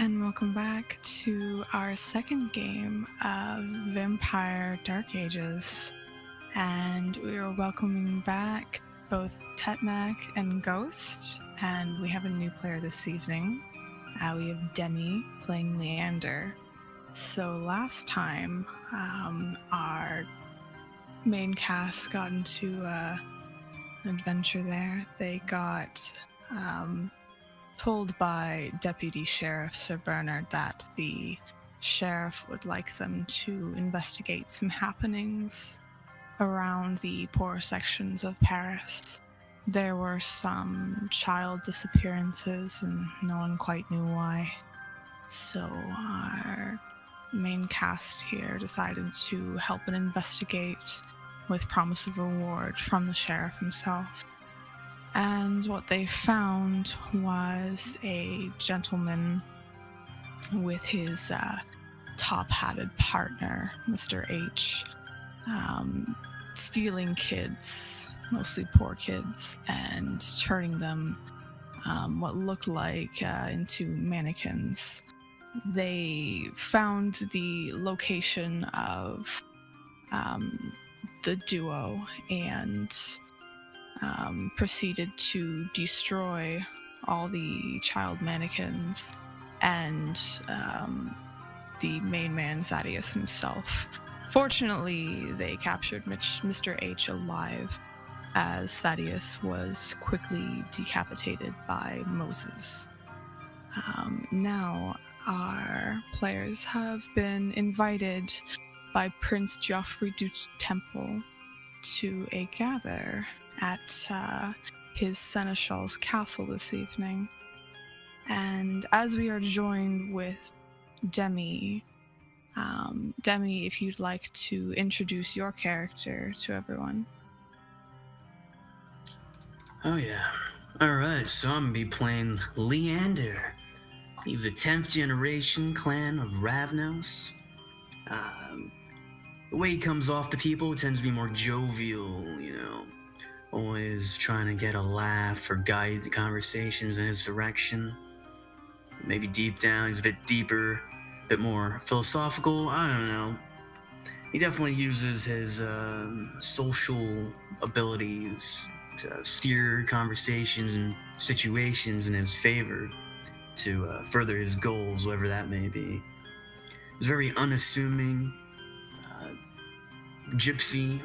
and welcome back to our second game of Vampire Dark Ages. And we are welcoming back both Tetnak and Ghost, and we have a new player this evening. We have Demi playing Leander. So last time, our main cast got into an adventure there. They got told by Deputy Sheriff Sir Bernard that the sheriff would like them to investigate some happenings around the poorer sections of Paris. There were some child disappearances and no one quite knew why. So our main cast here decided to help and investigate with promise of reward from the sheriff himself. And what they found was a gentleman with his top-hatted partner, Monsieur H, stealing kids, mostly poor kids, and turning them what looked like into mannequins. They found the location of the duo and proceeded to destroy all the child mannequins and the main man, Thaddeus himself. Fortunately, they captured Mr. H alive, as Thaddeus was quickly decapitated by Moses. Now, our players have been invited by Prince Geoffrey du Temple to a gather at his seneschal's castle this evening. And as we are joined with Demi, Demi, if you'd like to introduce your character to everyone. Oh yeah. Alright, so I'm gonna be playing Leander. He's a 10th generation clan of Ravnos. The way he comes off to people tends to be more jovial, always trying to get a laugh or guide the conversations in his direction. Maybe deep down he's a bit deeper, a bit more philosophical, I don't know. He definitely uses his social abilities to steer conversations and situations in his favor to further his goals, whatever that may be. He's very unassuming, gypsy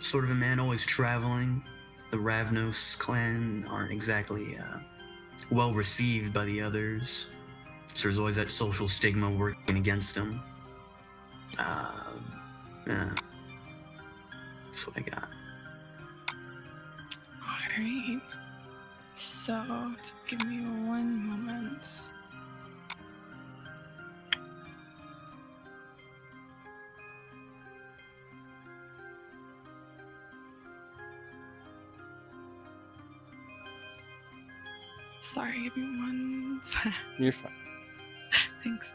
sort of a man, always traveling. The Ravnos clan aren't exactly well received by the others, so there's always that social stigma working against them. Yeah, that's what I got. Alright, so just give me one moment. Sorry, give me one second. You're fine. Thanks.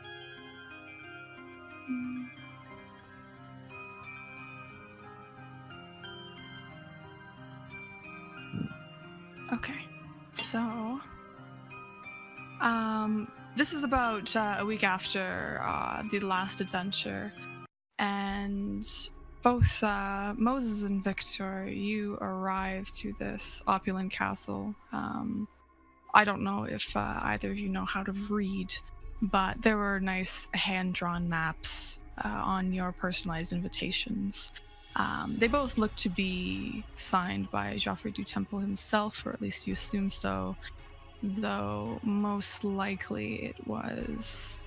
Okay, so this is about a week after the last adventure, and both Moses and Viktor, you arrive to this opulent castle. I don't know if either of you know how to read, but there were nice hand-drawn maps on your personalized invitations. They both look to be signed by Geoffrey du Temple himself, or at least you assume so, though most likely it was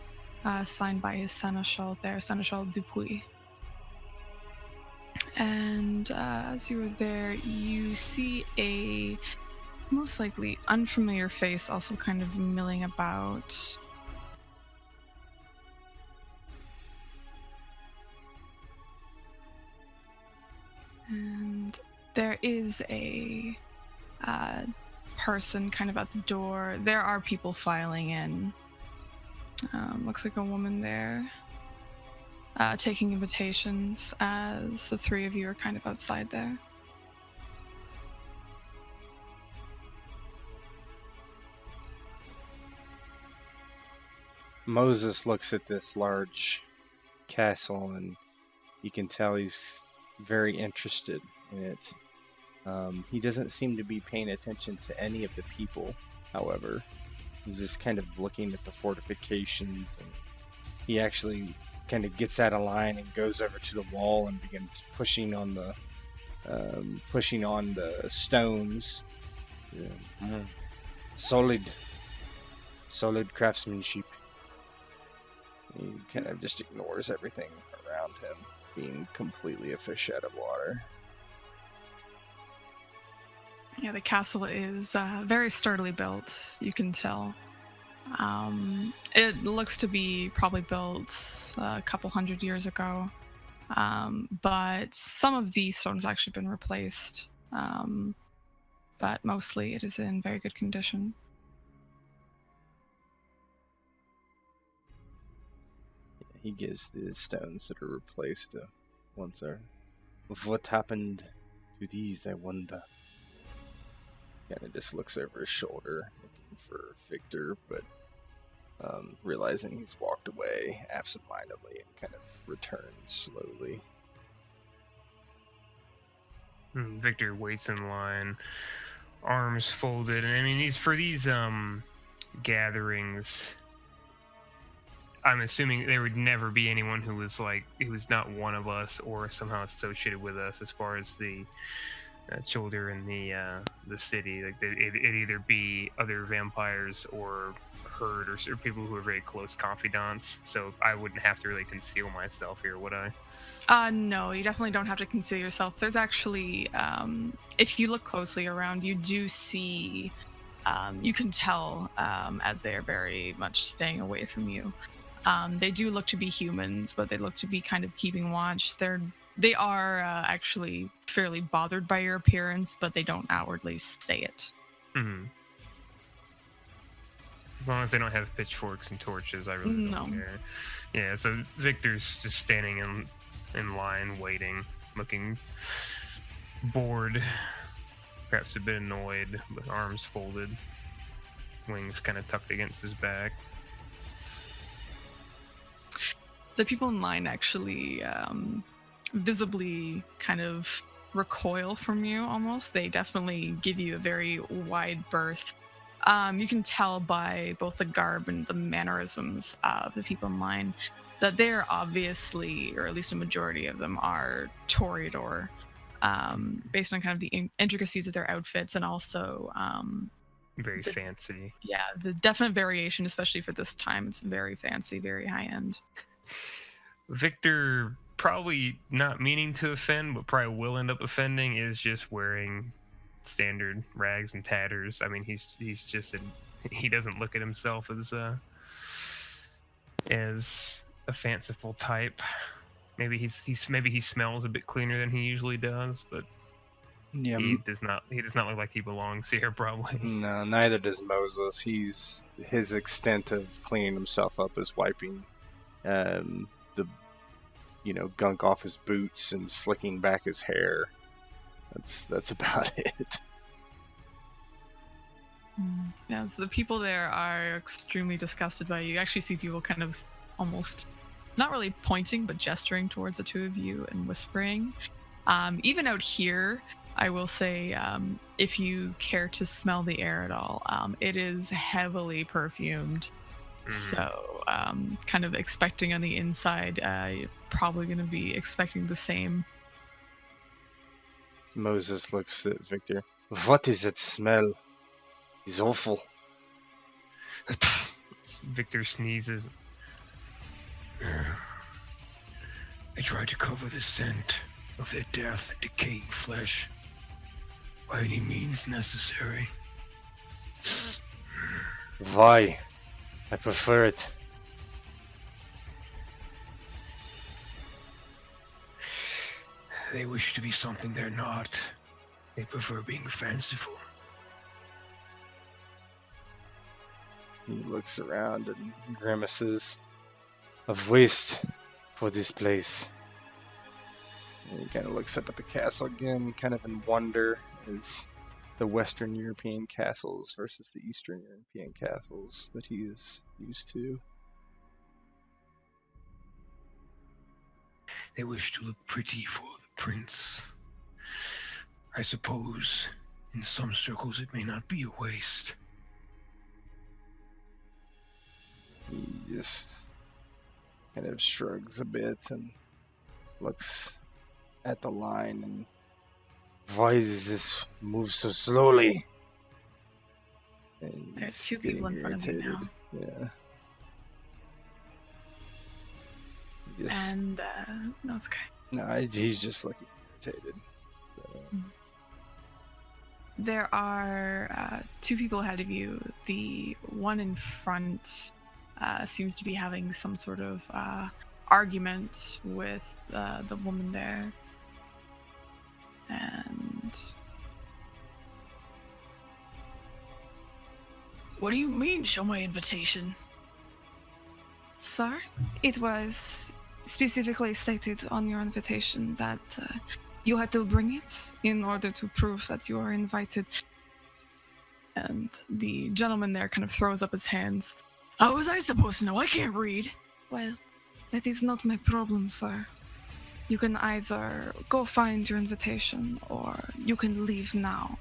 signed by his seneschal there, Seneschal Dupuis. And as you were there, you see a most likely unfamiliar face also kind of milling about. And there is a person kind of at the door. There are people filing in. Looks like a woman there taking invitations as the three of you are kind of outside there. Moses looks at this large castle, and you can tell he's very interested in it. He doesn't seem to be paying attention to any of the people, however. He's just kind of looking at the fortifications, and he actually kind of gets out of line and goes over to the wall and begins pushing on the stones. Solid craftsmanship. He kind of just ignores everything around him, being completely a fish out of water. Yeah, the castle is very sturdily built, you can tell. It looks to be probably built a couple hundred years ago, but some of the stones have actually been replaced, but mostly it is in very good condition. He gives the stones that are replaced once are. What happened to these, I wonder? Kind of just looks over his shoulder, looking for Viktor, but realizing he's walked away absentmindedly and kind of returns slowly. Viktor waits in line, arms folded, and I mean these gatherings, I'm assuming there would never be anyone who was not one of us or somehow associated with us as far as the children in the city. Like it'd either be other vampires or herd or people who are very close confidants. So I wouldn't have to really conceal myself here, would I? No, you definitely don't have to conceal yourself. There's actually, if you look closely around, you do see, you can tell as they are very much staying away from you. They do look to be humans, but they look to be kind of keeping watch. They are actually fairly bothered by your appearance, but they don't outwardly say it. Mm-hmm. As long as they don't have pitchforks and torches, I really don't care. Yeah, so Viktor's just standing in line, waiting, looking bored, perhaps a bit annoyed, with arms folded, wings kind of tucked against his back. The people in line actually visibly kind of recoil from you almost. They definitely give you a very wide berth. You can tell by both the garb and the mannerisms of the people in line that they're obviously, or at least a majority of them, are Toreador, based on kind of the intricacies of their outfits and also very fancy. Yeah, the definite variation, especially for this time. It's very fancy, very high end. Viktor, probably not meaning to offend, but probably will end up offending, is just wearing standard rags and tatters. I mean, he's just he doesn't look at himself as a fanciful type. Maybe he smells a bit cleaner than he usually does, but yeah, he does not look like he belongs here, probably. No, neither does Moses. His extent of cleaning himself up is wiping the gunk off his boots and slicking back his hair. That's about it. Yeah, so the people there are extremely disgusted by you. You actually see people kind of almost not really pointing but gesturing towards the two of you and whispering. Even out here, I will say, if you care to smell the air at all, it is heavily perfumed. So kind of expecting on the inside, you're probably going to be expecting the same. Moses looks at Viktor. What is that smell? It's awful. Viktor sneezes. I tried to cover the scent of their death and decaying flesh by any means necessary. Why? I prefer it. They wish to be something they're not. They prefer being fanciful. He looks around and grimaces of waste for this place. And he kind of looks up at the castle again, kind of in wonder as the Western European castles versus the Eastern European castles that he is used to. They wish to look pretty for the prince. I suppose in some circles it may not be a waste. He just kind of shrugs a bit and looks at the line and, why does this move so slowly? And There are he's two people in getting front of you now. irritated. Yeah. Just, And, no, it's okay. no, he's just looking irritated. So, There are two people ahead of you. The one in front seems to be having some sort of argument with the woman there. And... What do you mean, show my invitation? Sir, it was specifically stated on your invitation that you had to bring it in order to prove that you are invited. And the gentleman there kind of throws up his hands. How was I supposed to know? I can't read. Well, that is not my problem, sir. You can either go find your invitation, or you can leave now.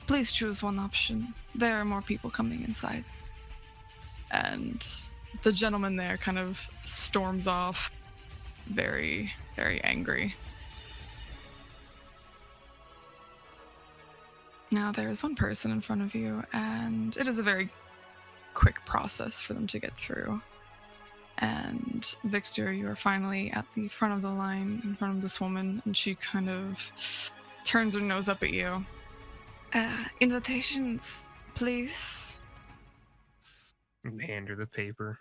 Please choose one option. There are more people coming inside. And the gentleman there kind of storms off, very, very angry. Now there is one person in front of you, and it is a very quick process for them to get through. And Victor, you are finally at the front of the line in front of this woman, and she kind of turns her nose up at you. Invitations, please. Hand her the paper.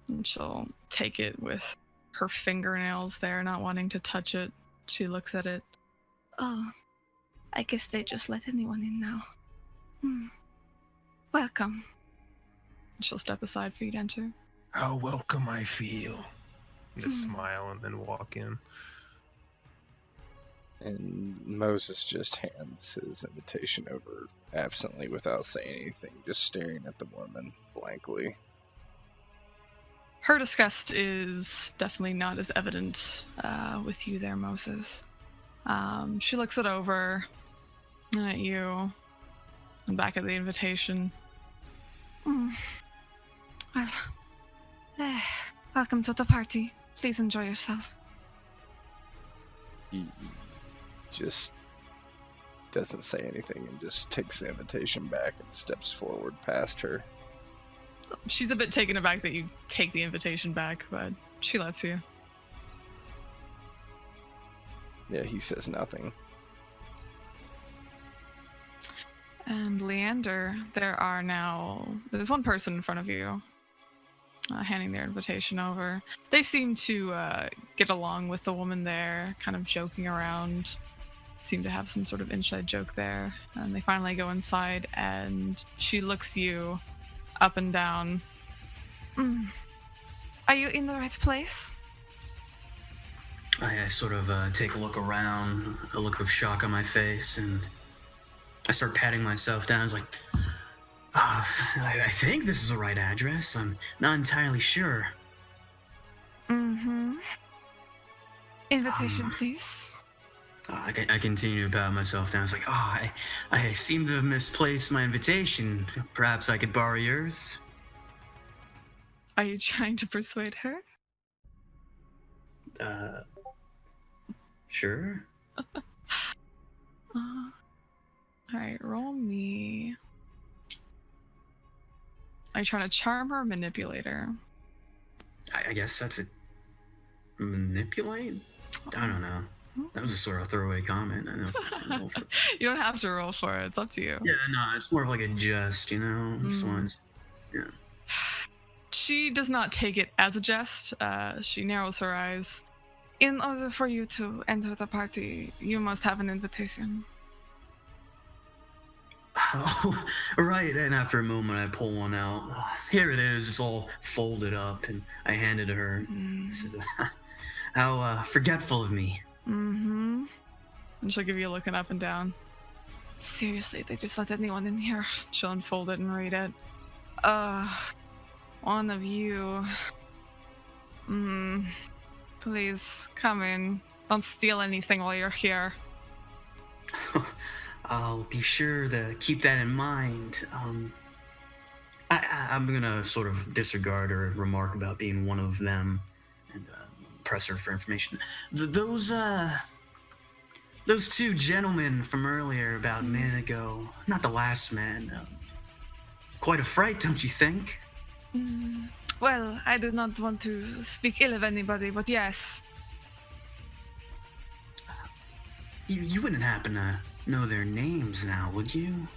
And she'll take it with her fingernails there, not wanting to touch it. She looks at it. Oh, I guess they just let anyone in now. Welcome. And she'll step aside for you to enter. How welcome I feel. Just smile and then walk in. and Moses just hands his invitation over absently without saying anything, just staring at the woman blankly. Her disgust is definitely not as evident with you there, Moses. She looks it over and at you and back at the invitation. Well, welcome to the party. Please enjoy yourself. He just doesn't say anything and just takes the invitation back and steps forward past her. She's a bit taken aback that you take the invitation back, but she lets you. Yeah, he says nothing. And Leander, there's one person in front of you, handing their invitation over. They seem to get along with the woman there, kind of joking around, seem to have some sort of inside joke there. And they finally go inside, and she looks you up and down. Are you in the right place? I sort of take a look around, a look of shock on my face, and I start patting myself down. It's like, I think this is the right address. I'm not entirely sure. Invitation, please. I continue to pat myself down. It's like, I seem to have misplaced my invitation. Perhaps I could borrow yours? Are you trying to persuade her? Sure. Alright, roll me. Are you trying to charm her or manipulate her? I guess that's a manipulate? I don't know. That was a sort of throwaway comment. I know. Roll for it. You don't have to roll for it. It's up to you. Yeah, no, it's more of like a jest, you know? Just ones. Yeah. She does not take it as a jest. She narrows her eyes. In order for you to enter the party, you must have an invitation. Oh, right. And after a moment, I pull one out. Here it is. It's all folded up, and I hand it to her. This is how forgetful of me. And she'll give you a looking up and down. Seriously, they just let anyone in here. She'll unfold it and read it. One of you. Please, come in. Don't steal anything while you're here. I'll be sure to keep that in mind. I'm gonna sort of disregard her remark about being one of them and press her for information. Those two gentlemen from earlier, about a minute ago, not the last man, quite a fright, don't you think? Well, I do not want to speak ill of anybody, but yes. You wouldn't happen to know their names now, would you?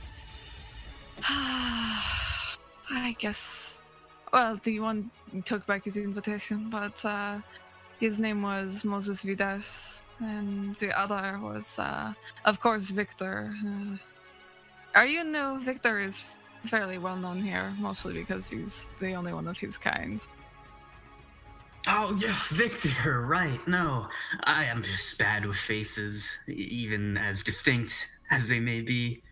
I guess. Well, the one took back his invitation, but his name was Moses Vidas, and the other was, of course, Viktor. You know, Viktor is fairly well known here, mostly because he's the only one of his kind. Oh, yeah, Victor, right. No, I am just bad with faces, even as distinct as they may be.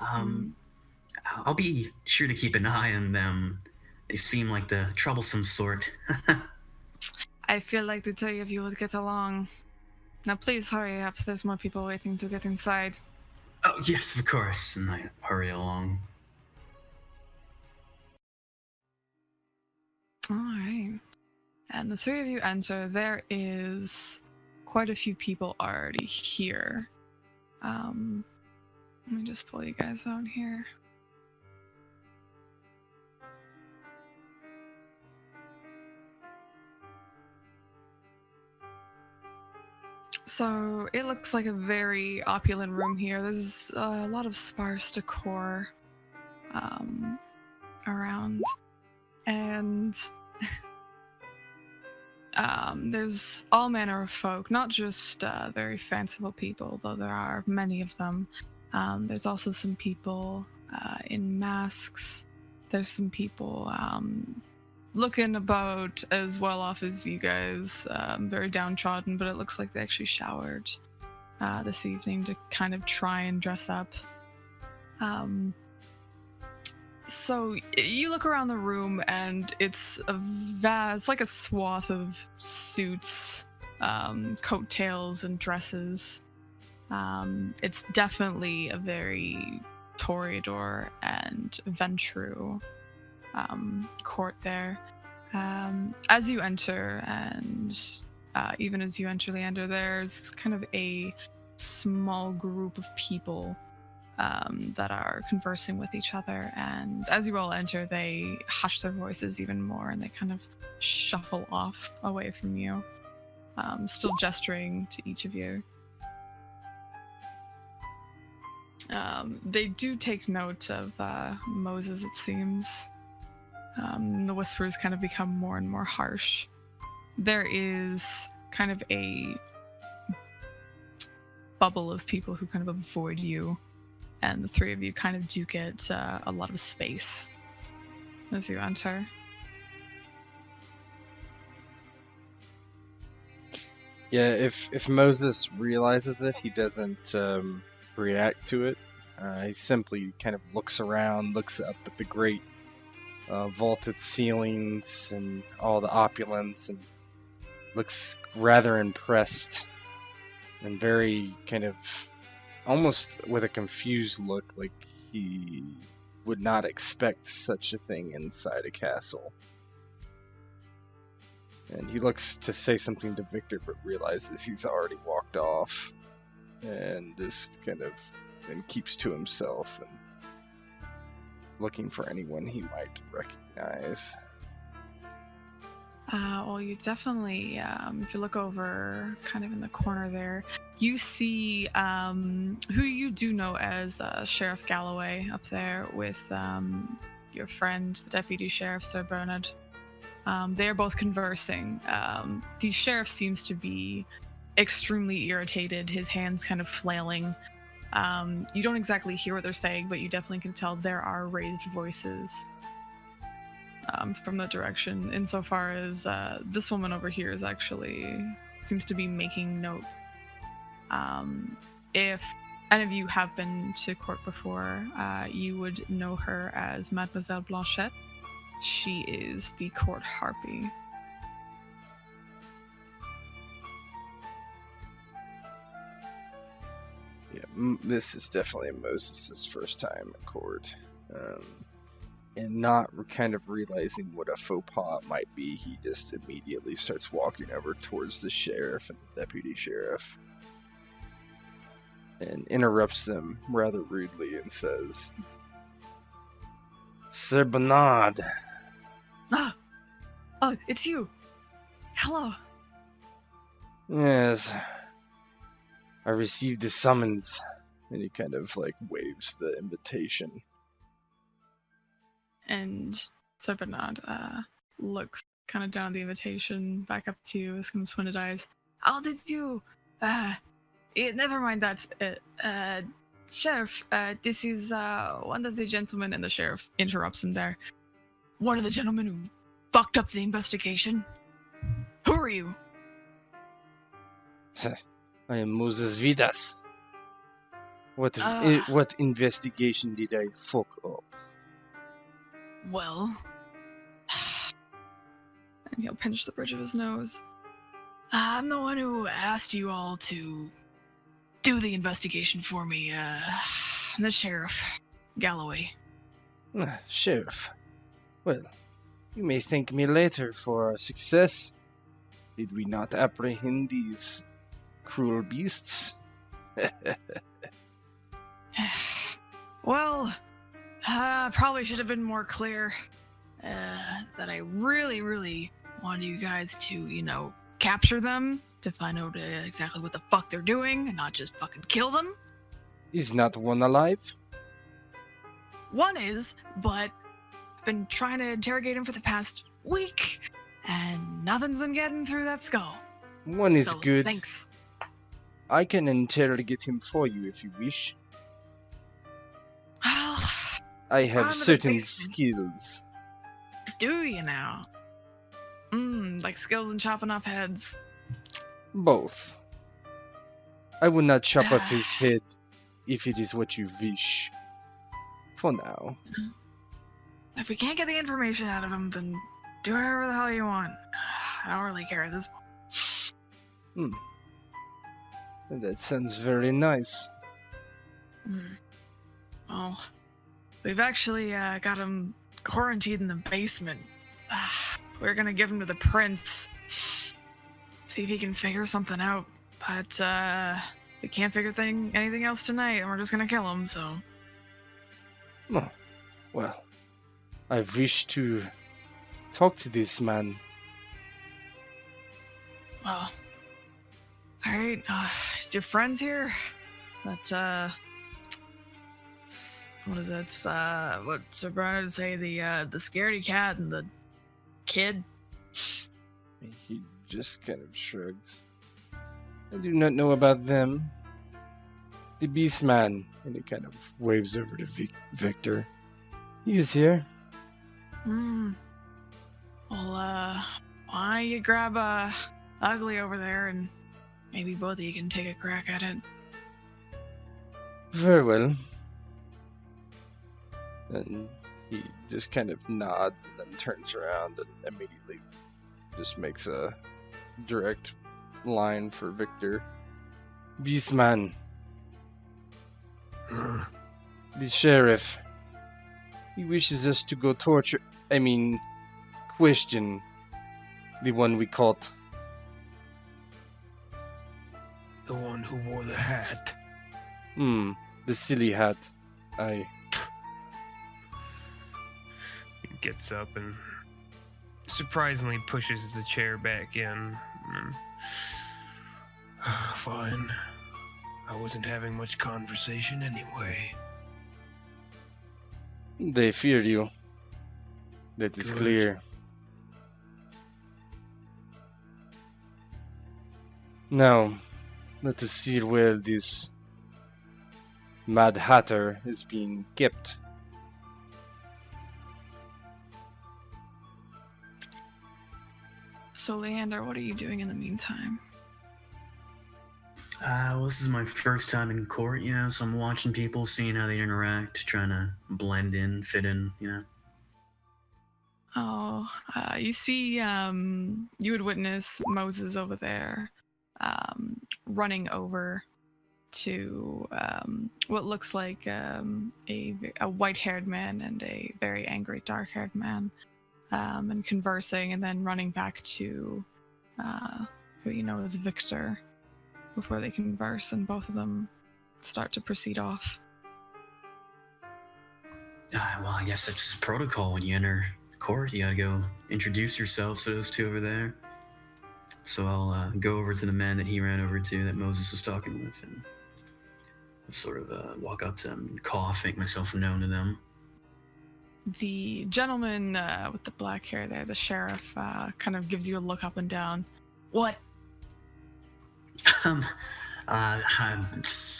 I'll be sure to keep an eye on them. They seem like the troublesome sort. I feel like the three of you would get along. Now please hurry up, there's more people waiting to get inside. Oh, yes, of course, and I hurry along. Alright. And the three of you enter. There is quite a few people already here. Let me just pull you guys out here. So it looks like a very opulent room here. There's a lot of sparse decor around, and there's all manner of folk, not just very fanciful people, though there are many of them. There's also some people in masks. There's some people looking about as well off as you guys, very downtrodden, but it looks like they actually showered this evening to kind of try and dress up. So you look around the room and it's like a swath of suits, coattails and dresses. It's definitely a very Toreador and Ventru court there. As you enter, and even as you enter, Leander, there's kind of a small group of people that are conversing with each other, and as you all enter, they hush their voices even more and they kind of shuffle off away from you, still gesturing to each of you. They do take note of Moses, it seems. The whispers kind of become more and more harsh. There is kind of a bubble of people who kind of avoid you, and the three of you kind of do get a lot of space as you enter. Yeah, if Moses realizes it, he doesn't react to it. He simply kind of looks around, looks up at the great vaulted ceilings and all the opulence, and looks rather impressed and very kind of almost with a confused look, like he would not expect such a thing inside a castle. And he looks to say something to Victor, but realizes he's already walked off, and just kind of then keeps to himself and looking for anyone he might recognize. Well, you definitely, if you look over kind of in the corner there, you see who you do know as Sheriff Galloway up there with your friend, the Deputy Sheriff, Sir Bernard. They are both conversing. The sheriff seems to be extremely irritated, his hands kind of flailing. You don't exactly hear what they're saying, but you definitely can tell there are raised voices from the direction, insofar as this woman over here is actually seems to be making notes. If any of you have been to court before, you would know her as Mademoiselle Blanchette. She is the court harpy. Yeah, this is definitely Moses' first time in court. And not kind of realizing what a faux pas might be, he just immediately starts walking over towards the sheriff and the deputy sheriff and interrupts them rather rudely and says, Sir Bernard. Oh, it's you. Hello. Yes, I received a summons. And he kind of like waves the invitation. And Sir Bernard looks kind of down at the invitation, back up to you with some squinted eyes. How did you... never mind that. Sheriff, this is one of the gentlemen, and the sheriff interrupts him there. One of the gentlemen who fucked up the investigation. Who are you? I am Moses Vidas. What investigation did I fuck up? Well... And he'll pinch the bridge of his nose. I'm the one who asked you all to do the investigation for me. The sheriff, Galloway. Sheriff. Well, you may thank me later for our success. Did we not apprehend these cruel beasts? Well, probably should have been more clear that I really, really wanted you guys to, capture them to find out exactly what the fuck they're doing and not just fucking kill them. Is not one alive? One is, but I've been trying to interrogate him for the past week, and nothing's been getting through that skull. One is So, good. Thanks. I can interrogate him for you if you wish. Well, I have I'm in the certain basement. skills. do you now? Like skills in chopping off heads. Both. I will not chop off his head if it is what you wish. For now. If we can't get the information out of him, then do whatever the hell you want. I don't really care at this point. That sounds very nice. Well, we've actually got him quarantined in the basement. We're gonna give him to the prince. See if he can figure something out. But we can't figure anything else tonight, and we're just gonna kill him, so... Oh, well, I wish to talk to this man. Well... Alright, is your friends here? That, what is it? What Sir Bernard would say, the scaredy cat and the kid? He just kind of shrugs. I do not know about them. The Beast Man, and he kind of waves over to Victor. He is here. Well, why don't you grab Ugly over there, and maybe both of you can take a crack at it. Very well. And he just kind of nods and then turns around and immediately just makes a direct line for Victor. Beastman, the sheriff, he wishes us to go question the one we caught. The one who wore the hat. The silly hat. He gets up and surprisingly pushes the chair back in. Fine. I wasn't having much conversation anyway. They fear you. That is Good. clear. Now, let us see where this Mad Hatter is being kept. So, Leander, what are you doing in the meantime? Well, this is my first time in court, so I'm watching people, seeing how they interact, trying to blend in, fit in, You see, you would witness Moses over there, running over to what looks like a white-haired man and a very angry dark-haired man, and conversing, and then running back to who you know is Victor before they converse, and both of them start to proceed off. Well, I guess that's protocol. When you enter court, you gotta go introduce yourselves to those two over there. So I'll go over to the man that he ran over to, that Moses was talking with, and sort of walk up to them and cough, make myself known to them. The gentleman with the black hair there, the sheriff, kind of gives you a look up and down. What? I'm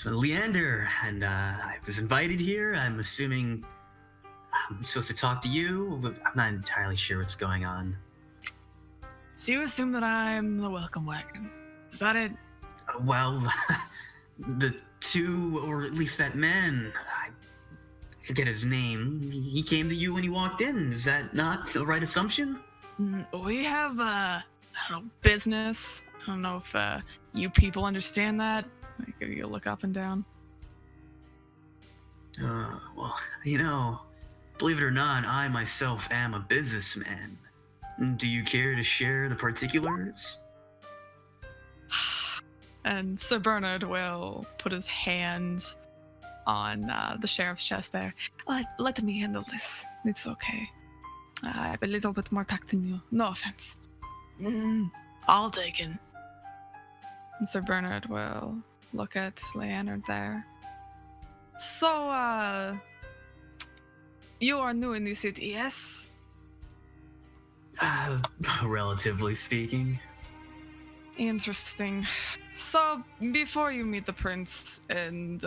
Leander, and I was invited here. I'm assuming I'm supposed to talk to you, but I'm not entirely sure what's going on. So you assume that I'm the welcome wagon. Is that it? Well, the two, or at least that man, I forget his name, he came to you when he walked in. Is that not the right assumption? We have, I don't know, business. I don't know if you people understand that. I give you a look up and down. Well, you know, believe it or not, I myself am a businessman. Do you care to share the particulars? And Sir Bernard will put his hand on the sheriff's chest there. Let me handle this. It's okay. I have a little bit more tact than you. No offense. All taken. And Sir Bernard will look at Leander there. So, you are new in the city, yes? Relatively speaking. Interesting. So, before you meet the prince, and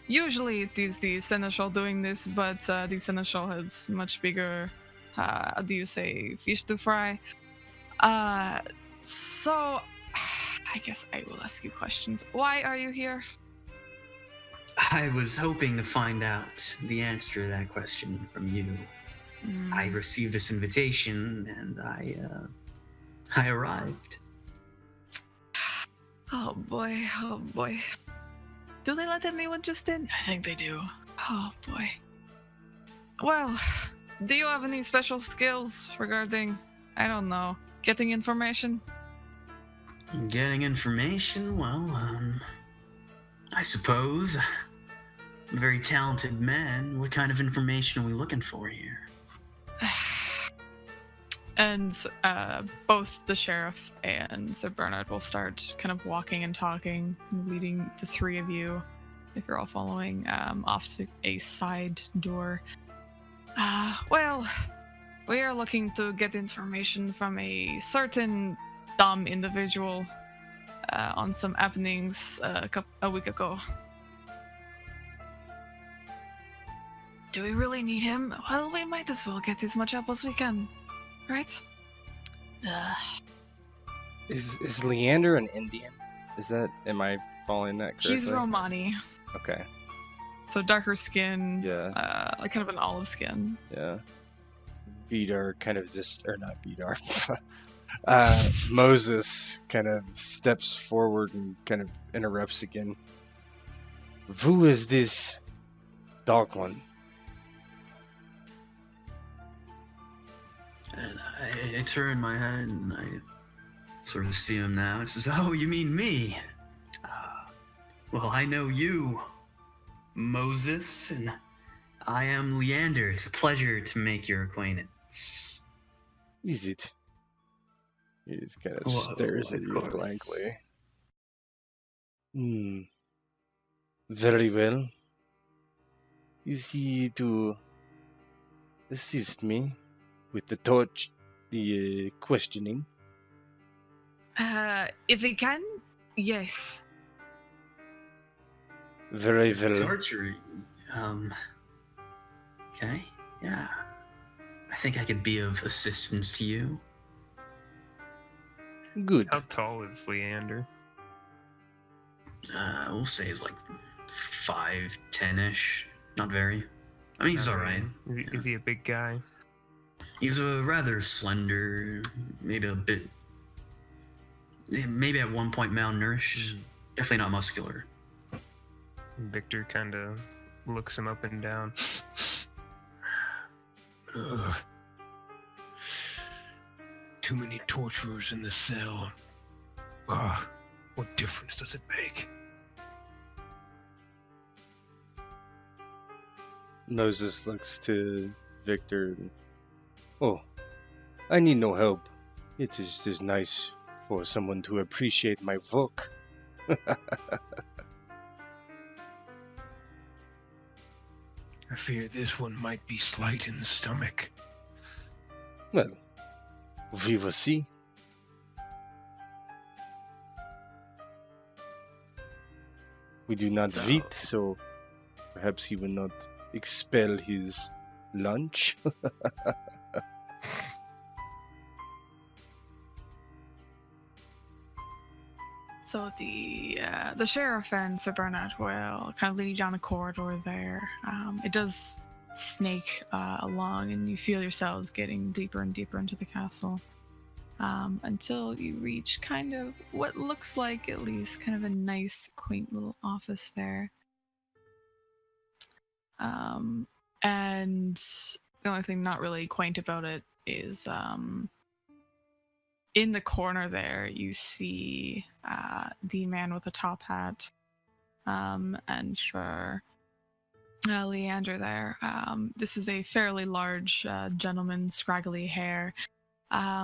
usually it is the seneschal doing this, but the seneschal has much bigger, how do you say, fish to fry. So, I guess I will ask you questions. Why are you here? I was hoping to find out the answer to that question from you. I received this invitation, and I arrived. Oh boy, oh boy. Do they let anyone just in? I think they do. Oh boy. Well, do you have any special skills regarding, I don't know, getting information? Getting information? Well, I suppose. I'm a very talented man. What kind of information are we looking for here? And both the sheriff and Sir Bernard will start kind of walking and talking, leading the three of you, if you're all following, off to a side door. Well, we are looking to get information from a certain dumb individual on some happenings a week ago. Do we really need him? Well, we might as well get as much help as we can. Right? Is Leander an Indian? Am I following that correctly? He's Romani. Okay. So darker skin. Yeah. Like kind of an olive skin. Yeah. Vidar kind of not Vidar. Moses kind of steps forward and kind of interrupts again. Who is this dark one? And I turn my head and I sort of see him now. He says, "Oh, you mean me? Well, I know you, Moses, and I am Leander. It's a pleasure to make your acquaintance." Is it? He just kind of stares at you blankly. Very well. Is he to assist me with the questioning? If he can, yes. Very well. Torturing. Okay, yeah. I think I could be of assistance to you. Good. How tall is Leander? We'll say he's like 5'10"-ish. Not very. I mean, he's alright. Is he a big guy? He's a rather slender, maybe at one point malnourished. Definitely not muscular. Victor kind of looks him up and down. Too many torturers in the cell. What difference does it make? Moses looks to Victor. Oh, I need no help. It is just nice for someone to appreciate my work. I fear this one might be slight in the stomach. Well, we will see. We do not eat, so perhaps he will not expel his lunch. So the sheriff and Sir Bernard will kind of lead you down a corridor there. It does snake along, and you feel yourselves getting deeper and deeper into the castle until you reach kind of what looks like at least kind of a nice, quaint little office there. And the only thing not really quaint about it is in the corner there, you see the man with the top hat, and for Leander there, this is a fairly large gentleman, scraggly hair,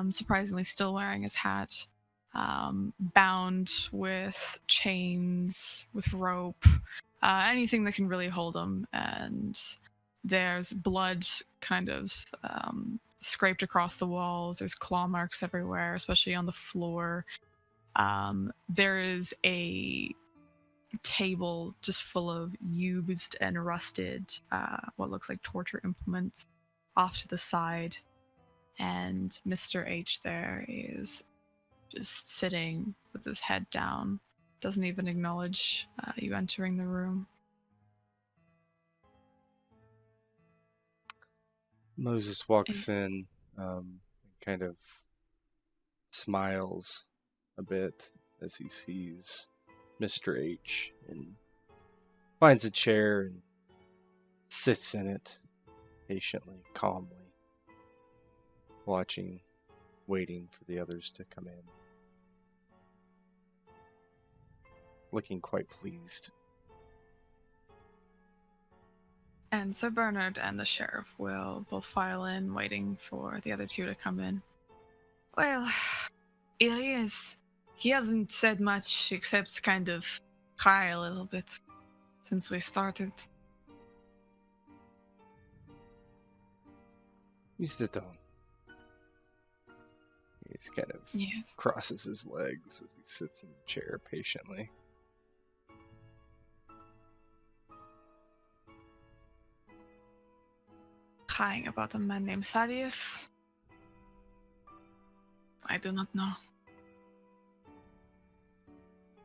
surprisingly still wearing his hat, bound with chains, with rope, anything that can really hold him, and there's blood kind of scraped across the walls. There's claw marks everywhere, especially on the floor. There is a table just full of used and rusted, what looks like torture implements off to the side. And Mr. H there is just sitting with his head down, doesn't even acknowledge you entering the room. Moses walks in, kind of smiles a bit as he sees Mr. H and finds a chair and sits in it patiently, calmly, watching, waiting for the others to come in, looking quite pleased. And Sir Bernard and the sheriff will both file in, waiting for the other two to come in. Well, it is. He hasn't said much except kind of cry a little bit since we started. You sit down. He kind of crosses his legs as he sits in the chair patiently. Crying about a man named Thaddeus? I do not know.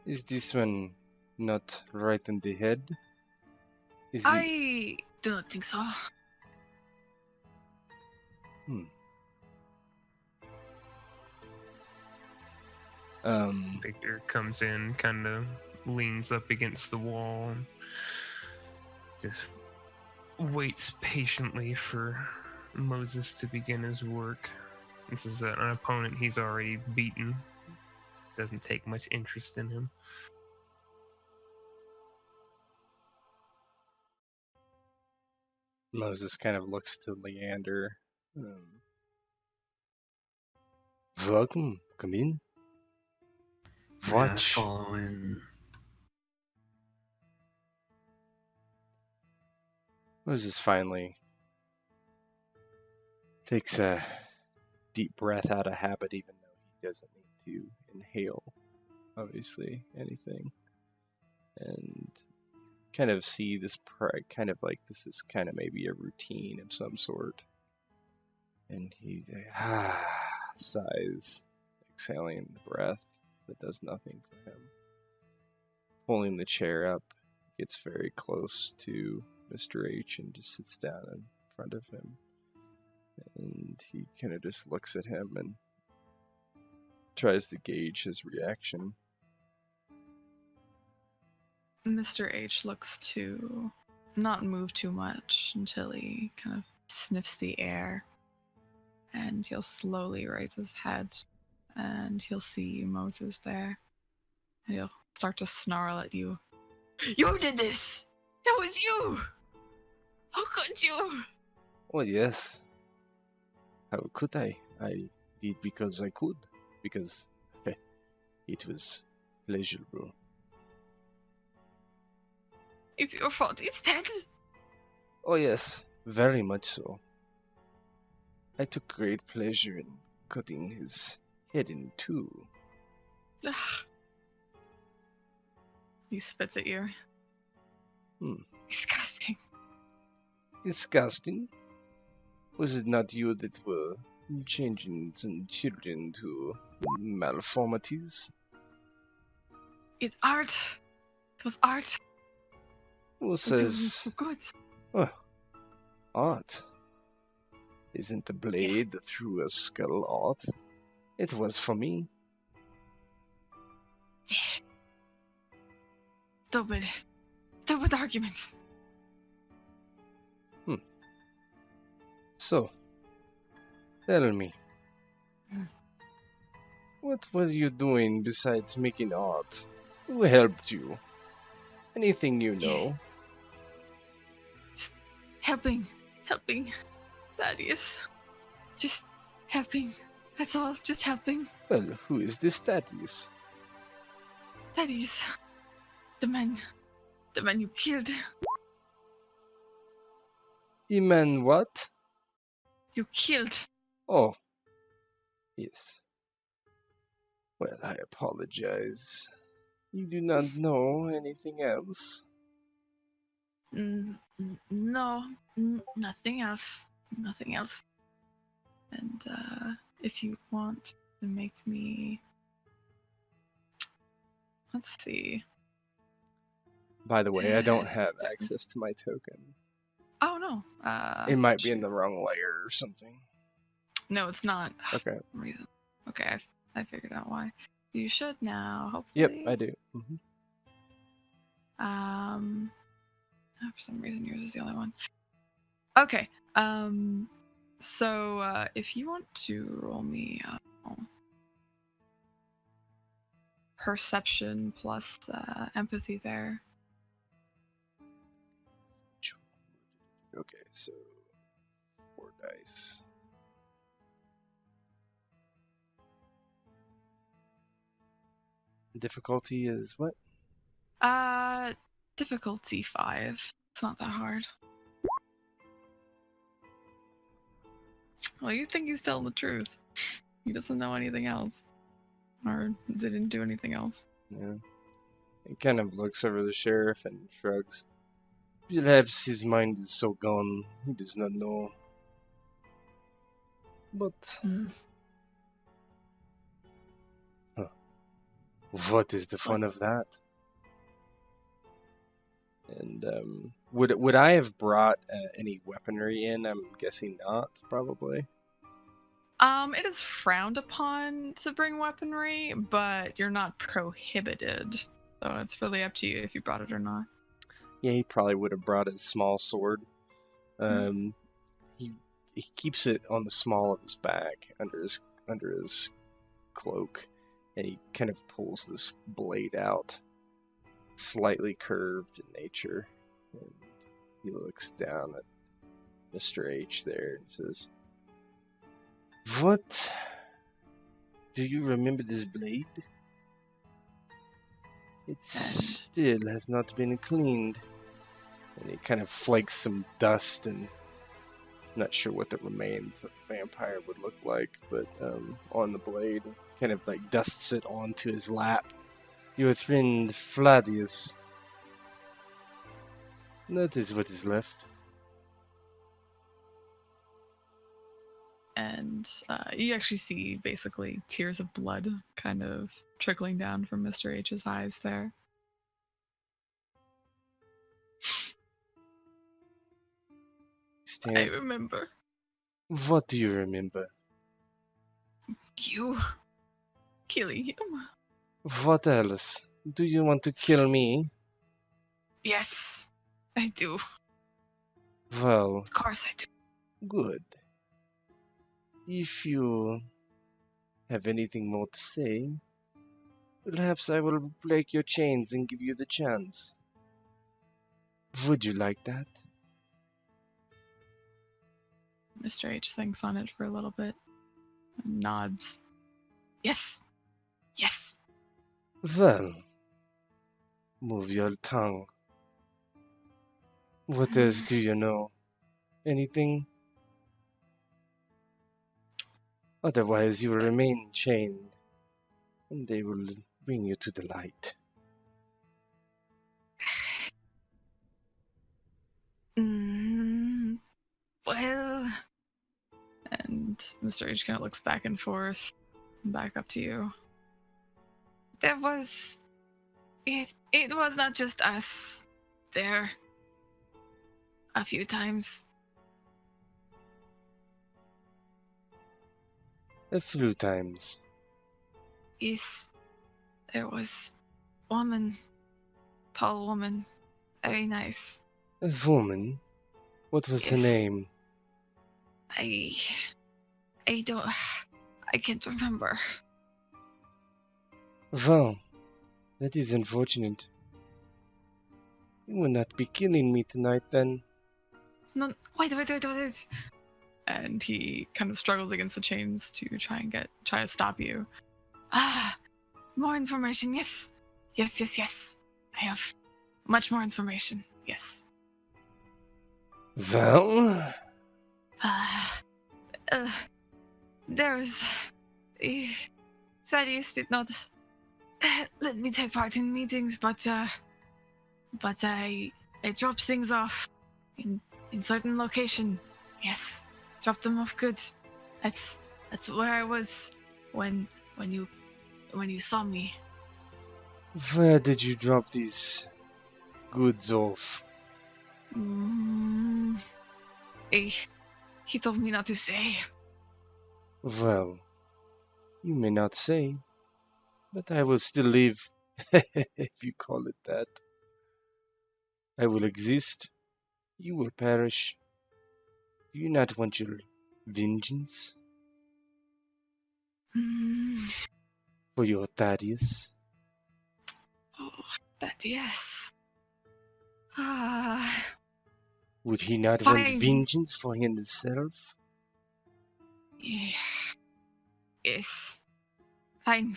Is this one not right in the head? I do not think so. Victor comes in, kind of leans up against the wall, and just waits patiently for Moses to begin his work. This is an opponent he's already beaten. Doesn't take much interest in him. Moses kind of looks to Leander. Welcome, come in. Watch. Following. Moses finally takes a deep breath out of habit, even though he doesn't need to inhale, obviously, anything. And kind of see this kind of like this is kind of maybe a routine of some sort. And he sighs, exhaling the breath that does nothing for him. Pulling the chair up, gets very close to Mr. H and just sits down in front of him. And he kind of just looks at him and tries to gauge his reaction. Mr. H looks to not move too much until he kind of sniffs the air. And he'll slowly raise his head, and he'll see Moses there. And he'll start to snarl at you. You did this! It was you! How could you? Oh, yes. How could I? I did because I could. Because it was pleasurable. It's your fault. It's dead. Oh, yes. Very much so. I took great pleasure in cutting his head in two. Ugh. He spits at you. Disgusting. Disgusting? Was it not you that were changing some children to malformities? It's art. It was art. Who It was says so good. art? Isn't the blade through a skull art? It was for me. Stupid. Stupid arguments. So, tell me. Hmm. What were you doing besides making art? Who helped you? Anything you know? Helping. Thaddeus. Just helping. That's all. Just helping. Well, who is this Thaddeus? Thaddeus. The man you killed. The man what? You killed. Oh. Yes. Well, I apologize. You do not know anything else? No. Nothing else. Nothing else. And, if you want to make me... Let's see. By the way, I don't have access to my token. Oh, no. It might be in the wrong layer or something. No, it's not. Okay. Reason. Okay, I figured out why. You should now, hopefully. Yep, I do. Mm-hmm. For some reason yours is the only one. Okay. So if you want to roll me perception plus empathy there. Okay, so 4 dice. Difficulty is what? Difficulty 5. It's not that hard. Well, you think he's telling the truth. He doesn't know anything else. Or didn't do anything else. Yeah. He kind of looks over the sheriff and shrugs. Perhaps his mind is so gone, he does not know. But... What is the fun of that? And, would I have brought any weaponry in? I'm guessing not, probably. It is frowned upon to bring weaponry, but you're not prohibited. So it's really up to you if you brought it or not. Yeah, he probably would have brought a small sword. He keeps it on the small of his back, under his cloak, and he kind of pulls this blade out, slightly curved in nature. And he looks down at Mr. H there and says, "What? Do you remember this blade? It still has not been cleaned." And he kind of flakes some dust, and I'm not sure what the remains of a vampire would look like, but on the blade, kind of like dusts it onto his lap. "Your friend Fladius. That is what is left." And you actually see basically tears of blood kind of trickling down from Mr. H's eyes there. I remember. What do you remember? You killing him. What else? Do you want to kill me? Yes, I do. Well, Of course I do. good. If you have anything more to say, perhaps I will break your chains and give you the chance. Would you like that? Mr. H thinks on it for a little bit and nods. Yes. Yes. Well, move your tongue. What else do you know? Anything? Otherwise, you will remain chained, and they will bring you to the light. Well, and Mr. H kind of looks back and forth, and back up to you. There was, it was not just us there a few times. A few times. Yes, there was woman, tall woman, very nice. A woman? What was her Yes. name? I can't remember. Well, that is unfortunate. You will not be killing me tonight, then. No, wait. And he kind of struggles against the chains to try to stop you. More information, yes. Yes. I have much more information, yes. Well, There's... Thaddeus did not let me take part in meetings, but I dropped things off in certain location. Yes, dropped them off good. That's where I was when you saw me. where did you drop these goods off? He told me not to say. Well, you may not say, but I will still live, if you call it that. I will exist. You will perish. Do you not want your vengeance for your Thaddeus? Oh, Thaddeus. Would he not want Fine. vengeance for himself? Yes. Fine.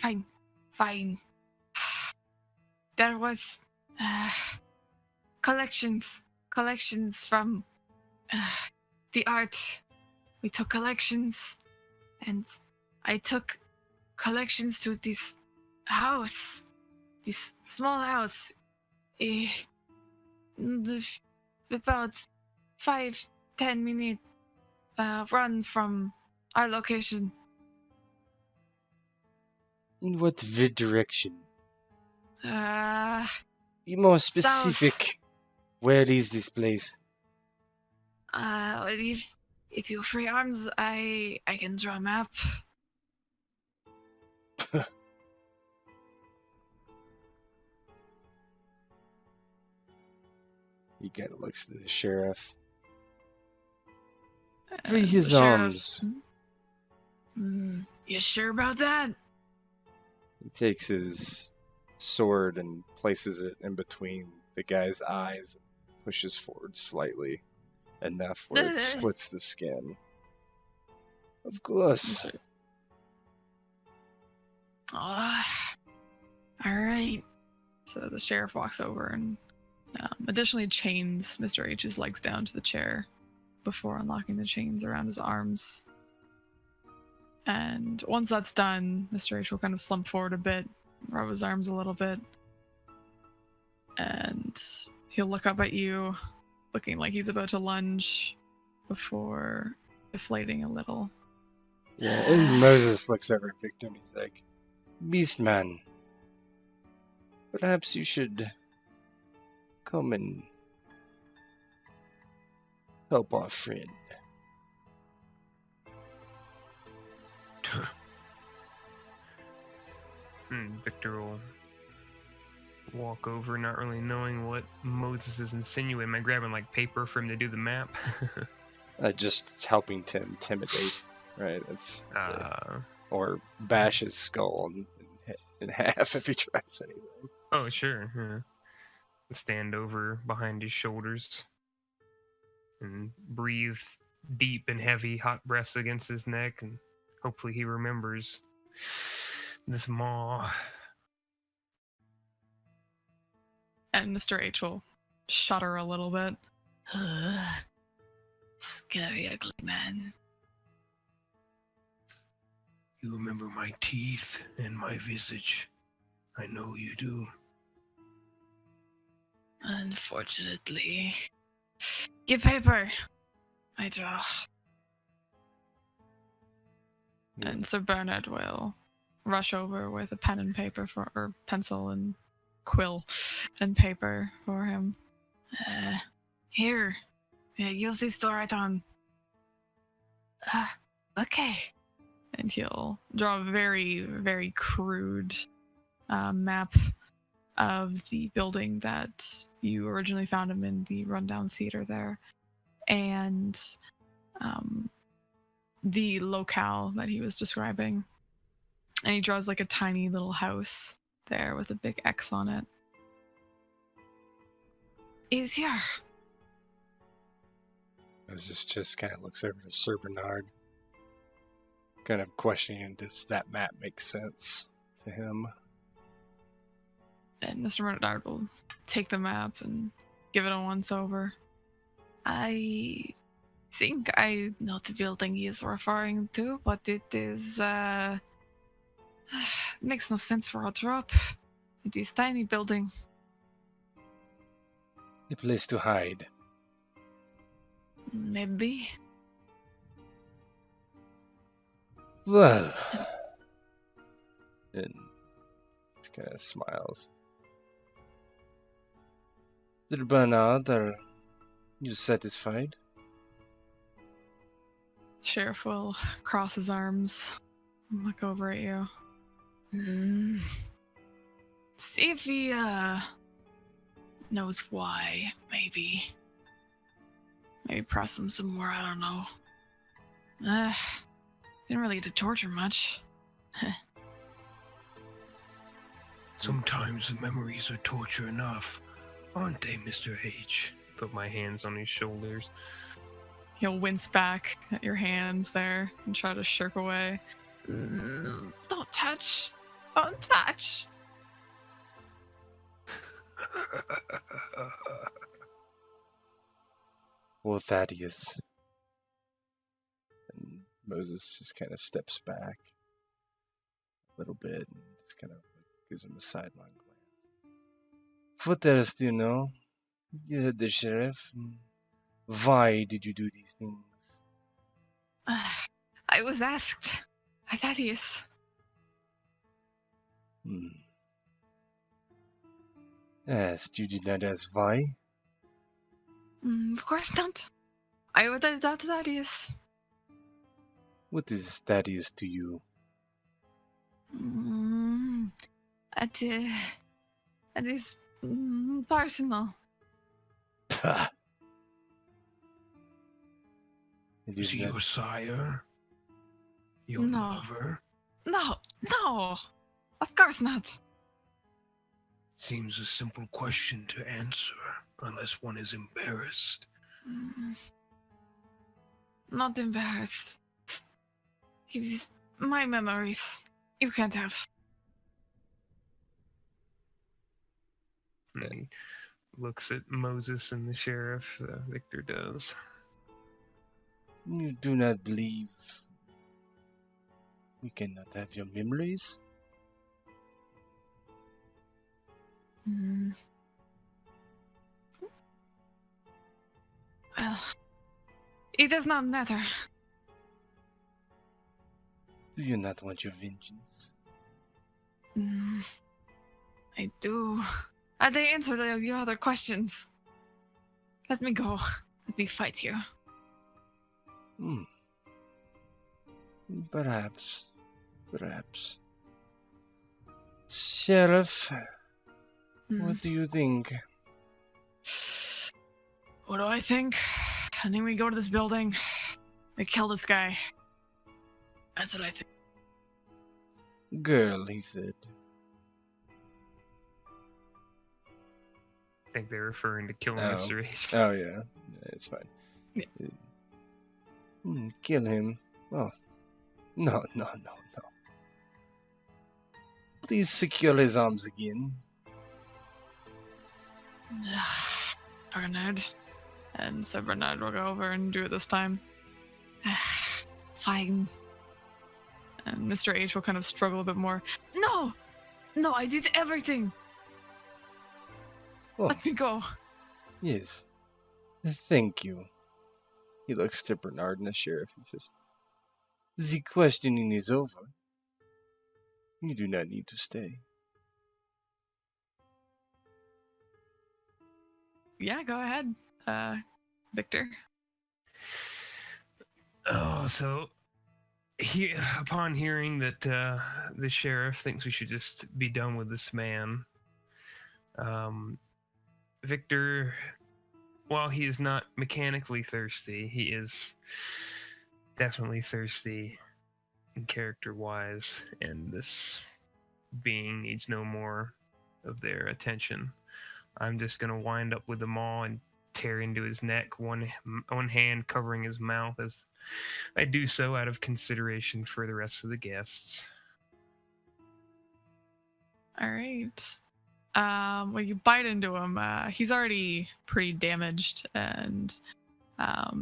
There was collections from the art. We took collections, and I took collections to this house, this small house, about 5-10 minute run from our location. In what direction? Be more South. specific. Where is this place? If you free arms, I can draw a map. He kind of looks to the sheriff. And Free his the sheriff- arms. You sure about that? He takes his sword and places it in between the guy's eyes and pushes forward slightly, enough where it splits the skin. Of course. All right. So the sheriff walks over and additionally chains Mr. H's legs down to the chair before unlocking the chains around his arms. And once that's done, Mr. H will kind of slump forward a bit, rub his arms a little bit, and he'll look up at you, looking like he's about to lunge before deflating a little. Yeah, and Moses looks over at Victor and he's like, Beastman, perhaps you should come and help our friend. Victor will walk over, not really knowing what Moses is insinuating. Am I grabbing like paper for him to do the map? Just helping to intimidate, right? It's or bash his skull in half if he tries anything. Oh, sure. Yeah. Stand over behind his shoulders and breathe deep and heavy, hot breaths against his neck, and hopefully he remembers this maw. And Mr. H will shudder a little bit. Scary, ugly man. You remember my teeth and my visage. I know you do. Unfortunately. Give paper. I draw. And Sir Bernard will rush over with a pen and paper or pencil and quill and paper for him. Here. Use this to write on. Okay. And he'll draw a very, very crude map of the building that you originally found him in, the rundown theater there, and the locale that he was describing. And he draws like a tiny little house there with a big X on it. He's here. Moses just kind of looks over to Sir Bernard, kind of questioning, does that map make sense to him? And Mr. Bernard will take the map and give it a once over. I think I know the building he is referring to, but it is, makes no sense for a drop. It is tiny building. A place to hide. Maybe. Well, then he kind of smiles. Sir Bernard, are you satisfied? Sheriff will cross his arms and look over at you. See if he, knows why, maybe. Maybe press him some more, I don't know. Didn't really get to torture much. Sometimes the memories are torture enough, aren't they, Mr. H? Put my hands on his shoulders. He'll wince back at your hands there and try to shirk away. Don't touch. Don't touch. Well, Thaddeus. And Moses just kind of steps back a little bit and just kind of gives him a sideline glance. What else do you know? You heard the sheriff. Why did you do these things? I was asked. Thaddeus. Asked? You did not ask why? Of course not. I would have doubt Thaddeus. What is Thaddeus to you? It is personal. Is he your sire? Your No. lover? No, of course not. Seems a simple question to answer, unless one is embarrassed. Not embarrassed. It's my memories. You can't have. And he looks at Moses and the sheriff. Victor does. You do not believe we cannot have your memories? Well, it does not matter. Do you not want your vengeance? I do. They answered your other questions. Let me go. Let me fight you. Perhaps. Sheriff, What do you think? What do I think? I think we go to this building. We kill this guy. That's what I think. Girl, he said. I think they're referring to killing Oh. Mr. H. Oh, yeah. It's fine. Yeah. Kill him. Oh. No. Please secure his arms again. Bernard. And so Bernard will go over and do it this time. Fine. And Mr. H will kind of struggle a bit more. No! No, I did everything! Oh, Let me go. yes. Thank you. He looks to Bernard and the sheriff. He says, the questioning is over. You do not need to stay. Yeah, go ahead, Victor. Oh, so upon hearing that the sheriff thinks we should just be done with this man, Victor, while he is not mechanically thirsty, he is definitely thirsty in character-wise, and this being needs no more of their attention. I'm just going to wind up with the maul and tear into his neck, one hand covering his mouth as I do so out of consideration for the rest of the guests. All right. Well, you bite into him. He's already pretty damaged, and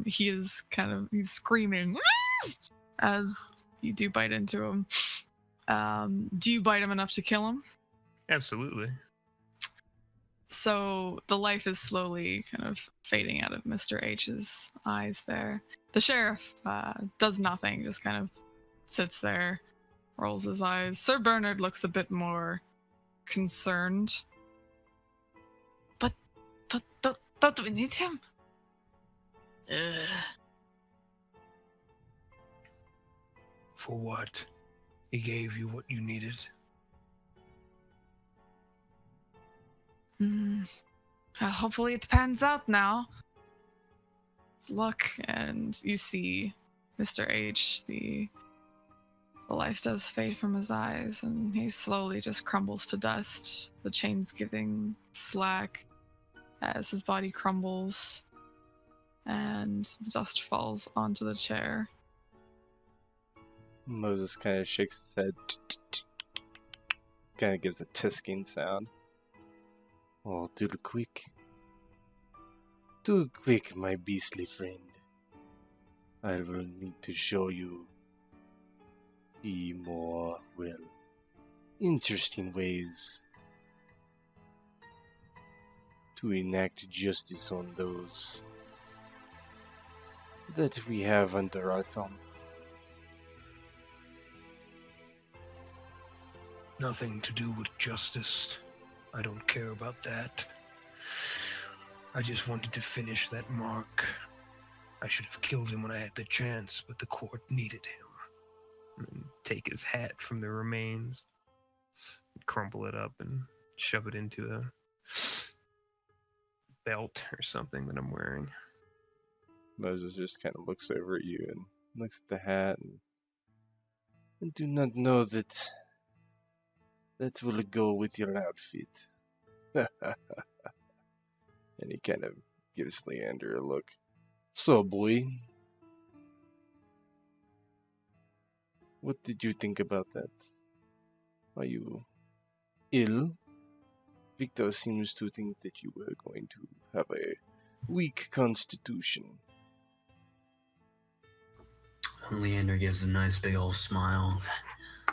he's screaming as you do bite into him. Do you bite him enough to kill him? Absolutely. So the life is slowly kind of fading out of Mr. H's eyes there. The sheriff does nothing, just kind of sits there, rolls his eyes. Sir Bernard looks a bit more concerned. But don't we need him? For what? He gave you what you needed. Hopefully it pans out now. Look, and you see Mr. H, the life does fade from his eyes, and he slowly just crumbles to dust. The chains giving slack as his body crumbles, and the dust falls onto the chair. Moses kind of shakes his head. Kind of gives a tisking sound. Oh, too quick. Too quick, my beastly friend. I will need to show you the more, interesting ways to enact justice on those that we have under our thumb. Nothing to do with justice. I don't care about that. I just wanted to finish that mark. I should have killed him when I had the chance, but the court needed him. And take his hat from the remains, crumple it up, and shove it into a belt or something that I'm wearing. Moses just kind of looks over at you and looks at the hat and do not know that will go with your outfit. And he kind of gives Leander a look. So, boy, what did you think about that? Are you ill? Victor seems to think that you were going to have a weak constitution. Leander gives a nice big old smile.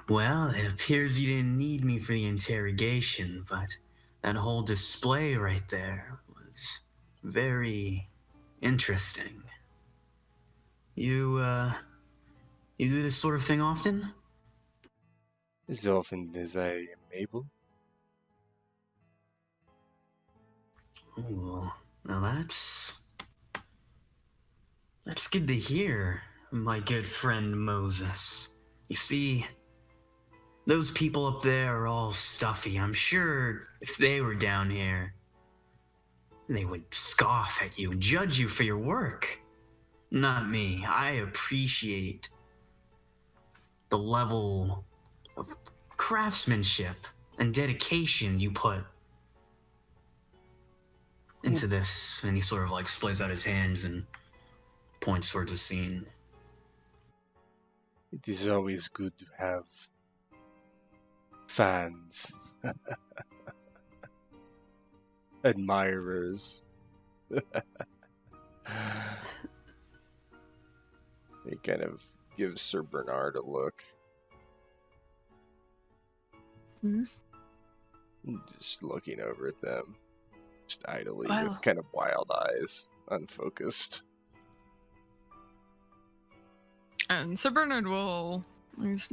Well, it appears you didn't need me for the interrogation, but that whole display right there was very interesting. You do this sort of thing often? As often as I am able. Oh, now that's good to hear, my good friend Moses. You see, Those people up there are all stuffy. I'm sure if they were down here, they would scoff at you and judge you for your work. Not me. I appreciate the level of craftsmanship and dedication you put into this. And he sort of like splays out his hands and points towards the scene. It is always good to have fans, admirers. He kind of gives Sir Bernard a look. Hmm? Just looking over at them, just idly, Well. with kind of wild eyes, unfocused. And Sir Bernard will... He's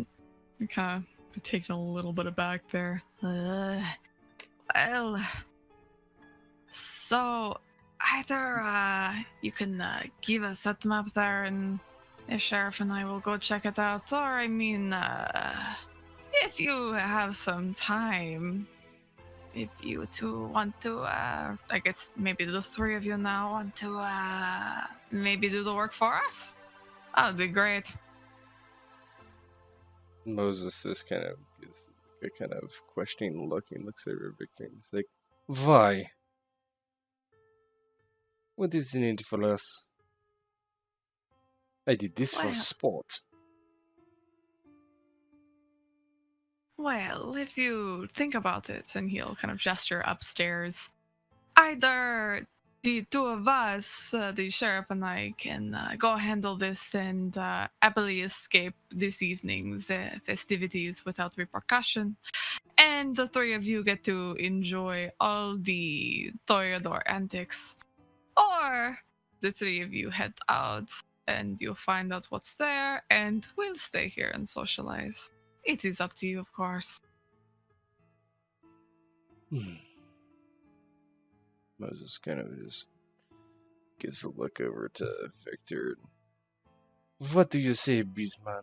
kind of taken a little bit aback there. Well... So, either you can give us that map there and the sheriff and I will go check it out, or I mean, if you have some time, if you two want to, I guess maybe the three of you now want to maybe do the work for us, that would be great. Moses just kind of gives a kind of questioning look and looks at Victor and he's like, why? What is in it for us? I did this for Well- sport. Well, if you think about it, and he'll kind of gesture upstairs, either the two of us, the sheriff and I, can go handle this and happily escape this evening's festivities without repercussion, and the three of you get to enjoy all the Toreador antics, or the three of you head out and you find out what's there, and we'll stay here and socialize. It is up to you, of course. Moses kind of just gives a look over to Victor. What do you say, Beastman?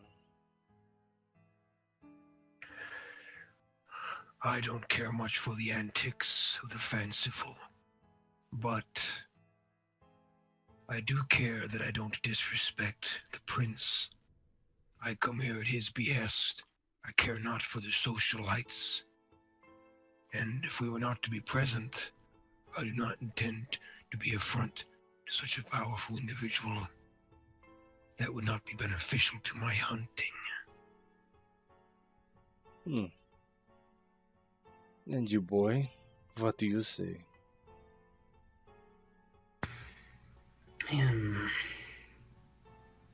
I don't care much for the antics of the fanciful, but I do care that I don't disrespect the prince. I come here at his behest. I care not for the socialites. And if we were not to be present, I do not intend to be a front to such a powerful individual. That would not be beneficial to my hunting. And you, boy, what do you say?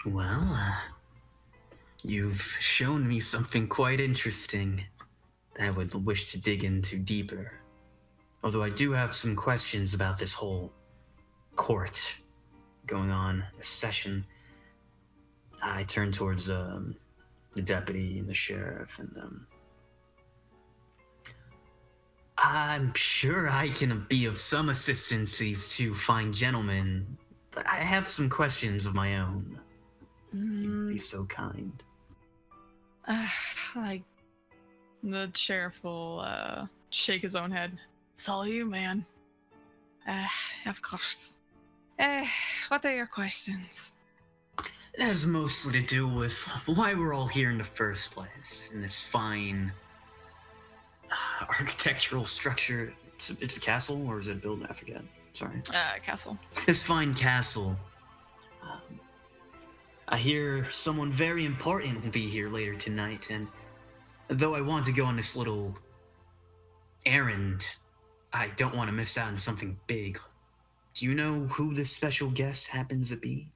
Well, you've shown me something quite interesting that I would wish to dig into deeper. Although I do have some questions about this whole court going on, this session. I turn towards the deputy and the sheriff, and I'm sure I can be of some assistance to these two fine gentlemen, but I have some questions of my own. If you'd be so kind. Like, the sheriff will shake his own head. It's all you, man. Of course. What are your questions? It has mostly to do with why we're all here in the first place, in this fine architectural structure. It's a castle, or is it a building? I forget. Sorry. Castle. This fine castle. I hear someone very important will be here later tonight, and though I want to go on this little errand, I don't want to miss out on something big. Do you know who this special guest happens to be?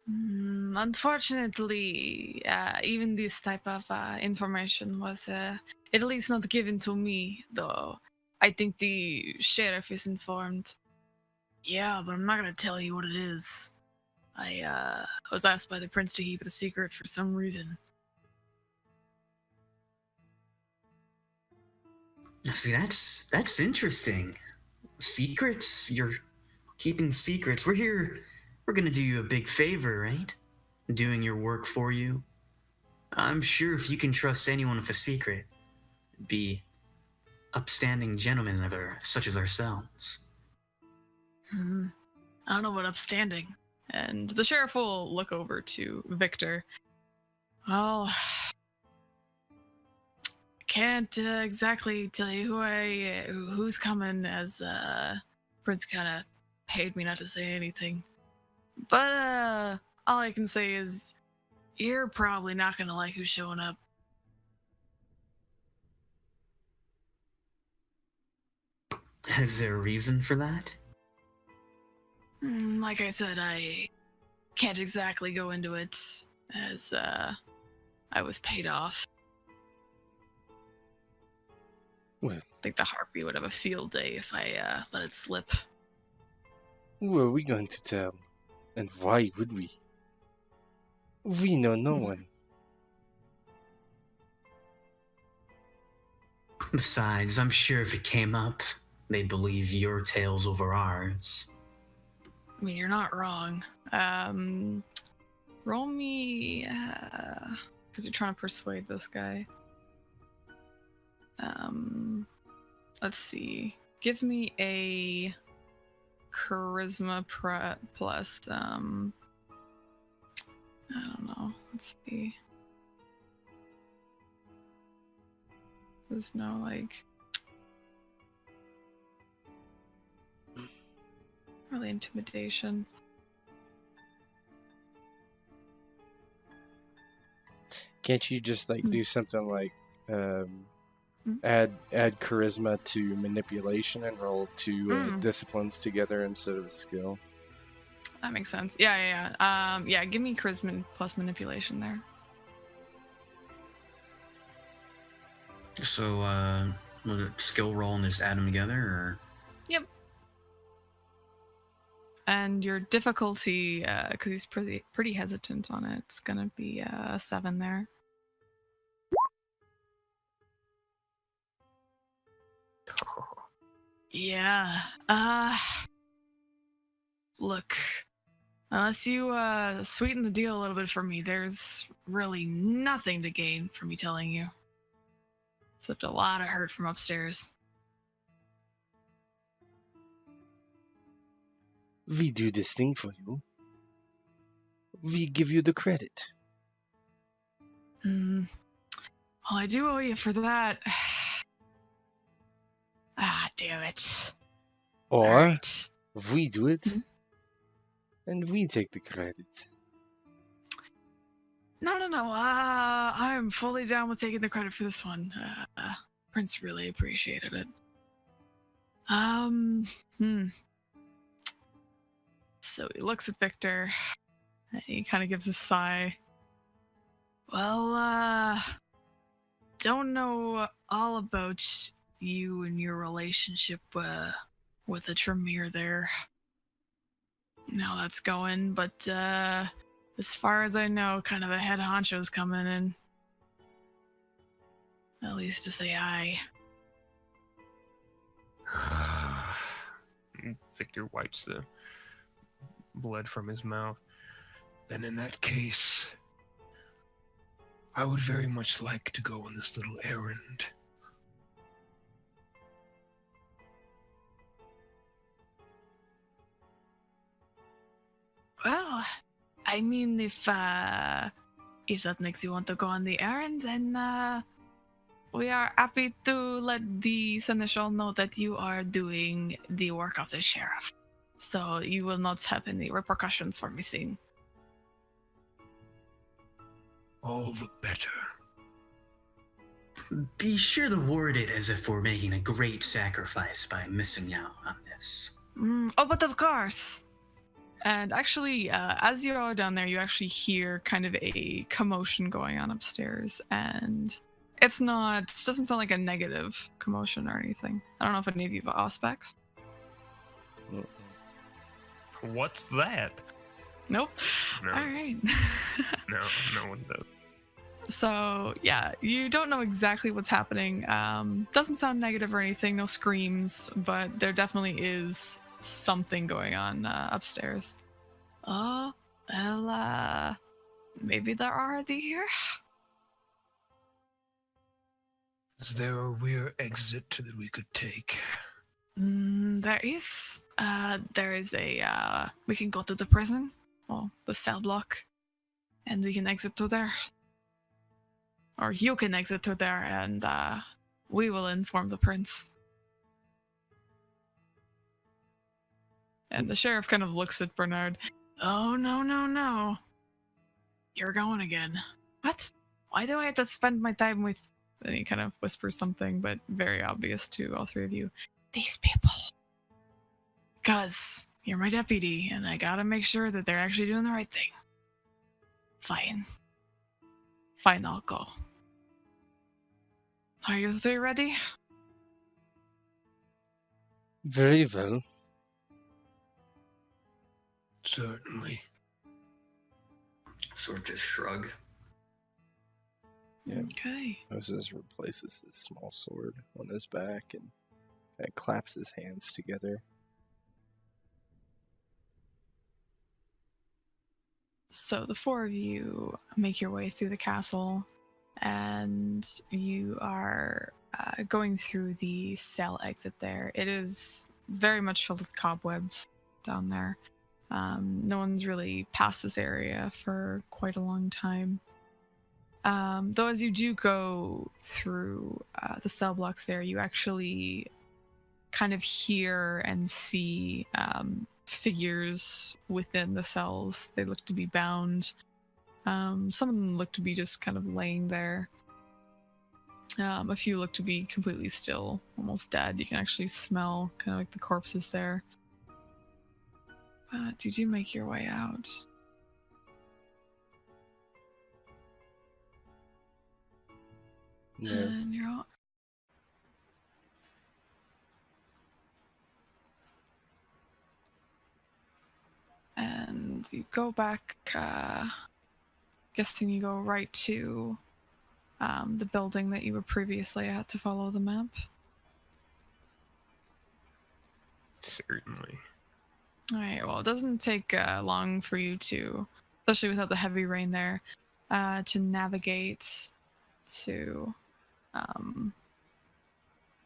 Unfortunately, even this type of information was at least not given to me, though I think the sheriff is informed. Yeah, but I'm not going to tell you what it is. I was asked by the prince to keep it a secret for some reason. See, that's interesting. Secrets? You're keeping secrets. We're gonna do you a big favor, right? Doing your work for you. I'm sure if you can trust anyone with a secret, it'd be upstanding gentlemen such as ourselves. I don't know what upstanding. And the sheriff will look over to Victor. Well, I can't exactly tell you who's coming, as Prince kind of paid me not to say anything. But all I can say is you're probably not gonna like who's showing up. Is there a reason for that? Like I said, I can't exactly go into it, as I was paid off. Well, I think the Harpy would have a field day if I let it slip. who are we going to tell? And why would we? We know no one. Besides, I'm sure if it came up, they'd believe your tales over ours. I mean, you're not wrong. Roll me, because you're trying to persuade this guy. Let's see. Give me a charisma plus, I don't know. Let's see. There's no, like, really intimidation. Can't you just do something like add charisma to manipulation and roll two disciplines together instead of a skill? That makes sense. Yeah. Give me charisma plus manipulation there. So, will it skill roll and just add them together, or? Yep. And your difficulty, because he's pretty hesitant on it, it's gonna be 7 there. Yeah. Look, unless you sweeten the deal a little bit for me, there's really nothing to gain from me telling you. Except a lot of hurt from upstairs. We do this thing for you. We give you the credit. Well, I do owe you for that. Damn it. Or Right. we do it, and we take the credit. No. I'm fully down with taking the credit for this one. Prince really appreciated it. So he looks at Victor. And he kind of gives a sigh. Well, don't know all about you and your relationship with the Tremere there. How that's going, but as far as I know, kind of a head honcho's coming in. At least to say hi. Victor wipes the blood from his mouth. Then in that case, I would very much like to go on this little errand. Well, I mean, if that makes you want to go on the errand, then we are happy to let the seneschal know that you are doing the work of the sheriff. So you will not have any repercussions for missing. All the better. Be sure to word it as if we're making a great sacrifice by missing out on this. Oh, but of course. And actually, as you're all down there, you actually hear kind of a commotion going on upstairs, and it doesn't sound like a negative commotion or anything. I don't know if any of you have aspects. What's that? Nope. No. All right. No one does. So, yeah, you don't know exactly what's happening. Doesn't sound negative or anything, no screams, but there definitely is something going on upstairs. Oh, well, maybe they're already here? Is there a rear exit that we could take? There is. There is a. We can go to the prison, or the cell block, and we can exit through there. Or you can exit through there, and we will inform the prince. And the sheriff kind of looks at Bernard. Oh, no. You're going again. What? Why do I have to spend my time with... And he kind of whispers something, but very obvious to all three of you. These people. Because you're my deputy, and I gotta make sure that they're actually doing the right thing. Fine. Fine, I'll go. Are you three ready? Very well. Certainly. Sort of just shrug. Yeah. Okay. Moses replaces his small sword on his back and claps his hands together. So the four of you make your way through the castle, and you are going through the cell exit there. It is very much filled with cobwebs down there. No one's really passed this area for quite a long time. Though as you do go through the cell blocks there, you actually kind of hear and see figures within the cells. They look to be bound. Some of them look to be just kind of laying there. A few look to be completely still, almost dead. You can actually smell kind of like the corpses there. But you do make your way out. Yeah. And you're all... And you go back, guessing you go right to the building that you were previously at to follow the map. Certainly. Alright, well, it doesn't take long for you to, especially without the heavy rain there, to navigate to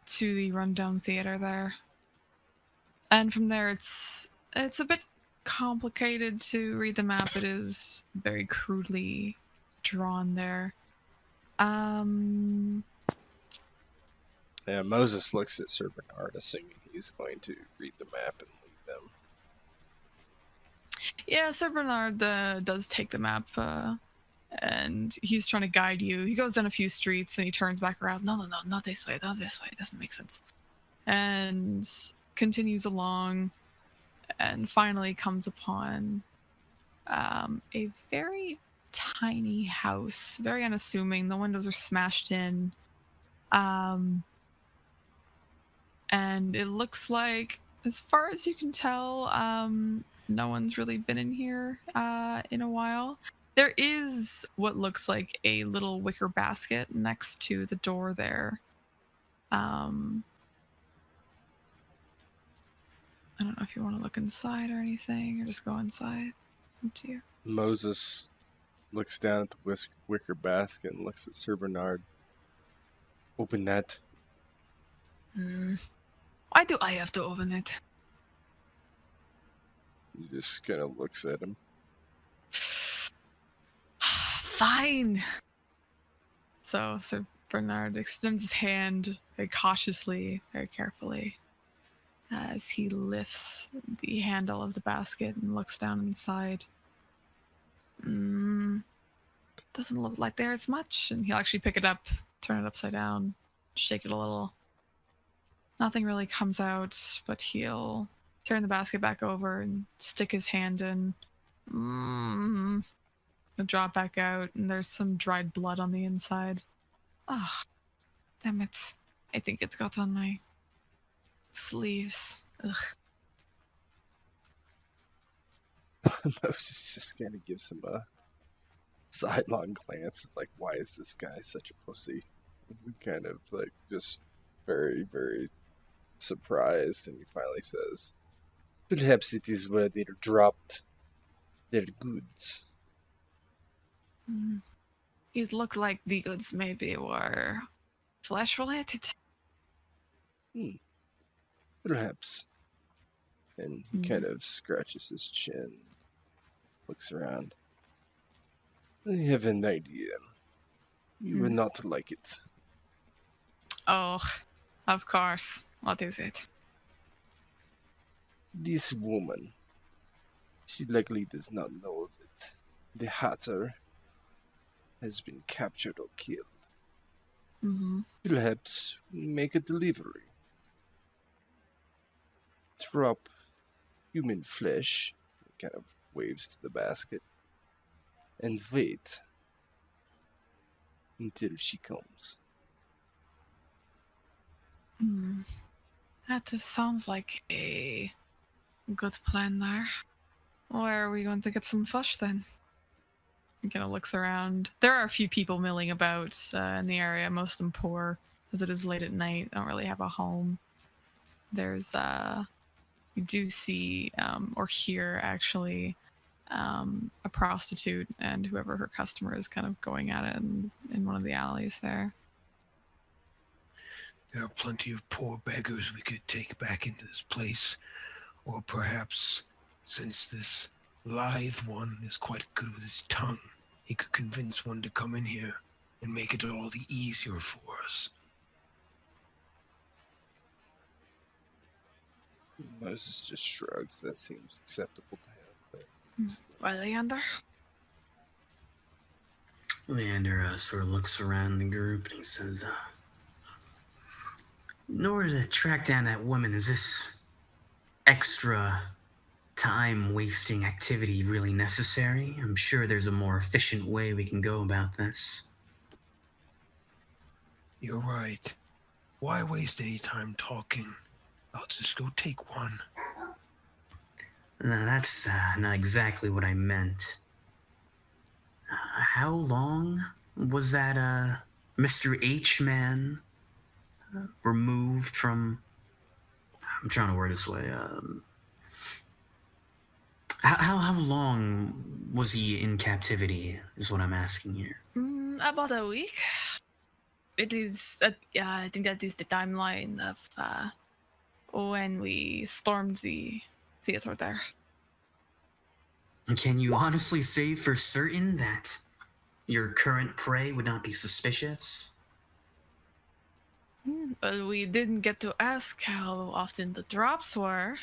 the rundown theater there. And from there, it's a bit complicated to read the map. It is very crudely drawn there. Yeah, Moses looks at Sir Bernard, assuming he's going to read the map and lead them. Yeah, Sir Bernard does take the map, and he's trying to guide you. He goes down a few streets and he turns back around. No, not this way, not this way. It doesn't make sense. And continues along, and finally comes upon a very tiny house, very unassuming. The windows are smashed in. And it looks like, as far as you can tell, no one's really been in here in a while. There is what looks like a little wicker basket next to the door there. I don't know if you want to look inside or anything, or just go inside. Up to you. Moses looks down at the wicker basket and looks at Sir Bernard. Open that. Why do I have to open it? He just kind of looks at him. Fine. So Sir Bernard extends his hand very cautiously, very carefully, as he lifts the handle of the basket and looks down inside. Doesn't look like there's much. And he'll actually pick it up, turn it upside down, shake it a little. Nothing really comes out, but he'll turn the basket back over and stick his hand in. He'll draw it back out, and there's some dried blood on the inside. Oh, damn it. I think it got on my sleeves. Ugh. Moses just kind of gives him a sidelong glance, like, why is this guy such a pussy? Kind of, like, just very, very surprised, and he finally says, perhaps it is where they dropped their goods. It looked like the goods maybe were flesh related. Perhaps. And he kind of scratches his chin, looks around. I have an idea. You would not like it. Oh, of course. What is it? This woman, she likely does not know that the Hatter has been captured or killed. Perhaps we make a delivery. Drop human flesh, kind of waves to the basket, and wait until she comes. That just sounds like a good plan there. Where are we going to get some flesh then? He kind of looks around. There are a few people milling about in the area, most of them poor, as it is late at night, don't really have a home. There's, you do see, or hear actually, a prostitute and whoever her customer is kind of going at it in one of the alleys there. There are plenty of poor beggars we could take back into this place. Or perhaps, since this lithe one is quite good with his tongue, he could convince one to come in here and make it all the easier for us. Moses just shrugs. That seems acceptable to him. But Well, Leander? Leander sort of looks around the group and he says, in order to track down that woman, is this extra time-wasting activity really necessary? I'm sure there's a more efficient way we can go about this. You're right. Why waste any time talking? I'll just go take one. No, that's not exactly what I meant. How long was that Mr. H man removed from... I'm trying to word this way. How long was he in captivity, is what I'm asking here. About a week. It is, I think that is the timeline of when we stormed the theater there. Can you honestly say for certain that your current prey would not be suspicious? Well, we didn't get to ask how often the drops were,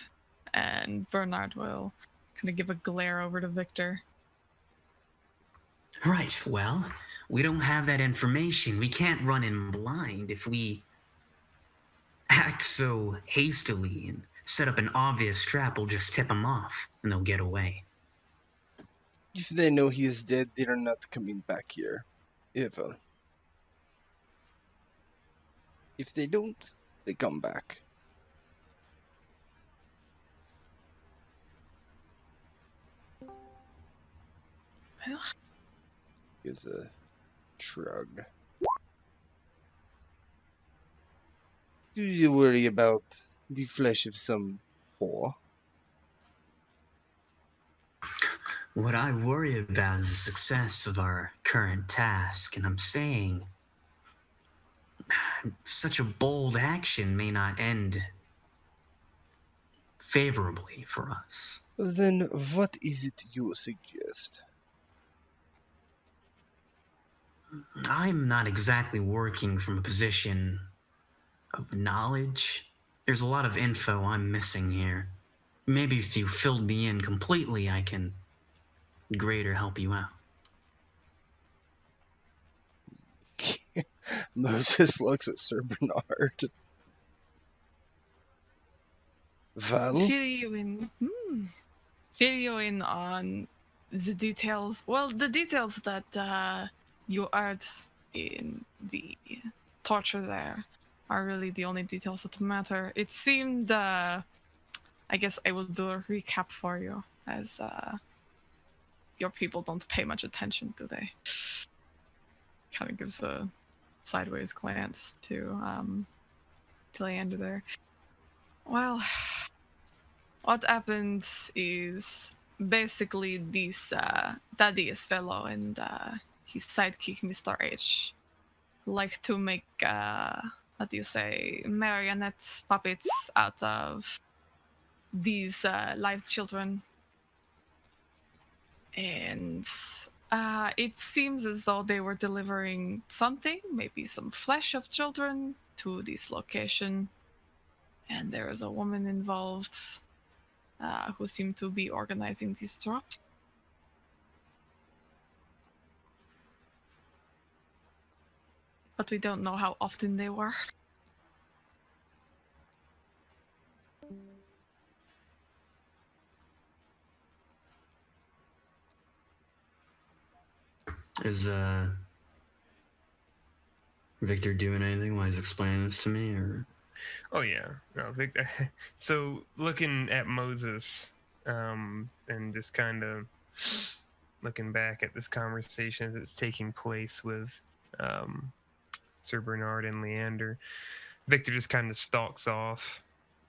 and Bernard will kind of give a glare over to Victor. Right, well, we don't have that information. We can't run in blind. If we act so hastily and set up an obvious trap, we'll just tip them off, and they'll get away. if they know he is dead, they are not coming back here. Ever. If they don't, they come back. Well, Gives a shrug. Do you worry about the flesh of some whore? What I worry about is the success of our current task, and I'm saying such a bold action may not end favorably for us. Then what is it you suggest? I'm not exactly working from a position of knowledge. There's a lot of info I'm missing here. Maybe if you filled me in completely, I can greater help you out. Moses looks at Sir Bernard. Val? fill you in on the details. Well, the details that you heard in the torture there are really the only details that matter. It seemed, I guess I will do a recap for you, as your people don't pay much attention, do they? Kind of gives a sideways glance to Leander there. Well, what happens is basically this Thaddeus fellow and his sidekick, Mr. H, like to make, what do you say, marionette puppets out of these live children. And it seems as though they were delivering something, maybe some flesh of children, to this location. And there is a woman involved who seemed to be organizing these drops. But we don't know how often they were. Is Victor doing anything while he's explaining this to me, or? Oh yeah, no, Victor. So looking at Moses, and just kind of looking back at this conversation that's taking place with Sir Bernard and Leander, Victor just kind of stalks off,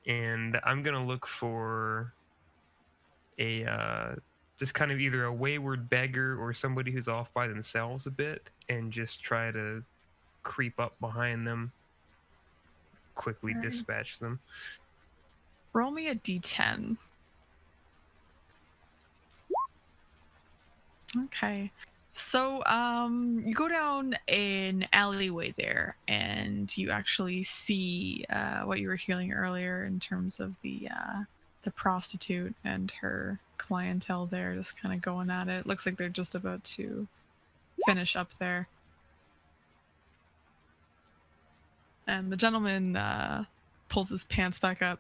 and I'm gonna look for a just kind of either a wayward beggar or somebody who's off by themselves a bit, and just try to creep up behind them, quickly dispatch them. Roll me a d10. Okay. So, you go down an alleyway there, and you actually see what you were hearing earlier in terms of the prostitute and her clientele there, just kind of going at it. Looks like they're just about to finish up there. And the gentleman pulls his pants back up.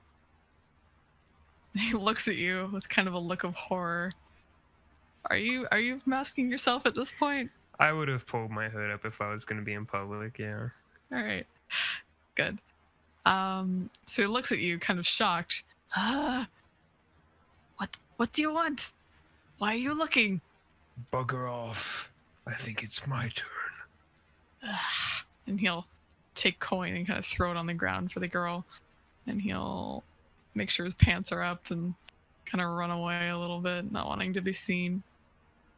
He looks at you with kind of a look of horror. Are you masking yourself at this point? I would have pulled my hood up if I was going to be in public, yeah. All right. Good. So he looks at you kind of shocked. What do you want? Why are you looking? Bugger off. I think it's my turn. And he'll take coin and kind of throw it on the ground for the girl. And he'll make sure his pants are up and kind of run away a little bit, not wanting to be seen.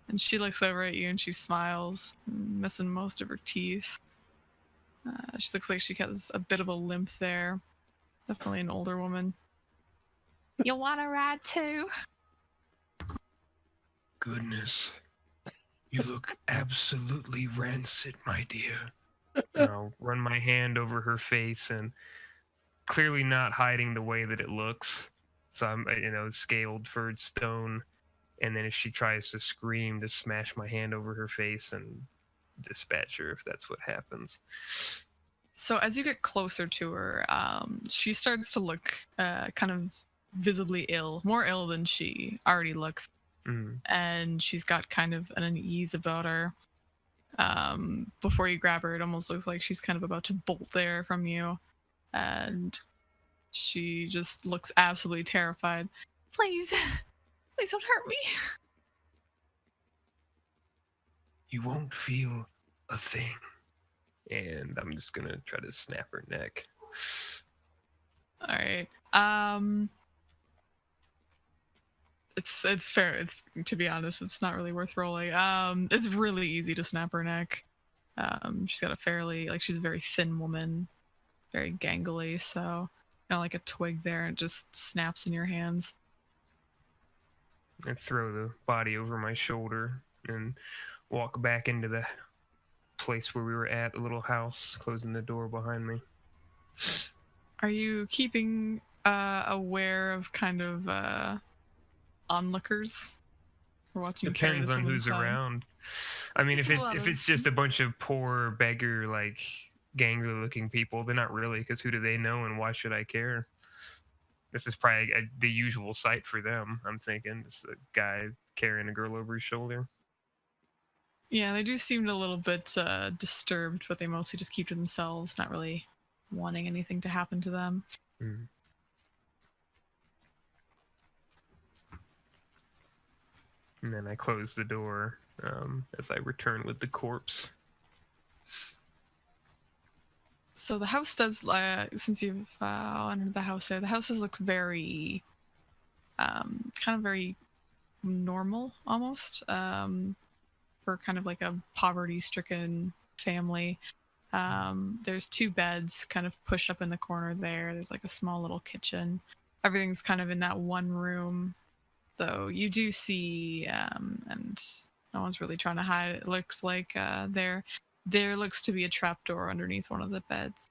And she looks over at you and she smiles, missing most of her teeth. She looks like she has a bit of a limp there. Definitely an older woman. You want to ride too? Goodness. You look absolutely rancid, my dear. I'll run my hand over her face, and clearly not hiding the way that it looks. So I'm, scaled for stone. And then if she tries to scream, just smash my hand over her face and dispatch her if that's what happens. So as you get closer to her, she starts to look kind of visibly ill, more ill than she already looks. And she's got kind of an unease about her. Before you grab her, it almost looks like she's kind of about to bolt there from you. And she just looks absolutely terrified. Please don't hurt me. You won't feel a thing. And I'm just gonna try to snap her neck. All right. It's fair. It's, to be honest, it's not really worth rolling. It's really easy to snap her neck. She's got a fairly, she's a very thin woman, very gangly, so kind of like a twig there, and it just snaps in your hands. I throw the body over my shoulder and walk back into the place where we were at, the little house, closing the door behind me. Are you keeping aware of kind of onlookers? Or watching? Depends on who's around. I mean, if it's just a bunch of poor beggar, gangly looking people, then not really, because who do they know and why should I care? This is probably the usual sight for them, I'm thinking. It's a guy carrying a girl over his shoulder. Yeah, they do seem a little bit disturbed, but they mostly just keep to themselves, not really wanting anything to happen to them. Mm. And then I close the door as I return with the corpse. So the house does, since you've entered the house there, the houses look very, kind of very normal, almost, for kind of like a poverty-stricken family. There's 2 beds kind of pushed up in the corner there. There's like a small little kitchen. Everything's kind of in that one room. So you do see, and no one's really trying to hide it. It looks like there looks to be a trapdoor underneath one of the beds.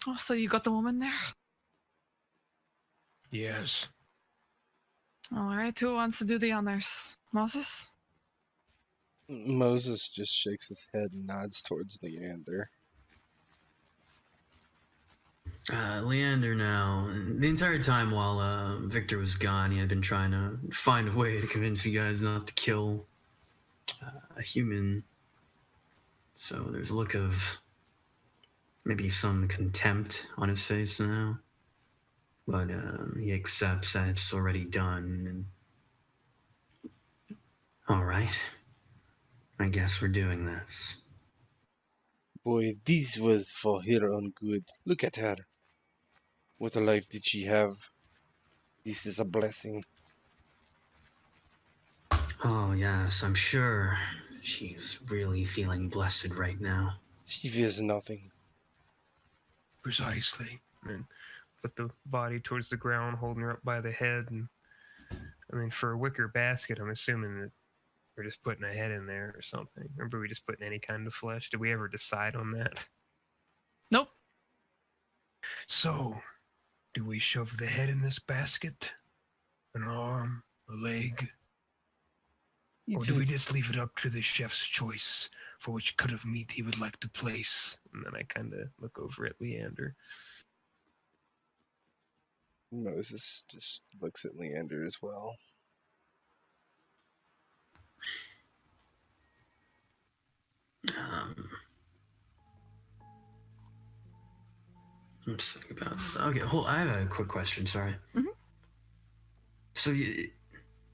Oh, so you got the woman there? Yes. All right, who wants to do the honors? Moses? Moses just shakes his head and nods towards Leander. Leander now, the entire time while Victor was gone, he had been trying to find a way to convince you guys not to kill a human. So there's a look of maybe some contempt on his face now. But he accepts that it's already done. And all right. I guess we're doing this. Boy, this was for her own good. Look at her. What a life did she have? This is a blessing. Oh, yes, I'm sure she's really feeling blessed right now. She feels nothing. Precisely. And put the body towards the ground, holding her up by the head. And I mean, for a wicker basket, I'm assuming that we're just putting a head in there or something. Or were we just putting any kind of flesh? Did we ever decide on that? Nope. So, do we shove the head in this basket? An arm? A leg? Or do we just leave it up to the chef's choice for which cut of meat he would like to place? And then I kind of look over at Leander. Moses just looks at Leander as well. Let's think about. Okay, I have a quick question. Sorry. Mhm. So,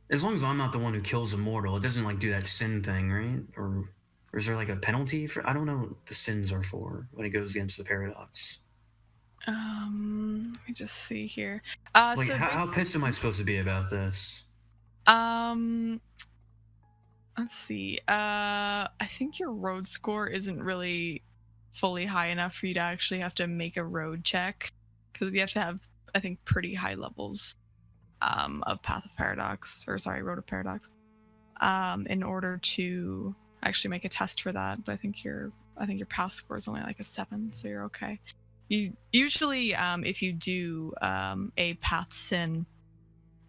as long as I'm not the one who kills a mortal, it doesn't like do that sin thing, right? Or is there like a penalty for? I don't know what the sins are for when it goes against the paradox. Let me just see here. Like, So how pissed am I supposed to be about this? Let's see. I think your road score isn't really fully high enough for you to actually have to make a road check, because you have to have, I think, pretty high levels of Path of Paradox, or sorry, Road of Paradox, in order to actually make a test for that. But I think your path score is only like a 7, so you're okay. You usually, if you do a path sin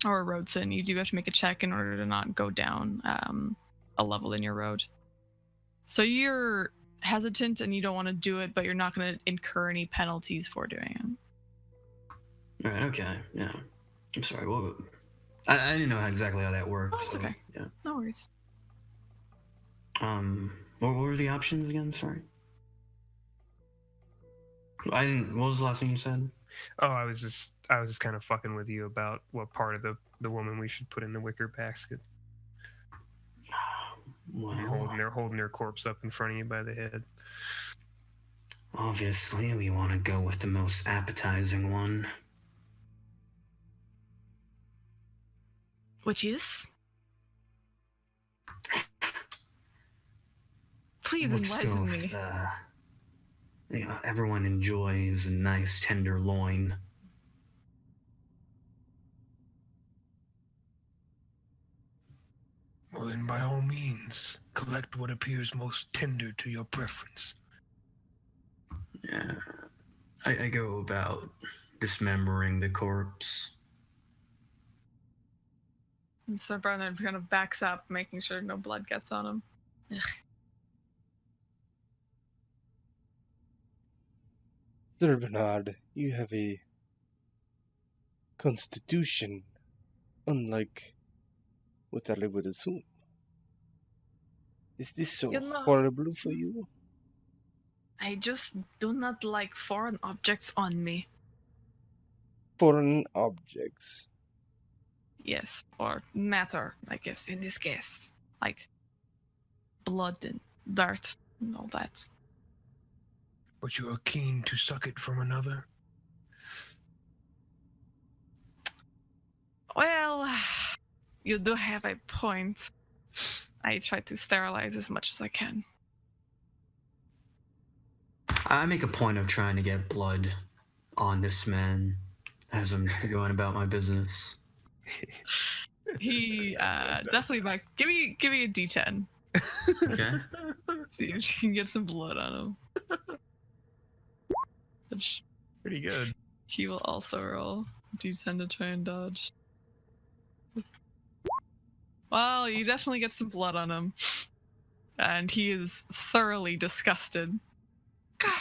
or a road sin, you do have to make a check in order to not go down a level in your road. So you're hesitant and you don't want to do it, but you're not going to incur any penalties for doing it. All right. Okay. Yeah. I'm sorry. Well, I didn't know exactly how that worked. Oh, that's okay. Yeah. No worries. What were the options again? Sorry. I didn't. What was the last thing you said? Oh, I was just kind of fucking with you about what part of the woman we should put in the wicker basket. Well, Holding their corpse up in front of you by the head. Obviously, we want to go with the most appetizing one. Which is? Please Let's go enlighten with, me. Everyone enjoys a nice tender loin. Well, then, by all means, collect what appears most tender to your preference. Yeah, I go about dismembering the corpse. And so Bernard kind of backs up, making sure no blood gets on him. Ugh. Sir Bernard, you have a constitution unlike what I would assume. Is this so horrible for you? I just do not like foreign objects on me. Foreign objects? Yes, or matter, I guess, in this case. Like blood and dirt and all that. But you are keen to suck it from another? Well, You do have a point. I try to sterilize as much as I can. I make a point of trying to get blood on this man as I'm going about my business. He definitely back. Give me a D10. Okay. See if you can get some blood on him. Which Pretty good. he will also roll D10 to try and dodge. Well, you definitely get some blood on him. And he is thoroughly disgusted. God,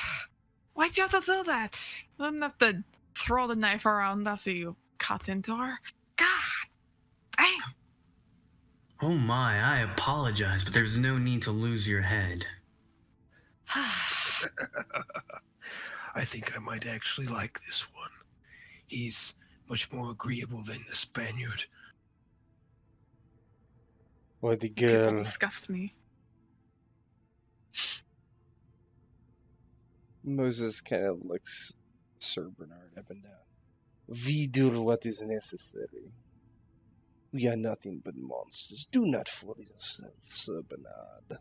why'd you have to do that? You didn't have to throw the knife around after you cut into her. God, dang. Oh my, I apologize, but there's no need to lose your head. I think I might actually like this one. He's much more agreeable than the Spaniard. Or the People girl. disgust me. Moses kind of looks Sir Bernard up and down. We do what is necessary. We are nothing but monsters. Do not fool yourself, Sir Bernard.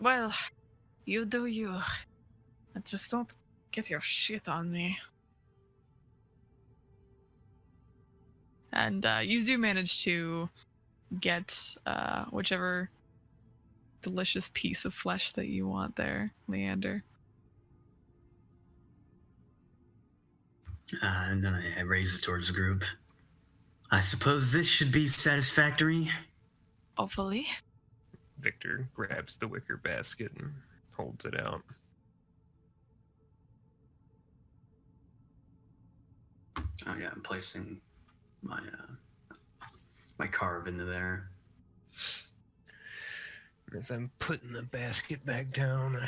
Well, you do you. And just don't get your shit on me. And you do manage to get whichever delicious piece of flesh that you want there, Leander. And then I raise it towards the group. I suppose this should be satisfactory. Hopefully. Victor grabs the wicker basket and holds it out. Oh yeah, I'm placing my my carve into there. As I'm putting the basket back down,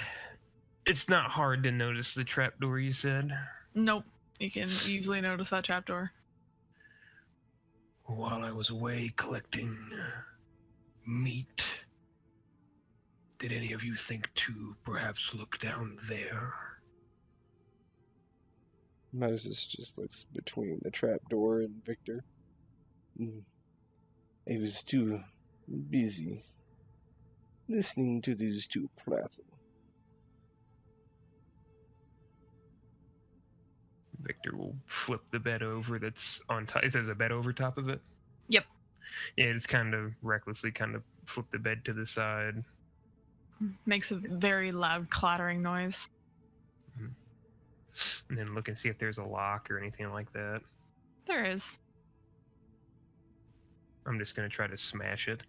It's not hard to notice the trapdoor you said. Nope. You can easily notice that trapdoor. while I was away collecting meat, did any of you think to perhaps look down there? Moses just looks between the trapdoor and Victor. I was too busy listening to these two prattle. Victor will flip the bed over that's on top. Is there a bed over top of it? Yep. Yeah, it's kind of recklessly kind of flip the bed to the side. Makes a very loud clattering noise. And then look and see if there's a lock or anything like that. There is. I'm just going to try to smash it.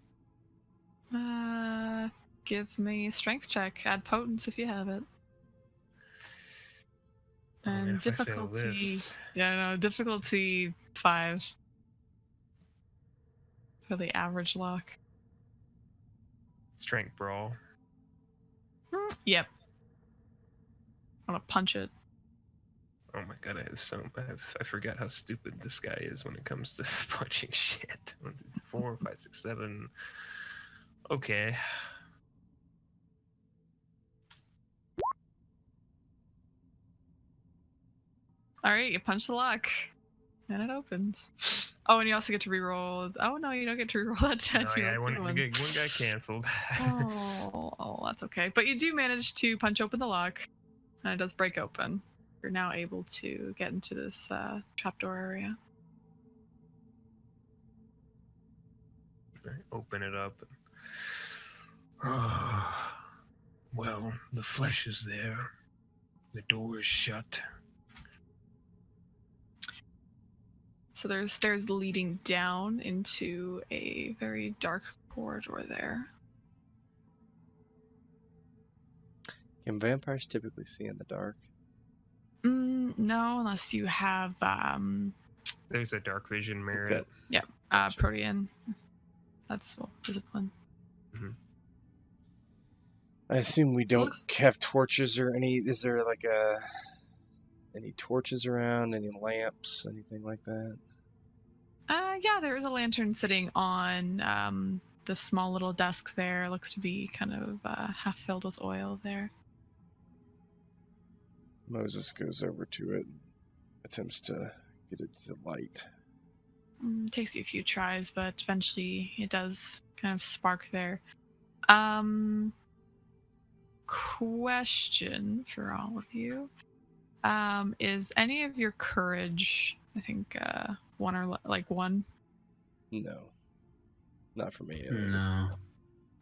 Give me a strength check. Add potence if you have it. Oh, man, And if I fail difficulty. this- Yeah, no, difficulty 5. For the average lock. Strength brawl. Yep. I'm gonna punch it. Oh my god, I forgot how stupid this guy is when it comes to punching shit. 1, 2, 3, 4, 5, 6, 7. Okay. Alright, you punch the lock. And it opens. Oh, and you also get to reroll. Oh no, you don't get to reroll that 10. Oh, You yeah, rolled one two ones. got canceled. Oh, that's okay. But you do manage to punch open the lock, and it does break open. You're now able to get into this trapdoor area. Open it up. Well, the flesh is there. The door is shut. So there's stairs leading down into a very dark corridor there. Can vampires typically see in the dark? No, unless you have There's a dark vision merit. Protean. That's discipline. I assume we don't Looks- have torches or any. Is there like any torches around? Any lamps? Anything like that? Yeah, there is a lantern sitting on the small little desk there. Looks to be kind of half filled with oil there. Moses goes over to it, attempts to get it to light. Takes you a few tries, but eventually it does kind of spark there. Question for all of you. Is any of your courage, I think, one or like one? No. Not for me. No.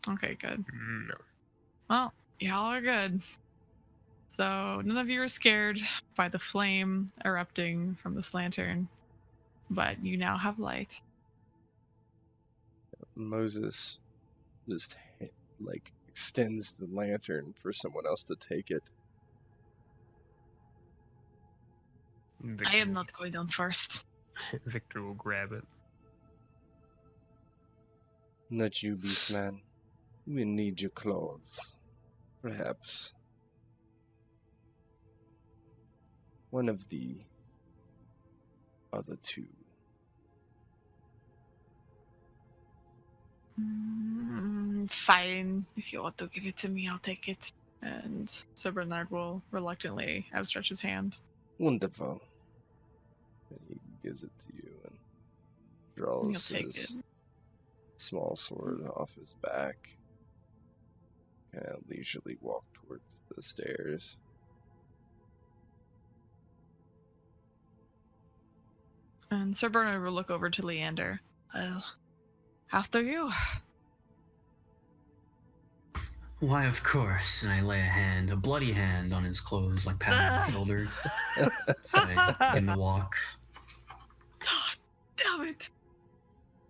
Okay, good. No. Well, y'all are good. So none of you are scared by the flame erupting from this lantern, but you now have light. Moses just extends the lantern for someone else to take it. I am not going down first. Victor will grab it. Not you, Beastman. We need your clothes. Perhaps one of the other two. Fine. If you want to give it to me, I'll take it. And Sir Bernard will reluctantly outstretch his hand. Wonderful. And he gives it to you and draws You'll take his it. small sword off his back and leisurely walk towards the stairs. And Sir Bernard will look over to Leander. Well, after you. Why, of course. And I lay a bloody hand on his clothes, like patting his shoulder. So I begin to walk. Oh, damn it.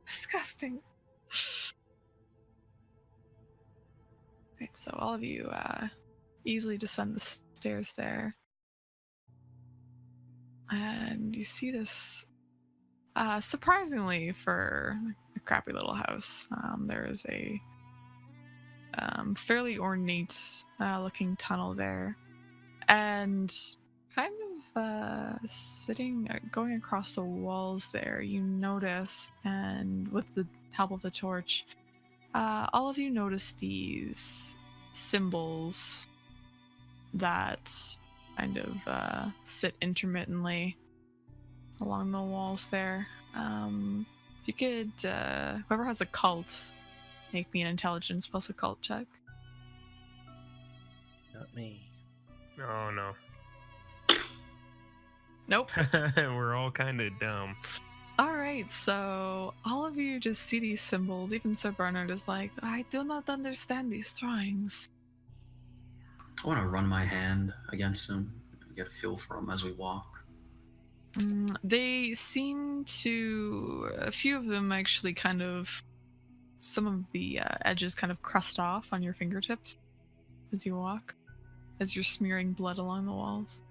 Disgusting. Right, so all of you easily descend the stairs there. And you see this, surprisingly for a crappy little house, there is a fairly ornate looking tunnel there. And kind of going across the walls there, you notice, and with the help of the torch, all of you notice these symbols that kind of sit intermittently along the walls there. If you could, whoever has a cult, make me an intelligence plus occult check. Not me. Oh no. Nope. We're all kind of dumb. Alright, so all of you just see these symbols. Even Sir Bernard is like, I do not understand these drawings. I want to run my hand against him, get a feel for him as we walk. They seem to, a few of them actually kind of, some of the edges kind of crust off on your fingertips as you walk, as you're smearing blood along the walls.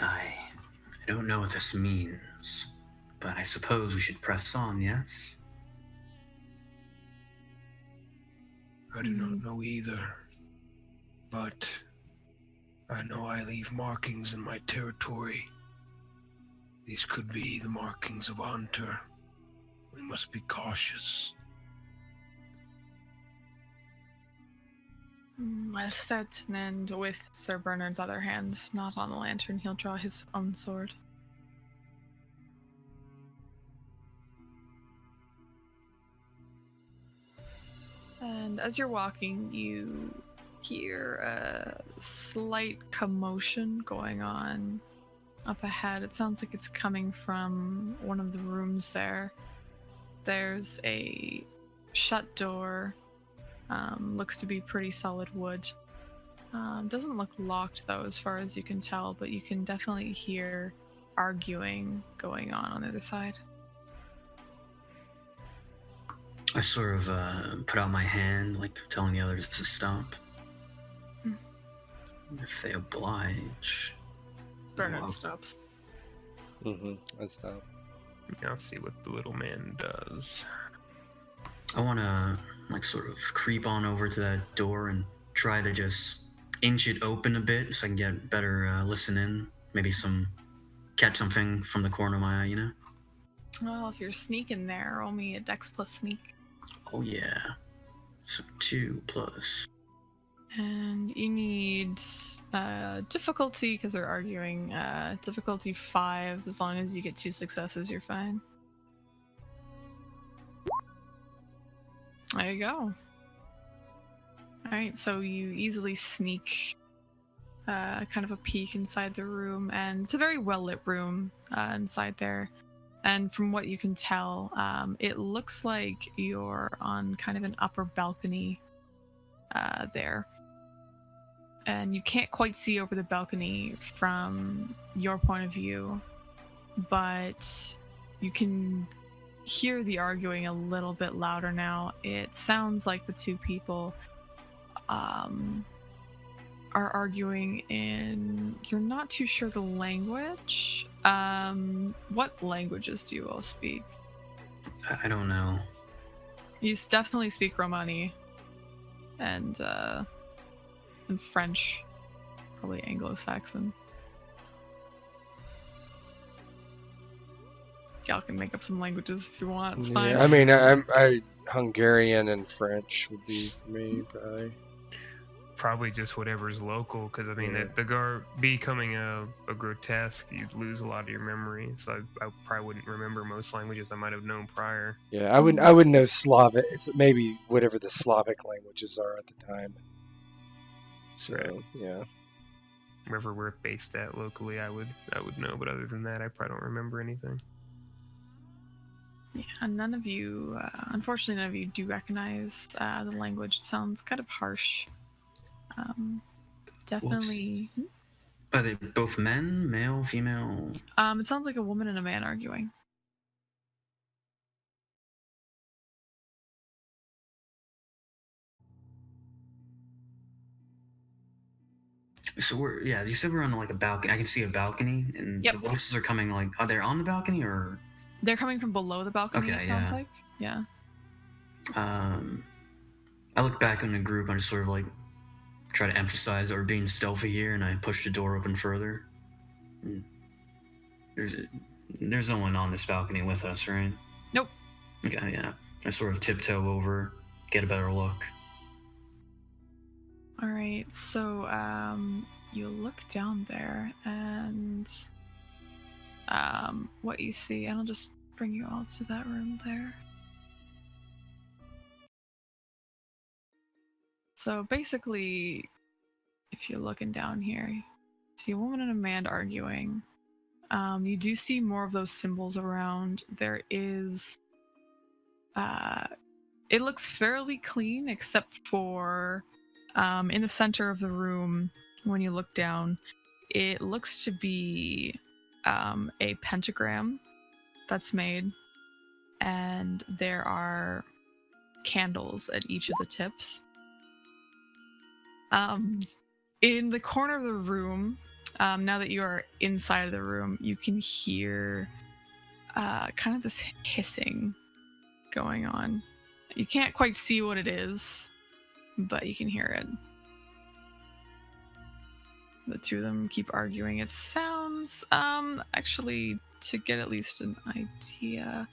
I don't know what this means, but I suppose we should press on, yes? I do not know either, but I know I leave markings in my territory. These could be the markings of a hunter. We must be cautious. Well said. And with Sir Bernard's other hand not on the lantern, he'll draw his own sword. And as you're walking, you hear a slight commotion going on up ahead. It sounds like it's coming from one of the rooms there. There's a shut door. Looks to be pretty solid wood. Doesn't look locked though, as far as you can tell, but you can definitely hear arguing going on the other side. I sort of put out my hand, like telling the others to stop. If they oblige. Bernard Well, stops. I stop. I'll see what the little man does. I want to, like, sort of creep on over to that door and try to just inch it open a bit so I can get better listen in. Maybe catch something from the corner of my eye, you know? Well, if you're sneaking there, roll me a dex plus sneak. Oh, yeah. So 2 plus And you need difficulty, because they're arguing, difficulty 5. As long as you get 2 successes, you're fine. There you go. Alright, so you easily sneak kind of a peek inside the room, and it's a very well-lit room inside there. And from what you can tell, it looks like you're on kind of an upper balcony there. And you can't quite see over the balcony from your point of view, but you can hear the arguing a little bit louder now. It sounds like the 2 people are arguing in, you're not too sure the language. What languages do you all speak? I don't know. You definitely speak Romani and French, probably Anglo-Saxon. Y'all can make up some languages if you want. It's fine. I mean, I Hungarian and French would be for me, probably. Probably just whatever's local, because I mean, Yeah. becoming a grotesque, you'd lose a lot of your memory. So I probably wouldn't remember most languages I might have known prior. Yeah, I would know Slavic. It's maybe whatever the Slavic languages are at the time. So Right. yeah. Wherever we're based at locally, I would know, but other than that, I probably don't remember anything. Yeah, none of you, unfortunately, none of you do recognize the language. It sounds kind of harsh. Definitely. Are they both men, male, female? It sounds like a woman and a man arguing. So you said we're on like a balcony. I can see a balcony, and Yep. the voices are coming like, are they on the balcony or? They're coming from below the balcony, Okay, it sounds yeah. like. Yeah. I look back in the group and I just sort of like try to emphasize that we're being stealthy here, and I push the door open further. And there's no one on this balcony with us, right? Nope. Okay, yeah. I sort of tiptoe over, get a better look. Alright, so you look down there, and what you see, and I'll just bring you all to that room there. So basically, if you're looking down here, you see a woman and a man arguing. You do see more of those symbols around. There is, it looks fairly clean, except for in the center of the room, when you look down, it looks to be a pentagram that's made, and there are candles at each of the tips. In the corner of the room, now that you are inside of the room, you can hear kind of this hissing going on. You can't quite see what it is, but you can hear it. The 2 of them keep arguing. It sounds, actually, to get at least an idea,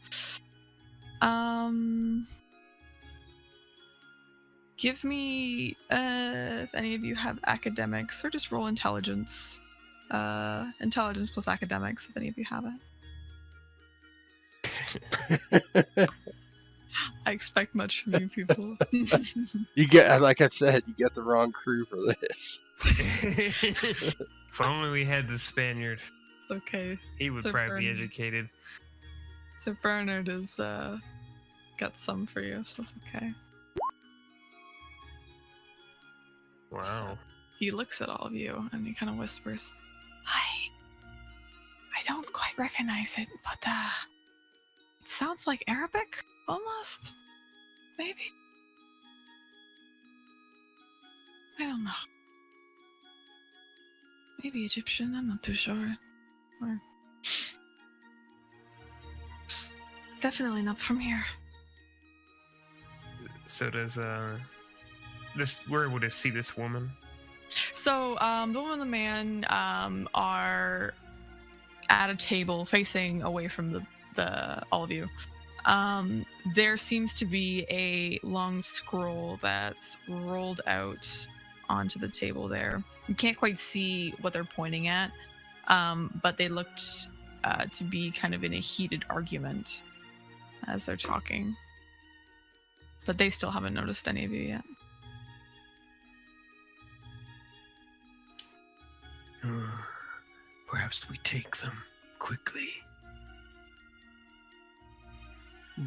give me, if any of you have academics, or just roll intelligence. Intelligence plus academics, if any of you have it. I expect much from you people. You get, like I said, you get the wrong crew for this. If only we had the Spaniard. It's okay. He would So probably be Bernard. educated. So Bernard has got some for you, so it's okay. Wow. So he looks at all of you and he kind of whispers, I don't quite recognize it, but it sounds like Arabic, almost? Maybe? I don't know. Maybe Egyptian, I'm not too sure. Or... Definitely not from here. So does we're able to see this woman? So the woman and the man are at a table facing away from the all of you. There seems to be a long scroll that's rolled out onto the table there. You can't quite see what they're pointing at, but they looked to be kind of in a heated argument as they're talking. But they still haven't noticed any of you yet. Perhaps we take them quickly.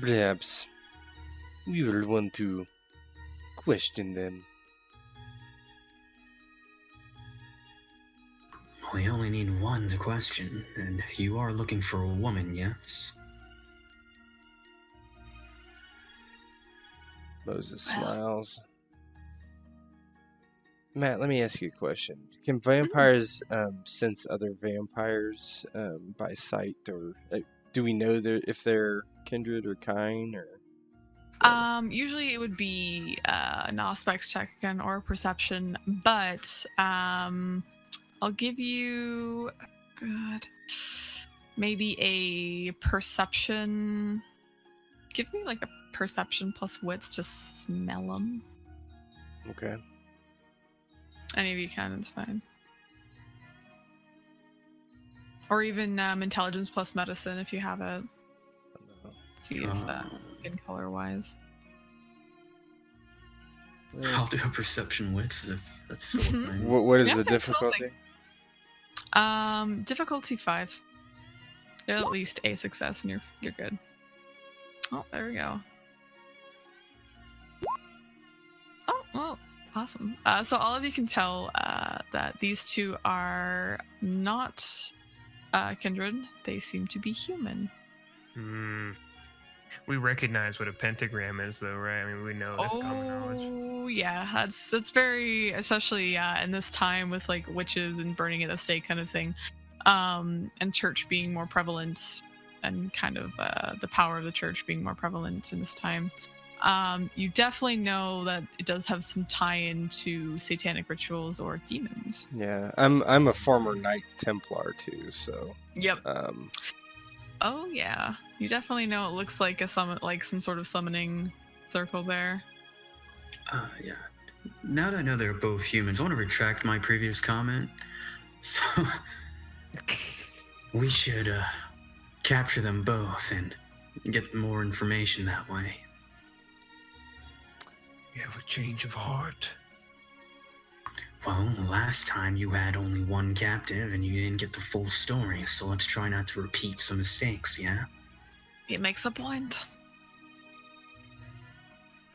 Perhaps we will want to question them. We only need one to question, and you are looking for a woman, yes? Moses smiles. Matt, let me ask you a question. Can vampires sense other vampires by sight, or do we know if they're kindred or kind, or? Usually it would be an aspects check again or a perception, but I'll give you maybe a perception. Give me like a perception plus wits to smell them. Okay. Any of you can, it's fine. Or even intelligence plus medicine if you have it. See if skin color wise. I'll do a perception wits if that's still a thing. What is the difficulty? Difficulty 5. Get at least a success and you're good. Oh, there we go. Oh, well, awesome. So all of you can tell that these two are not kindred. They seem to be human. We recognize what a pentagram is, though, right? I mean, we know that's common knowledge. Oh, yeah. That's very, especially in this time with like witches and burning at the stake kind of thing, and church being more prevalent, and kind of the power of the church being more prevalent in this time. You definitely know that it does have some tie-in to satanic rituals or demons. Yeah, I'm a former Knight Templar too, so. Yep. Oh yeah, you definitely know it looks like some sort of summoning circle there. Yeah. Now that I know they're both humans, I want to retract my previous comment. So we should capture them both and get more information that way. You have a change of heart. Well, last time you had only one captive and you didn't get the full story, so let's try not to repeat some mistakes, yeah? It makes a point.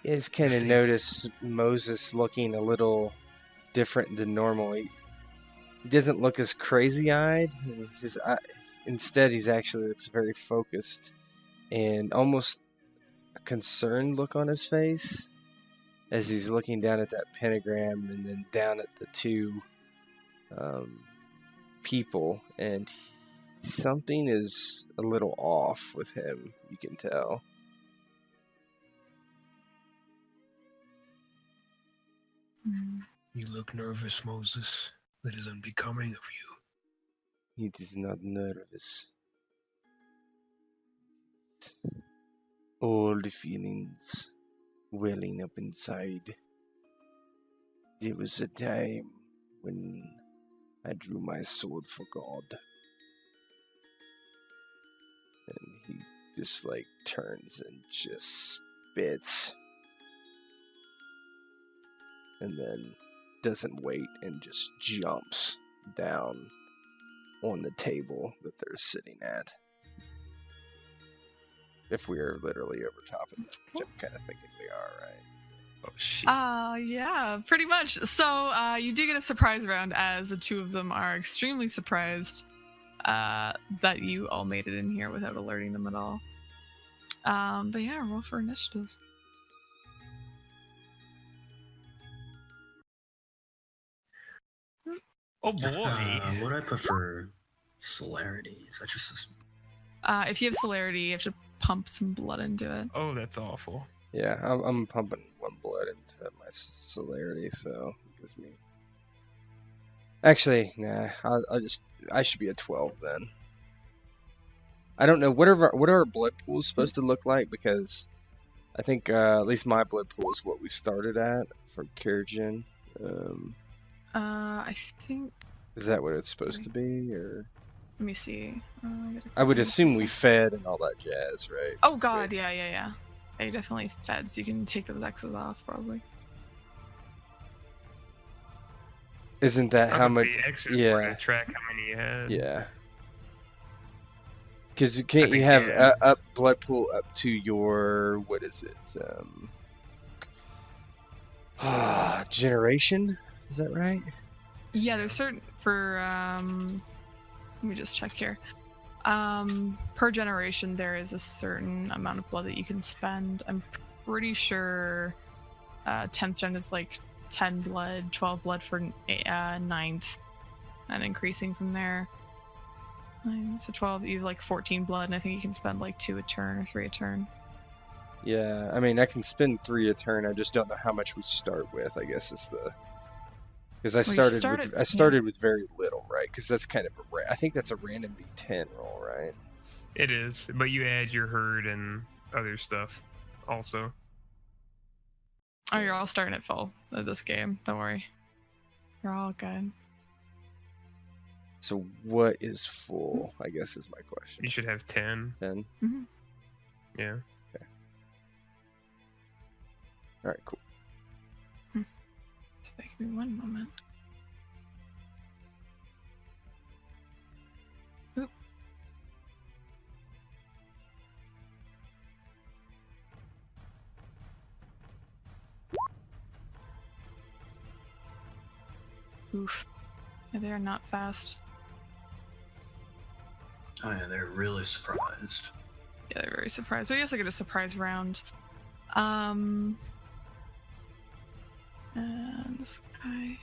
You guys kind of notice Moses looking a little different than normal. He doesn't look as crazy-eyed. Instead, he's actually looks very focused and almost a concerned look on his face as he's looking down at that pentagram and then down at the two people. And something is a little off with him, you can tell. You look nervous, Moses. That is unbecoming of you. It is not nervous. All the feelings welling up inside. There was a time when I drew my sword for God. And he just turns and just spits. And then doesn't wait and just jumps down on the table that they're sitting at. If we are literally over top of them, which I'm kind of thinking we are, right? Oh, shit. Yeah, pretty much. So you do get a surprise round as the two of them are extremely surprised that you all made it in here without alerting them at all. But yeah, roll for initiative. Oh boy. Would I prefer celerity? Is that just If you have celerity, you have to pump some blood into it. Oh, that's awful. Yeah, I'm pumping one blood into my celerity, so it gives me. Actually, nah. I should be a 12 then. I don't know what are our blood pools supposed to look like, because I think at least my blood pool is what we started at for Kyrgyz. I think. Is that what it's supposed to be, or? Let me see. I would assume we fed and all that jazz, right? Oh god, yeah. Yeah, you definitely fed, so you can take those X's off, probably. Isn't that how much? The X's were to track how many you had. Yeah. Because can't you have up blood pool up to your, what is it? Generation? Is that right? Yeah, there's certain for let me just check here. Per generation there is a certain amount of blood that you can spend. I'm pretty sure 10th gen is like 10 blood, 12 blood for 9th, and increasing from there. So 12, you have like 14 blood, and I think you can spend like 2 a turn or 3 a turn. Yeah, I mean, I can spend 3 a turn. I just don't know how much we start with, I guess is the... Because I started with very little, right? Because that's kind of I think that's a random D10 roll, right? It is, but you add your herd and other stuff also. Oh, you're all starting at full of this game. Don't worry. You're all good. So what is full, I guess is my question. You should have 10. 10? Mm-hmm. Yeah. Okay. Alright, cool. Give me one moment. Oop. Oof. Yeah, they are not fast. Oh yeah, they're really surprised. Yeah, they're very surprised. So you also get a surprise round. And this guy.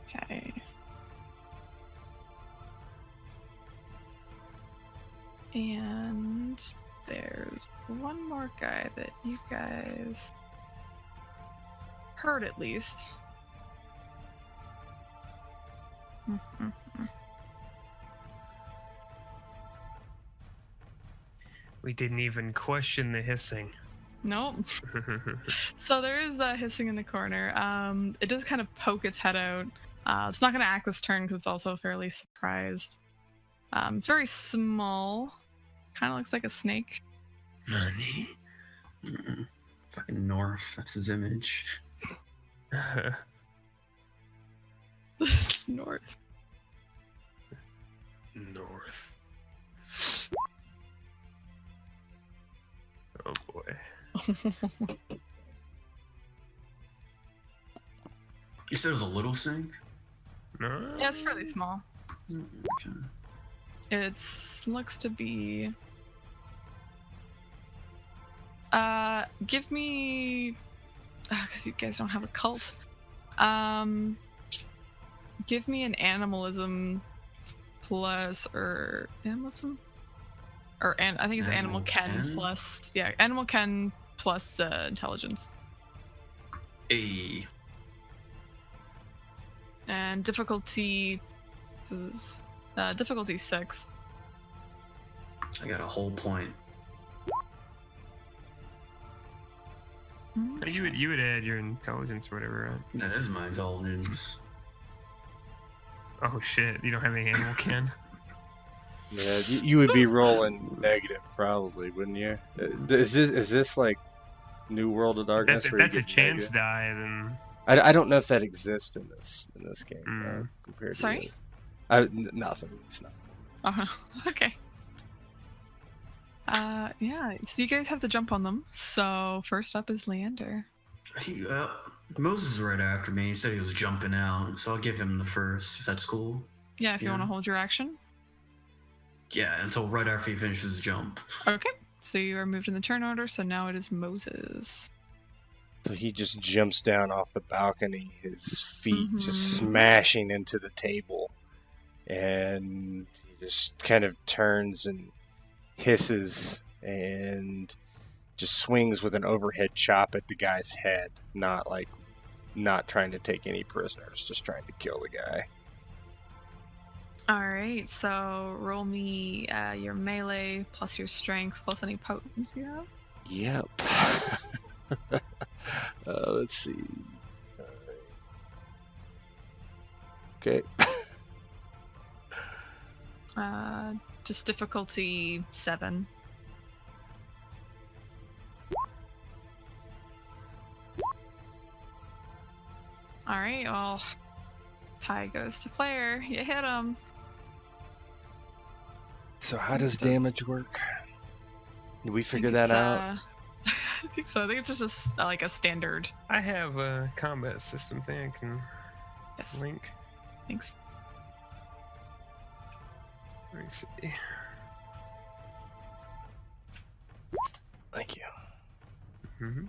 Okay. And there's one more guy that you guys heard at least. We didn't even question the hissing. Nope. So there is hissing in the corner. It does kind of poke its head out. It's not going to act this turn because it's also fairly surprised. It's very small. Kind of looks like a snake. Nani? Fucking North, that's his image. It's North. North. Oh boy. You said it was a little snake? No. Yeah, it's fairly small. Okay. It looks to be. Give me. Because you guys don't have a cult. Give me an animalism plus or animalism, or I think it's animal ken plus animal ken plus intelligence. And difficulty. This is difficulty 6. I got a whole point. You would add your intelligence or whatever, right? That is my intelligence. Oh shit! You don't have any animal kin. Yeah, you would be rolling negative probably, wouldn't you? Is this like New World of Darkness? That's a chance die. Then I don't know if that exists in this game compared. Sorry. Nothing. It's not. Okay. Yeah. So you guys have the jump on them. So first up is Leander. Moses is right after me. He said he was jumping out, so I'll give him the first, if that's cool. Yeah, if you want to hold your action. Yeah, until right after he finishes his jump. Okay. So you are moved in the turn order, so now it is Moses. So he just jumps down off the balcony, his feet just smashing into the table. And he just kind of turns and hisses and just swings with an overhead chop at the guy's head, not trying to take any prisoners, just trying to kill the guy. All right, so roll me your melee plus your strength plus any potency you have. Yep. Let's see. Okay. Just difficulty 7. All right, well, tie goes to player. You hit him. So how does damage work? Did we figure that out? I think so. I think it's just like a standard. I have a combat system thing I can link. Thanks. Let me see. Thank you. Mm-hmm.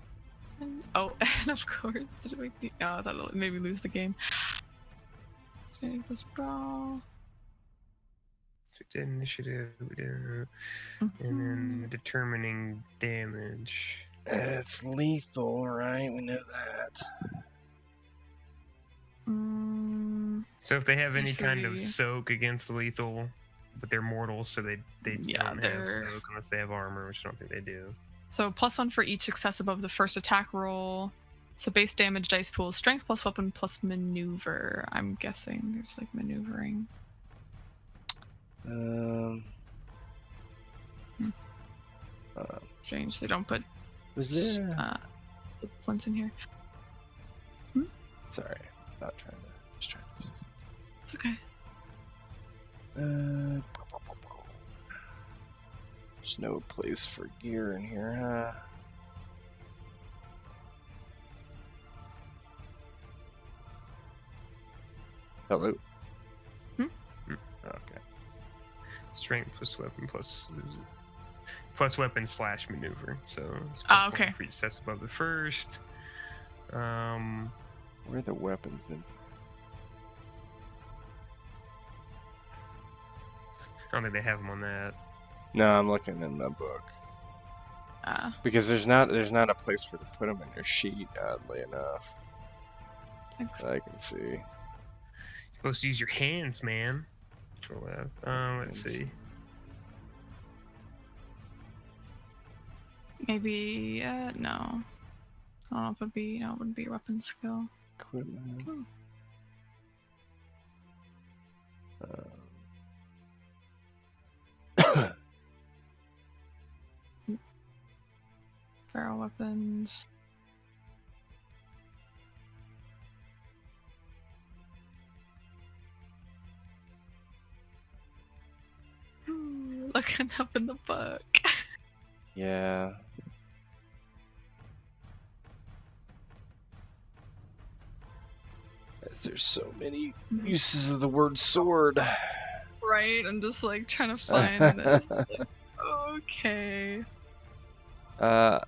And of course, did it make me? Oh, I thought it made me lose the game. It was brawl. Initiative, and then determining damage. It's lethal, right? We know that. So if they have any kind of D3. soak against lethal, but they're mortal, so they Yeah, don't have they're- soak unless they have armor, which I don't think they do. So +1 for each success above the first attack roll. So base damage dice pool, strength plus weapon plus maneuver. I'm guessing there's like maneuvering. Strange. They don't put Was there? disciplines in here. Sorry, not trying to. Just trying to. It's okay. There's no place for gear in here, huh? Hello. Okay. Strength plus weapon plus weapon / maneuver. So it's Ah, +1 okay. for each success above the first. Where are the weapons then? I don't think they have them on that. No, I'm looking in the book because there's not a place for to put them in your sheet. Oddly enough, Thanks. I can see. You're supposed to use your hands, man. Control F. Let's see. Maybe no. I don't know if it wouldn't be a weapon skill. Equipment. Barrel weapons. Looking up in the book. Yeah. There's so many uses of the word sword. Right? I'm just like trying to find this. Like, okay. Oh.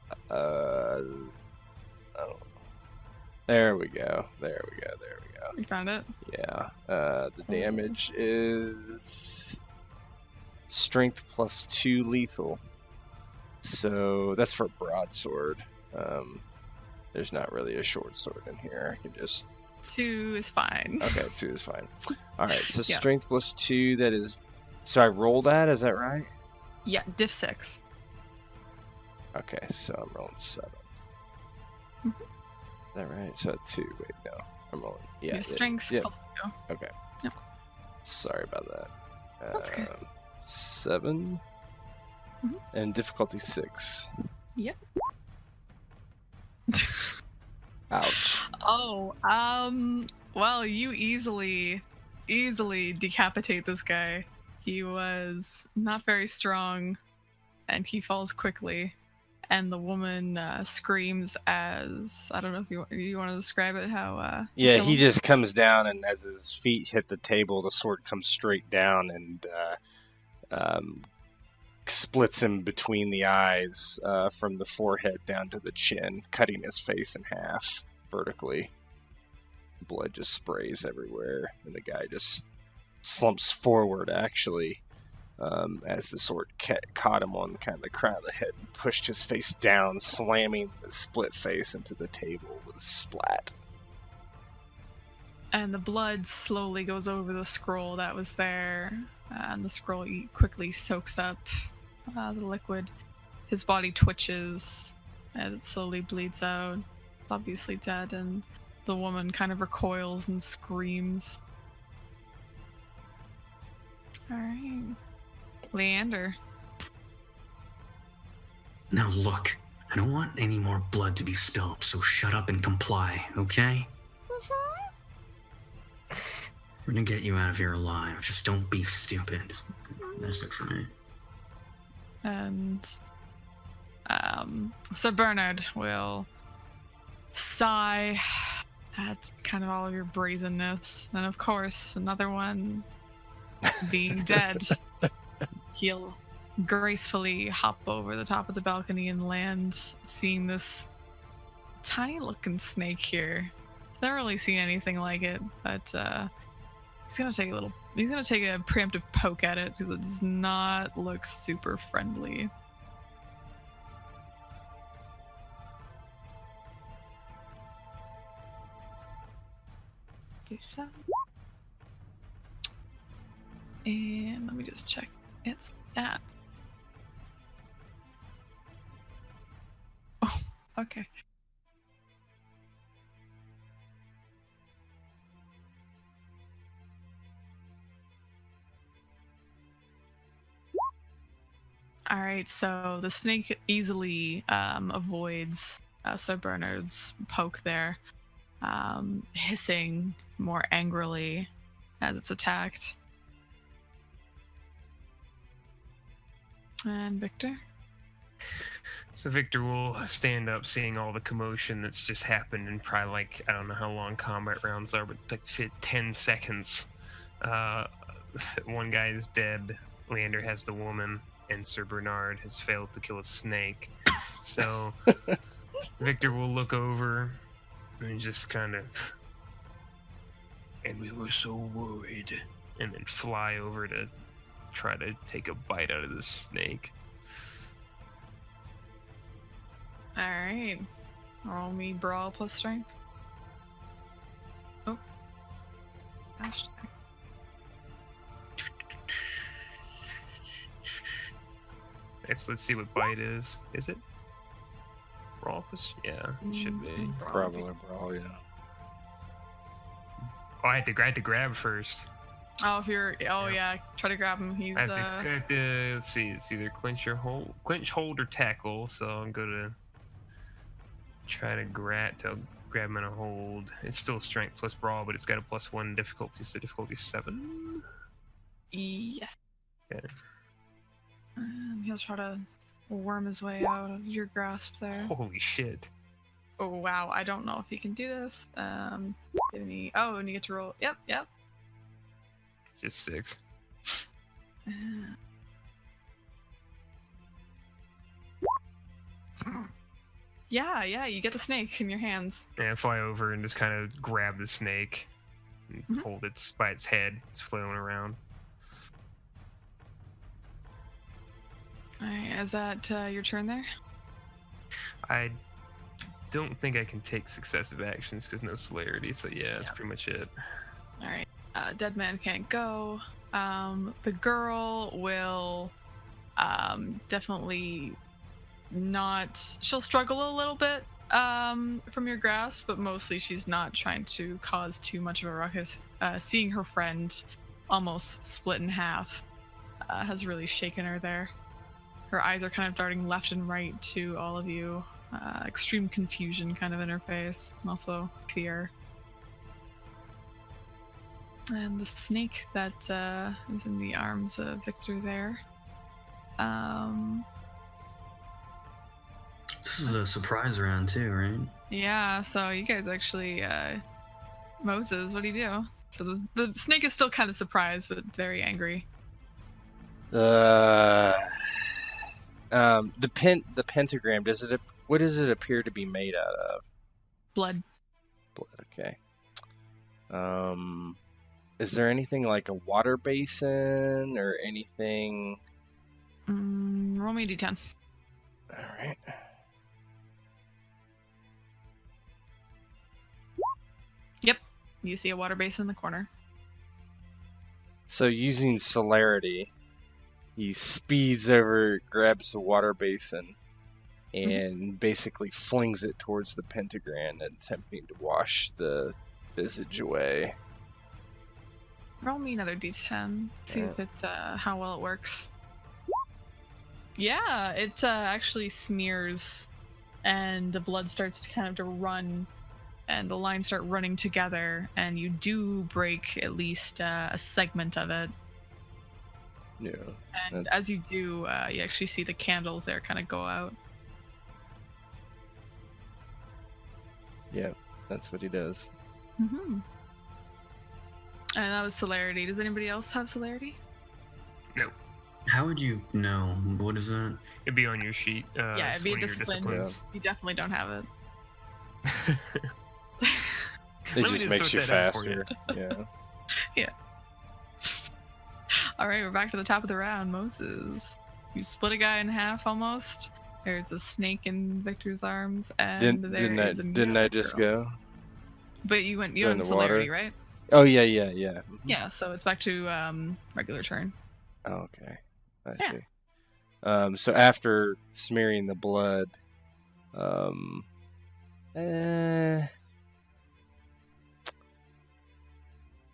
There we go. You found it? Yeah. The damage is strength plus 2 lethal. So that's for broadsword. There's not really a short sword in here. I can just 2 is fine. Okay, 2 is fine. Alright, so Yeah. strength plus 2, that is... So I roll that, is that right? Yeah, diff 6. Okay, so I'm rolling 7. Mhm. Is that right? So 2, wait, no. I'm rolling... Yeah, Your strength yeah. plus 2. Okay. Yep. Sorry about that. That's okay. 7. Mhm. And difficulty 6. Yep. Ouch. Oh, well, you easily decapitate this guy. He was not very strong, and he falls quickly. And the woman screams as, I don't know if you want to describe it, how... Yeah, kill he him? just comes down, and as his feet hit the table, the sword comes straight down and splits him between the eyes from the forehead down to the chin, cutting his face in half vertically. Blood just sprays everywhere, and the guy just slumps forward, actually, as the sword caught him on kind of the crown of the head and pushed his face down, slamming the split face into the table with a splat. And the blood slowly goes over the scroll that was there, and the scroll quickly soaks up the liquid. His body twitches as it slowly bleeds out. It's obviously dead, and the woman kind of recoils and screams. Alright. Leander. Now look, I don't want any more blood to be spilled, so shut up and comply, okay? We're gonna get you out of here alive. Just don't be stupid. That's it for me. And Sir Bernard will sigh at kind of all of your brazenness. And of course, another one being dead, he'll gracefully hop over the top of the balcony and land, seeing this tiny looking snake here. He's never really seen anything like it, but he's gonna take a preemptive poke at it because it does not look super friendly. And let me just check its stats. Oh, okay. All right, so the snake easily avoids Sir Bernard's poke there, hissing more angrily as it's attacked. And Victor? So Victor will stand up, seeing all the commotion that's just happened in probably like, I don't know how long combat rounds are, but like 10 seconds. One guy is dead, Leander has the woman, and Sir Bernard has failed to kill a snake. So Victor will look over and just kind of... And we were so worried. And then fly over to try to take a bite out of this snake. Alright. Roll me brawl plus strength. Oh. Gosh. Next, let's see what bite is. Is it? Brawl plus? Yeah, it should be. Probably brawl, yeah. Oh, I had to grab first. Oh, if you're... Oh, yeah. Try to grab him. He's, I have to, let's see. It's either clinch, hold, or tackle. So I'm going to try to grab him in a hold. It's still strength plus brawl, but it's got a +1 difficulty, so difficulty 7. Yes. Okay. And he'll try to worm his way out of your grasp there. Holy shit. Oh, wow. I don't know if he can do this. And you get to roll. Yep. Just 6. Yeah, you get the snake in your hands. Yeah, fly over and just kind of grab the snake and hold it by its head. It's flailing around. Alright, is that your turn there? I don't think I can take successive actions because no celerity, so yeah, that's pretty much it. Alright, dead man can't go. The girl will definitely not... She'll struggle a little bit from your grasp, but mostly she's not trying to cause too much of a ruckus. Seeing her friend almost split in half has really shaken her there. Her eyes are kind of darting left and right to all of you. Extreme confusion kind of in her face, and also fear. And the snake that is in the arms of Victor there. This is a surprise round too, right? Yeah, so you guys actually... Moses, what do you do? So the snake is still kind of surprised, but very angry. The pentagram, what does it appear to be made out of? Blood. Blood, okay. Is there anything like a water basin or anything? Roll me a d10. All right. Yep. You see a water basin in the corner. So using celerity, he speeds over, grabs the water basin, and basically flings it towards the pentagram, attempting to wash the visage away. Roll me another d10. See if it how well it works. Yeah, it actually smears, and the blood starts to kind of to run, and the lines start running together, and you do break at least a segment of it. Yeah. And as you do, you actually see the candles there kind of go out. Yeah, that's what he does. Mm-hmm. And that was celerity. Does anybody else have celerity? No. How would you know? What is that? It'd be on your sheet. Yeah, it'd it's be a one of your discipline. disciplines. You definitely don't have it. It Let me just makes sort you that out for faster. Yeah. Yeah. All right, we're back to the top of the round. Moses, you split a guy in half almost. There's a snake in Victor's arms, and Didn't I just go? But you went Go in in the celerity, water? right? Oh yeah. Mhm. Yeah. So it's back to regular turn. Oh, okay. I Yeah. see. So after smearing the blood,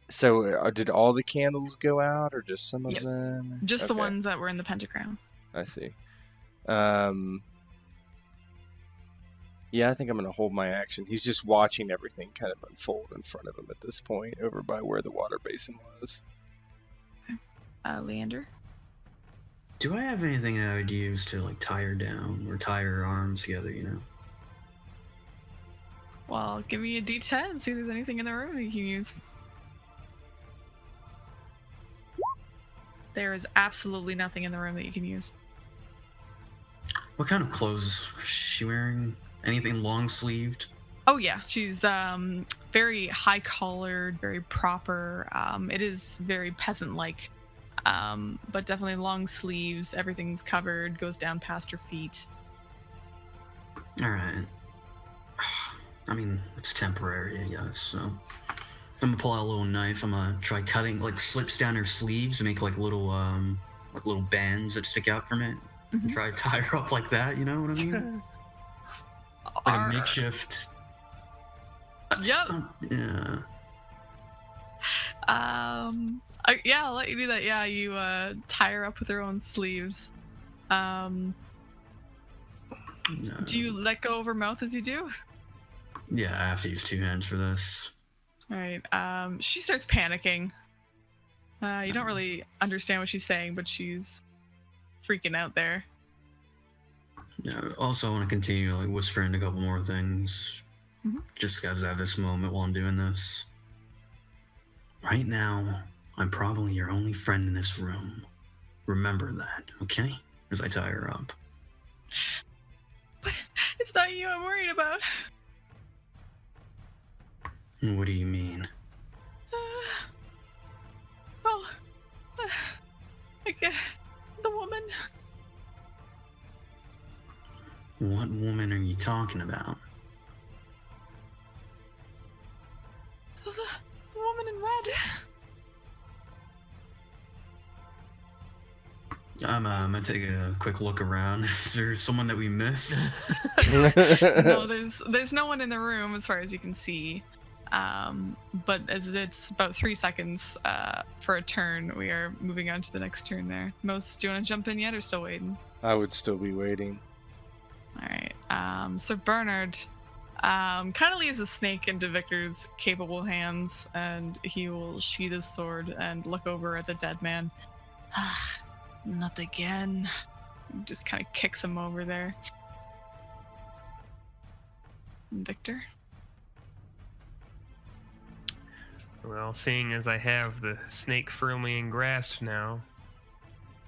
so did all the candles go out, or just some of Yep. them? Just the Okay, ones that were in the pentagram. I see. Yeah, I think I'm gonna hold my action. He's just watching everything kind of unfold in front of him at this point, over by where the water basin was. Leander. Do I have anything I would use to like tie her down or tie her arms together? You know. Well, give me a d10 and see if there's anything in the room that you can use. There is absolutely nothing in the room that you can use. What kind of clothes is she wearing? Anything long sleeved? Oh yeah, she's very high collared, very proper. It is very peasant like, but definitely long sleeves. Everything's covered, goes down past her feet. All right. I mean, it's temporary, I guess. So I'm gonna pull out a little knife. I'm gonna try cutting like slits down her sleeves and make like little bands that stick out from it. Mhm. Try to tie her up like that. You know what I mean? Like a makeshift. Yep. Yeah. Yeah, I'll let you do that. Yeah, you tie her up with her own sleeves. No. Do you let go of her mouth as you do? Yeah, I have to use 2 hands for this. All right. She starts panicking. You don't really understand what she's saying, but she's freaking out there. Yeah. Also, I want to continue like whispering a couple more things, just because I have this moment while I'm doing this. Right now, I'm probably your only friend in this room. Remember that, okay? As I tie her up. But it's not you I'm worried about. What do you mean? The woman. What woman are you talking about? The woman in red. I'm gonna take a quick look around. Is there someone that we missed? No, there's no one in the room as far as you can see. But as it's about 3 seconds for a turn, we are moving on to the next turn there. Moses, do you want to jump in yet or still waiting? I would still be waiting. All right. So Bernard kind of leaves the snake into Victor's capable hands, and he will sheath his sword and look over at the dead man. Not again. Just kind of kicks him over there. Victor? Well, seeing as I have the snake firmly in grasp now,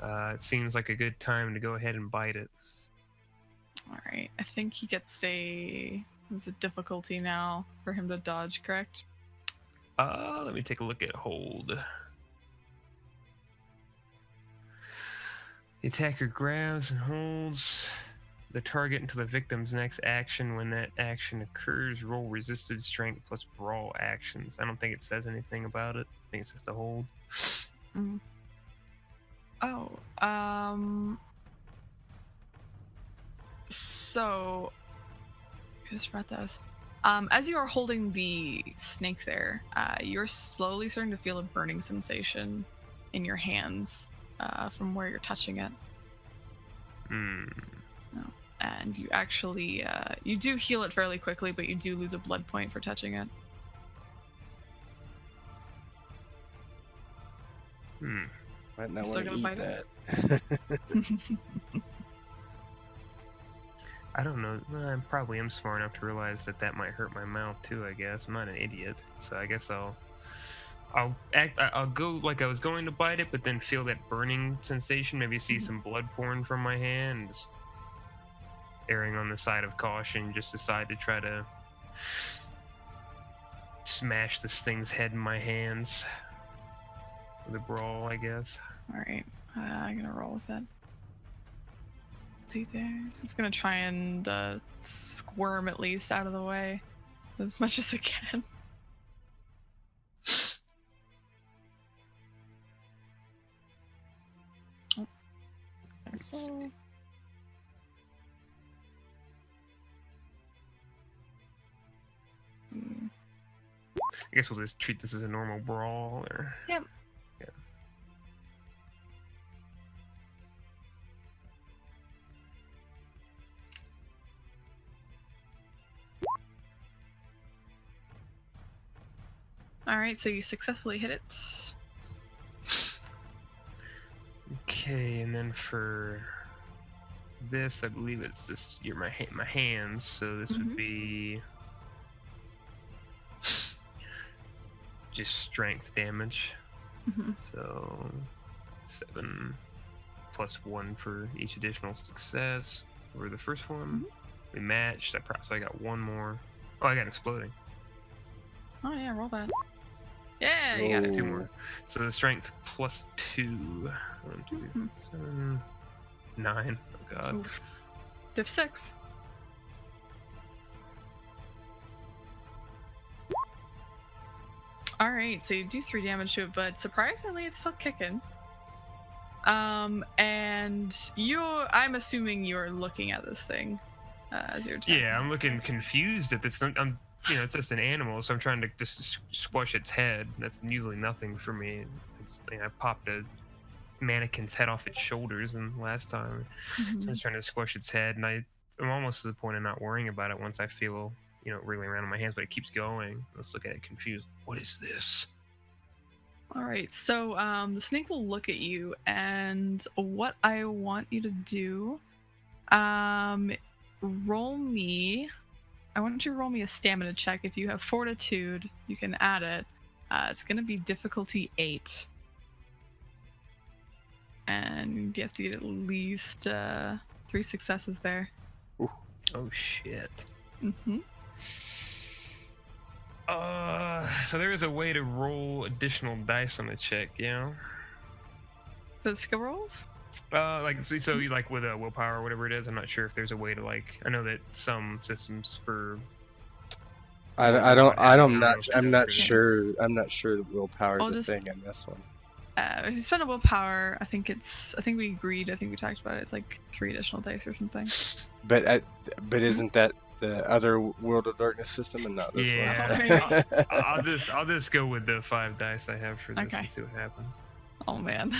it seems like a good time to go ahead and bite it. All right. I think he gets there's a difficulty now for him to dodge, correct? Let me take a look at hold. The attacker grabs and holds the target until the victim's next action. When that action occurs, roll resisted strength plus brawl actions. I don't think it says anything about it. I think it's just a hold. Mm. Oh, so I just read this. As you are holding the snake there, you're slowly starting to feel a burning sensation in your hands from where you're touching it. Hmm. No. And you actually, you do heal it fairly quickly, but you do lose a blood point for touching it. Hmm. Might not Still want to gonna eat bite that. I don't know. I probably am smart enough to realize that that might hurt my mouth too. I guess I'm not an idiot, so I guess I'll go like I was going to bite it, but then feel that burning sensation. Maybe see some blood pouring from my hand. Just erring on the side of caution, just decide to try to smash this thing's head in my hands. The brawl, I guess. All right, I'm gonna roll with it. See there, so it's gonna try and squirm at least out of the way as much as it can. Oh. So. I guess we'll just treat this as a normal brawl, or Yep. Yeah. All right, so you successfully hit it. Okay, and then for this, I believe it's just my hands. So this would be just strength damage. So 7 plus 1 for each additional success. For the first one, we matched. So I got one more. Oh, I got exploding. Oh yeah, roll that. Yeah, you got it. 2 more. So the strength plus 2. 1, 2, 7, 9. Oh god. Ooh. Div 6. All right, so you do 3 damage to it, but surprisingly, it's still kicking. And I'm assuming you're looking at this thing as you're attacking. Yeah, I'm looking confused at this. I'm it's just an animal, so I'm trying to just squash its head. That's usually nothing for me. I popped a mannequin's head off its shoulders and last time, so I'm just trying to squash its head, and I'm almost to the point of not worrying about it once I feel wriggling around in my hands, but it keeps going. Let's look at it confused. What is this? All right, so the snake will look at you, and what I want you to do, roll me. I want you to roll me a stamina check. If you have fortitude, you can add it. It's going to be difficulty 8. And you have to get at least 3 successes there. Ooh. Oh, shit. So there is a way to roll additional dice on the check, The skill rolls? So you like with a willpower or whatever it is. I'm not sure if there's a way to I know that some systems for. I'm not sure that willpower is a thing in this one. If you spend a willpower, I think we agreed. I think we talked about it. It's like 3 additional dice or something. But isn't that the other World of Darkness system and not this one? Yeah, I'll just go with the 5 dice I have for this and see what happens. Oh man.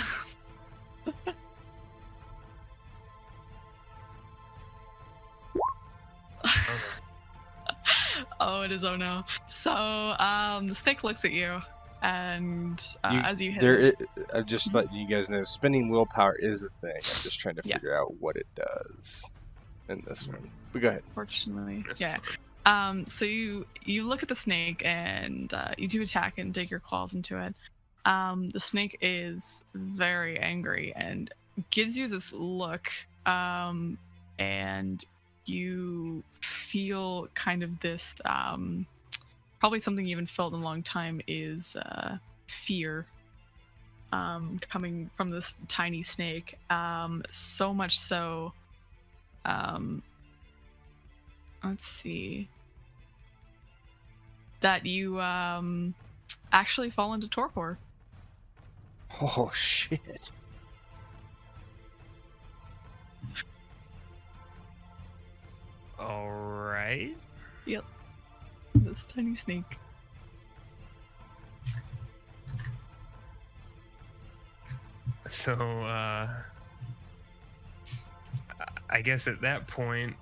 Oh, it is. Oh no. So the snake looks at you, and as you hit I'm just letting you guys know, spending willpower is a thing. I'm just trying to figure out what it does in this one. But go ahead. Fortunately, yeah. So you look at the snake and you do attack and dig your claws into it. The snake is very angry and gives you this look, and you feel kind of this probably something you haven't felt in a long time is fear coming from this tiny snake. So much so, let's see, that you actually fall into torpor. Oh, shit. All right. Yep. This tiny snake. So, I guess at that point,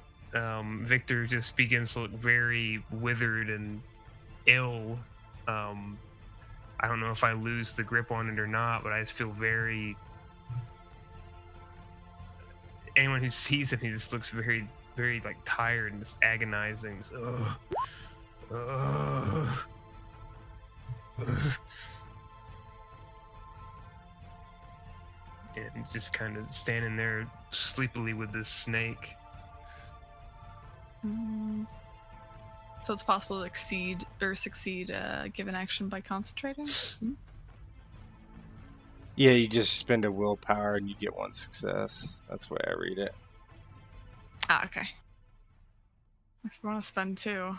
Victor just begins to look very withered and ill. I don't know if I lose the grip on it or not, but I just feel very... Anyone who sees him, he just looks very, very, like, tired and just agonizing. Just, and just kind of standing there sleepily with this snake. So it's possible to succeed given action by concentrating? Yeah, you just spend a willpower and you get one success. That's the way I read it. Ah, okay. If you want to spend 2.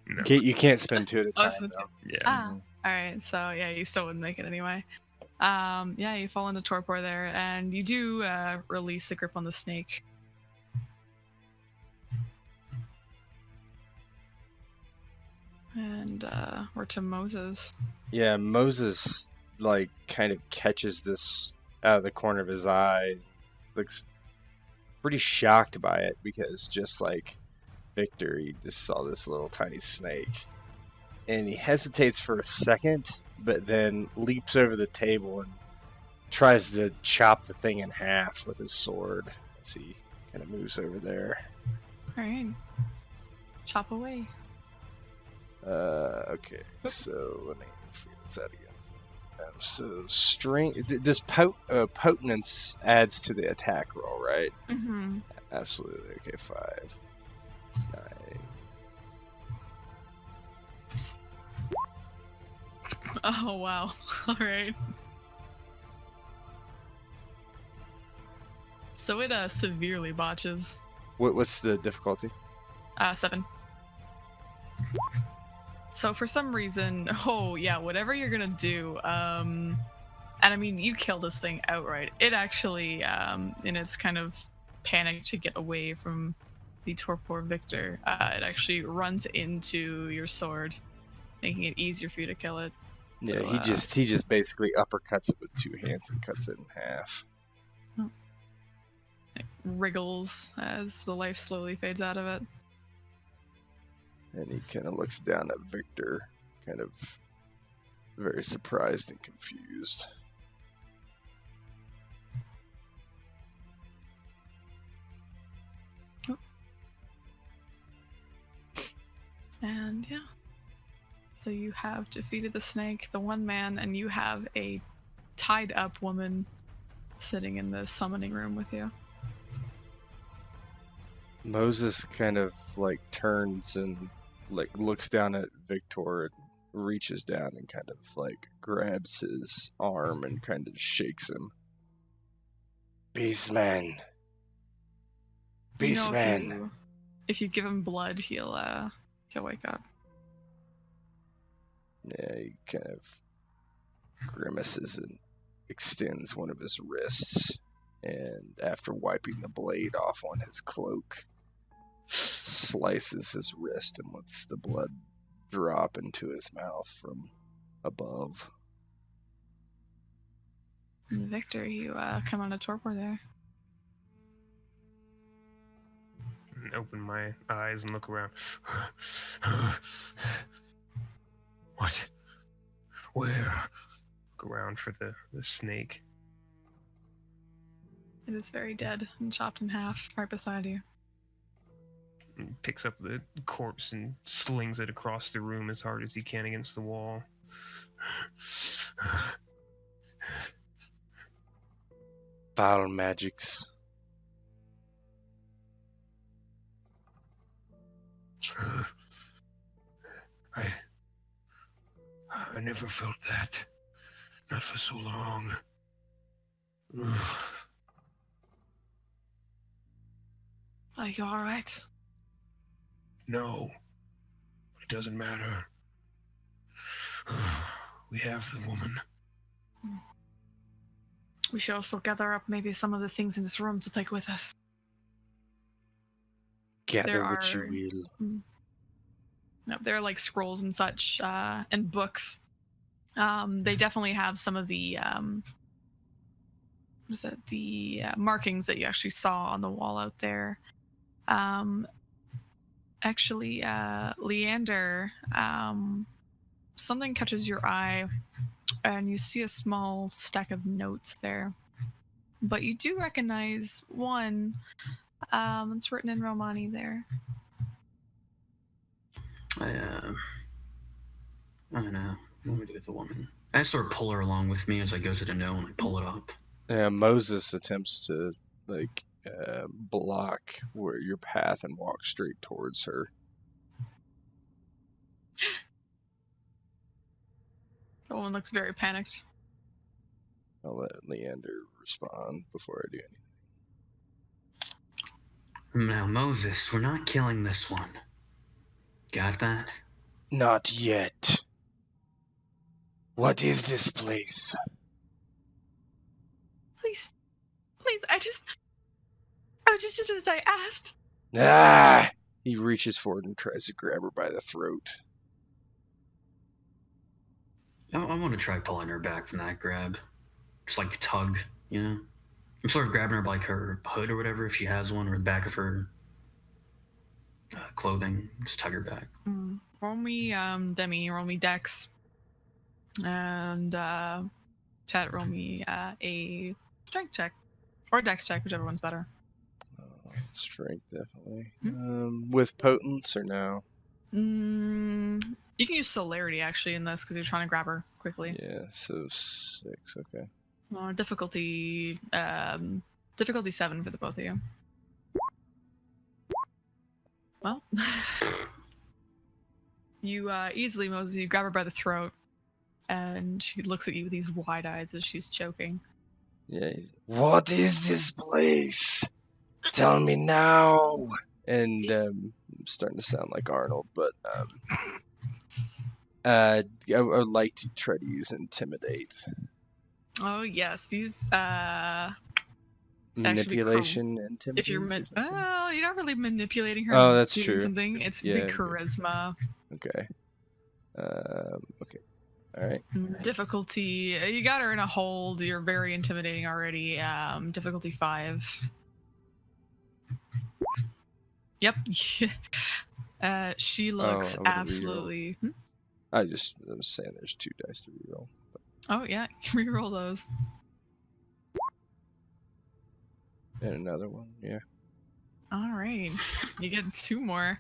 No. You can't spend 2 at a Oh, time, spend though. 2. Yeah. Ah, alright, so yeah, you still wouldn't make it anyway. Yeah, you fall into torpor there, and you do release the grip on the snake. And we're to Moses. Yeah, Moses, like, kind of catches this out of the corner of his eye. Looks pretty shocked by it, because just like Victor, he just saw this little tiny snake. And he hesitates for a second, but then leaps over the table and tries to chop the thing in half with his sword as he kind of moves over there. Alright. Chop away. Okay, so let me figure this out again. So strength, does potence adds to the attack roll, right? Mm-hmm. Absolutely. Okay, 5, 9. Oh, wow. Alright. So it severely botches. What's the difficulty? 7. So for some reason, oh yeah, whatever you're gonna do, and I mean, you kill this thing outright. It actually, in its kind of panic to get away from the torpor Victor, it actually runs into your sword, making it easier for you to kill it. Yeah, So, he just basically uppercuts it with 2 hands and cuts it in half. it wriggles as the life slowly fades out of it. And he kind of looks down at Victor, kind of very surprised and confused. And yeah. So you have defeated the snake, the one man, and you have a tied up woman sitting in the summoning room with you. Moses kind of like turns and like looks down at Victor and reaches down and kind of like grabs his arm and kind of shakes him. Beastman. You know, Beastman. if you give him blood, he'll wake up. Yeah, he kind of grimaces and extends one of his wrists, and after wiping the blade off on his cloak, slices his wrist and lets the blood drop into his mouth from above. And Victor, you come on a torpor there. And open my eyes and look around. What? Where? Look around for the snake. It is very dead and chopped in half right beside you. And picks up the corpse and slings it across the room as hard as he can against the wall. Foul magics. I never felt that. Not for so long. Are you alright? No. It doesn't matter. We have the woman. We should also gather up maybe some of the things in this room to take with us. Gather what you will. No, there are like scrolls and such, and books. They definitely have some of the markings that you actually saw on the wall out there. Actually, Leander, something catches your eye, and you see a small stack of notes there. But you do recognize one. It's written in Romani there. I don't know. What do I do with the woman? I sort of pull her along with me as I go to the note and I pull it up. Moses attempts to block where your path and walk straight towards her. The woman looks very panicked. I'll let Leander respond before I do anything. Now, Moses, we're not killing this one. Got that? Not yet. What is this place? Please, I just did as I asked. Ah! He reaches forward and tries to grab her by the throat. I want to try pulling her back from that grab. Just like a tug, you know? I'm sort of grabbing her by like her hood or whatever, if she has one, or the back of her clothing. Just tug her back. Roll me, Demi, roll me Dex. And, Ted, roll me a strength check. Or Dex check, whichever one's better. Strength, definitely. With potence or no? You can use celerity, actually, in this, because you're trying to grab her quickly. Yeah, so 6, okay. Difficulty 7 for the both of you. Well, you easily, Moses, you grab her by the throat, and she looks at you with these wide eyes as she's choking. Yeah. What is this place? Tell me now. And I'm starting to sound like Arnold, but I would like to try to use intimidate. Oh yes, these manipulation, intimidation. If you're you're not really manipulating her. Oh, that's doing true. Something. It's big charisma. Okay. Okay. All right. Difficulty. You got her in a hold. You're very intimidating already. Difficulty 5. Yep. She looks absolutely. I was saying there's 2 dice to reroll. But... Oh yeah, reroll those. And another one, yeah. All right, you get 2 more.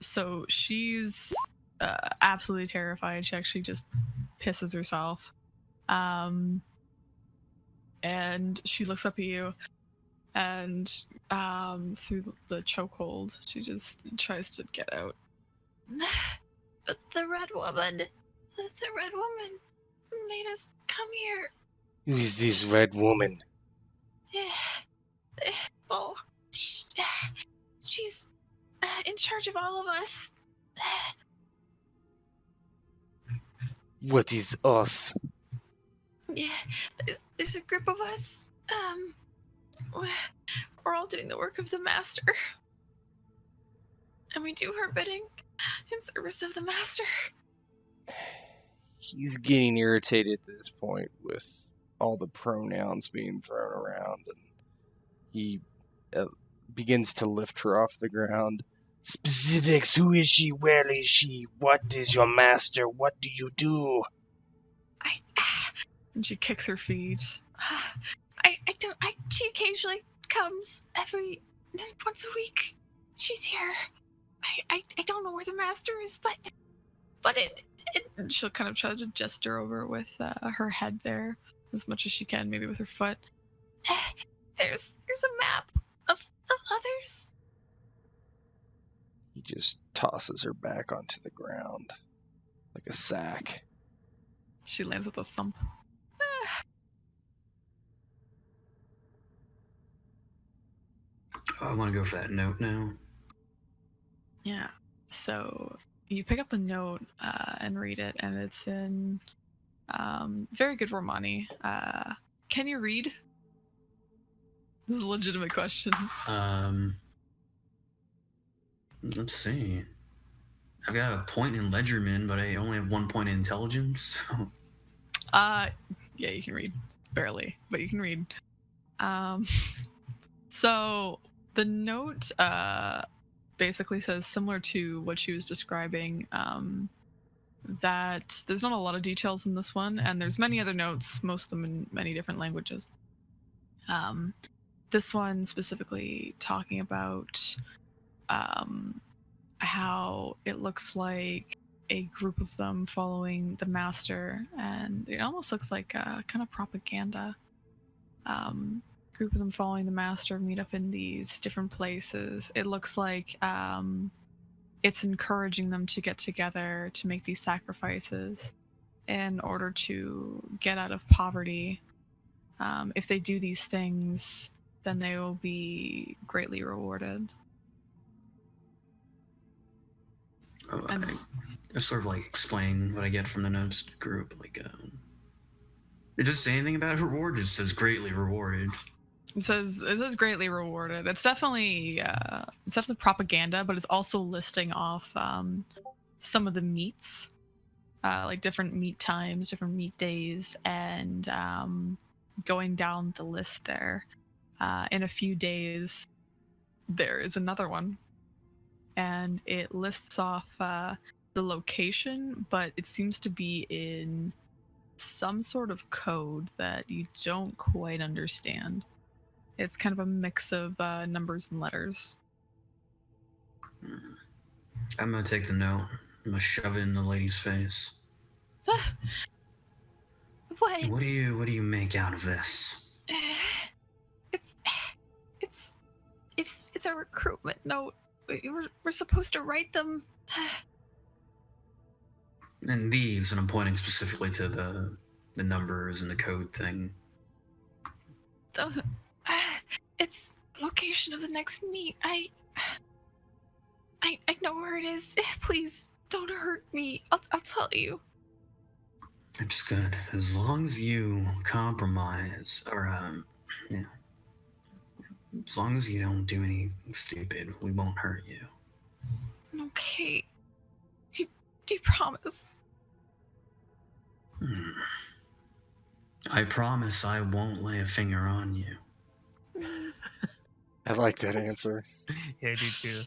So she's absolutely terrified. She actually just pisses herself. And she looks up at you, and through the chokehold, she just tries to get out. But the red woman made us come here. Who is this red woman? Well, she's in charge of all of us. What is us? Yeah, there's a group of us. We're all doing the work of the master. And we do her bidding in service of the master. He's getting irritated at this point with all the pronouns being thrown around, and he begins to lift her off the ground. Specifics: who is she? Where is she? What is your master? What do you do? And she kicks her feet. She occasionally comes once a week. She's here. I don't know where the master is, but she'll kind of try to gesture over with her head there as much as she can, maybe with her foot. There's a map of others. He just tosses her back onto the ground like a sack. She lands with a thump. I want to go for that note now. Yeah. So you pick up the note and read it, and it's in very good Romani. Can you read? This is a legitimate question. Let's see. I've got a point in Ledgerman, but I only have 1 point in intelligence. Yeah, you can read. Barely, but you can read. So the note basically says, similar to what she was describing, that there's not a lot of details in this one, and there's many other notes, most of them in many different languages. This one specifically talking about how it looks like a group of them following the master, and it almost looks like a kind of propaganda. Group of them following the master meet up in these different places. It looks like it's encouraging them to get together to make these sacrifices in order to get out of poverty. If they do these things, then they will be greatly rewarded. I sort of like explain what I get from the notes group. Like, it doesn't say anything about reward. It just says greatly rewarded. It says greatly rewarded. It's definitely propaganda, but it's also listing off some of the meats, like different meat times, different meat days, and going down the list there. In a few days, there is another one, and it lists off the location, but it seems to be in some sort of code that you don't quite understand. It's kind of a mix of numbers and letters. I'm gonna take the note. I'm gonna shove it in the lady's face. What? What do you make out of this? It's a recruitment note. We're supposed to write them. And these, and I'm pointing specifically to the numbers and the code thing. It's location of the next meet. I know where it is. Please don't hurt me. I'll tell you. It's good. As long as you compromise, or yeah. As long as you don't do anything stupid, we won't hurt you. Okay. Do you promise? I promise I won't lay a finger on you. I like that answer. Yeah, I do too.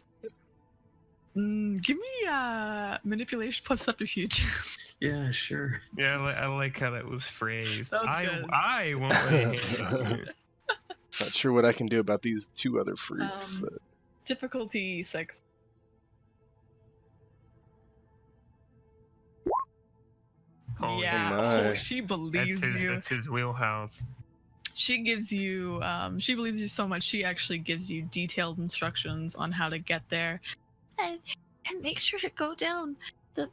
Give me manipulation plus subterfuge. Yeah, sure. Yeah, I like how that was phrased. That was good. I won't lay a hand on you. Not sure what I can do about these two other freaks, but Difficulty 6. Oh, yeah. my. Oh, she believes you. That's his wheelhouse. She gives you, she believes you so much, she actually gives you detailed instructions on how to get there. And make sure to go down the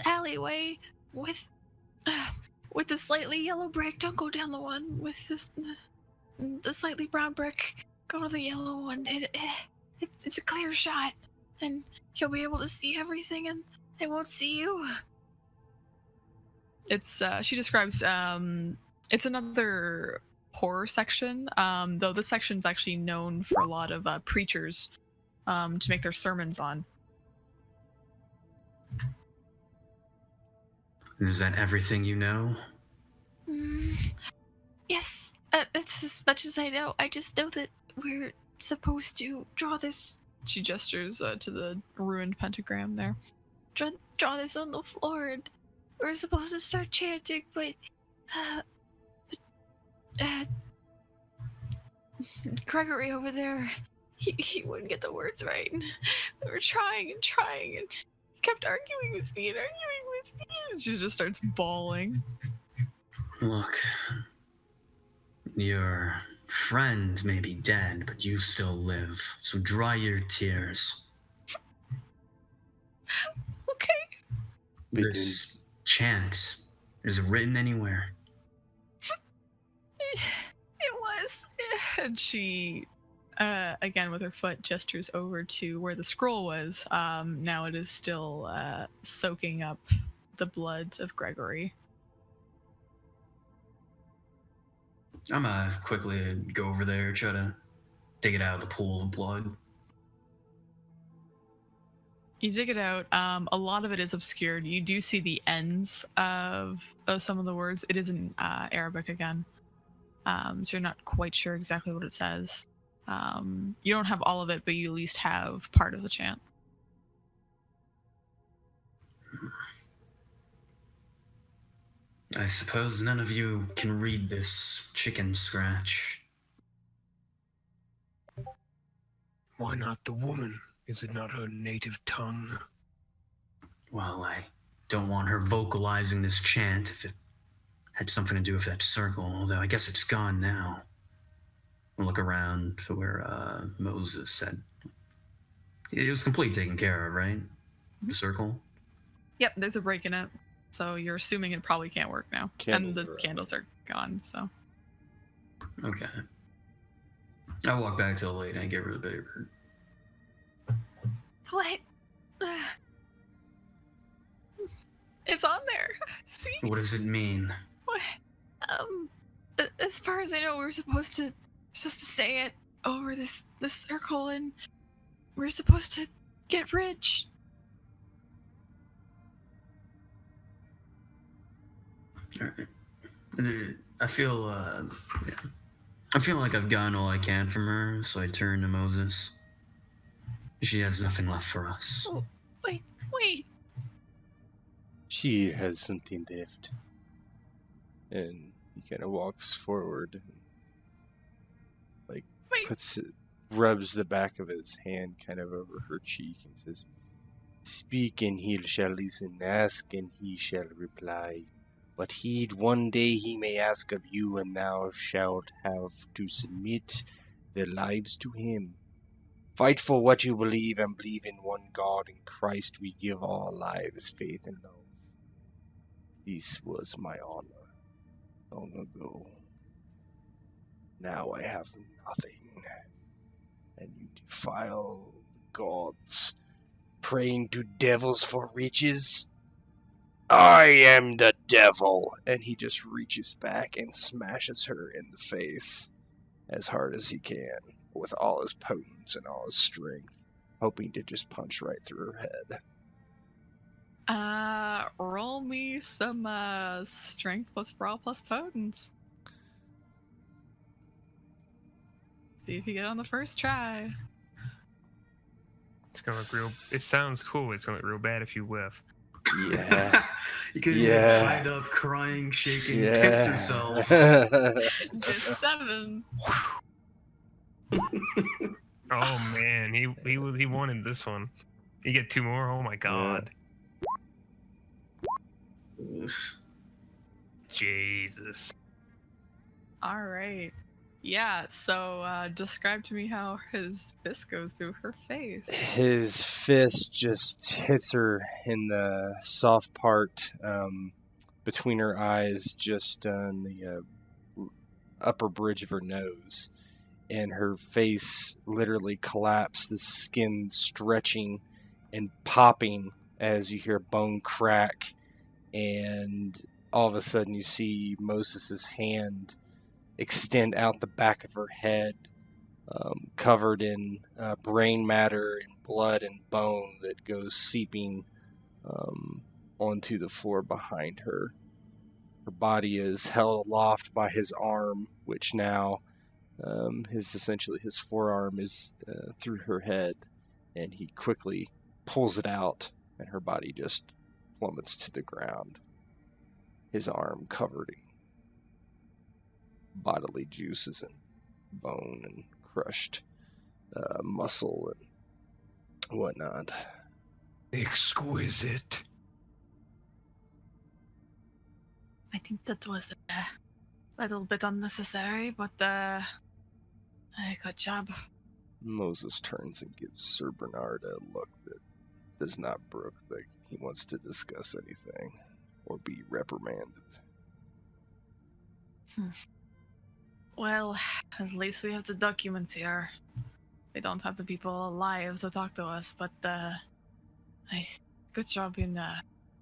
alleyway with the slightly yellow brick. Don't go down the one with the slightly brown brick. Go to the yellow one. It's a clear shot, and you'll be able to see everything, and they won't see you. It's she describes it's another horror section, though this section's actually known for a lot of preachers to make their sermons on. Is that everything you know? Yes, that's as much as I know. I just know that we're supposed to draw this. She gestures to the ruined pentagram there. Draw this on the floor, and we're supposed to start chanting, but Gregory over there, he wouldn't get the words right. We were trying, and he kept arguing with me. She just starts bawling. Look, your friend may be dead, but you still live. So dry your tears. Okay. This chant Is it written anywhere? It was. And she, again with her foot, gestures over to where the scroll was. Now it is still soaking up the blood of Gregory. I'm gonna quickly go over there, try to dig it out of the pool of blood. You dig it out. A lot of it is obscured. You do see the ends of some of the words. It is in Arabic again. So you're not quite sure exactly what it says. You don't have all of it, but you at least have part of the chant. I suppose none of you can read this chicken scratch. Why not the woman? Is it not her native tongue? Well, I don't want her vocalizing this chant if it had something to do with that circle, although I guess it's gone now. I'll look around to where Moses said. It was completely taken care of, right? The circle? Yep, there's a break in it. So you're assuming it probably can't work now. And the candles are gone, so. Okay. I walk back to the lady and give her the paper. What? It's on there. See? What does it mean? What? As far as I know, we're supposed to say it over this circle, and we're supposed to get rich. Alright. I feel like I've gotten all I can from her, so I turn to Moses. She has nothing left for us. Oh, wait. She has something left. And he kind of walks forward and, rubs the back of his hand kind of over her cheek and says, "Speak and he shall listen, ask and he shall reply. But heed, one day he may ask of you, and thou shalt have to submit their lives to him. Fight for what you believe, and believe in one God. In Christ we give our lives, faith, and love. This was my honor long ago. Now I have nothing, and you defile the gods, praying to devils for riches. I am the devil!" And he just reaches back and smashes her in the face as hard as he can, with all his potence and all his strength, hoping to just punch right through her head. Roll me some strength plus brawl plus potence. See if you get on the first try. It's gonna look real. It sounds cool. It's gonna look real bad if you whiff. Yeah. You could Yeah. have tied up, crying, shaking, pissed herself. Just 7. Oh man, he wanted this one. You get 2 more. Oh my god. Jesus. All right. Yeah, so describe to me how his fist goes through her face. His fist just hits her in the soft part between her eyes, just on the upper bridge of her nose. And her face literally collapsed, the skin stretching and popping as you hear bone crack. And all of a sudden you see Moses' hand extend out the back of her head, covered in brain matter and blood and bone that goes seeping onto the floor behind her. Her body is held aloft by his arm, which now his forearm is through her head, and he quickly pulls it out, and her body just plummets to the ground. His arm covered in bodily juices and bone and crushed muscle and whatnot. Exquisite. I think that was a little bit unnecessary, but good job. Moses turns and gives Sir Bernard a look that does not brook that he wants to discuss anything. or be reprimanded. Well, at least we have the documents here. We don't have the people alive to talk to us, but good job in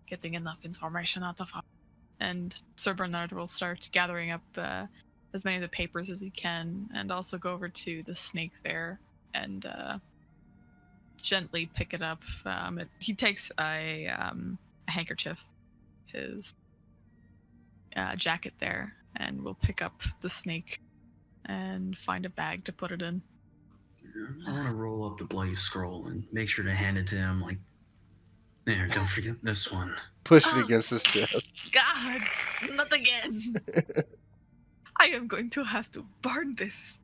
getting enough information out of us. And Sir Bernard will start gathering up as many of the papers as he can, and also go over to the snake there and gently pick it up. He takes a handkerchief, his jacket there, and will pick up the snake and find a bag to put it in. I want to roll up the blaze scroll and make sure to hand it to him. Like, there, don't forget this one. Push it against his chest. God, not again. I am going to have to burn this.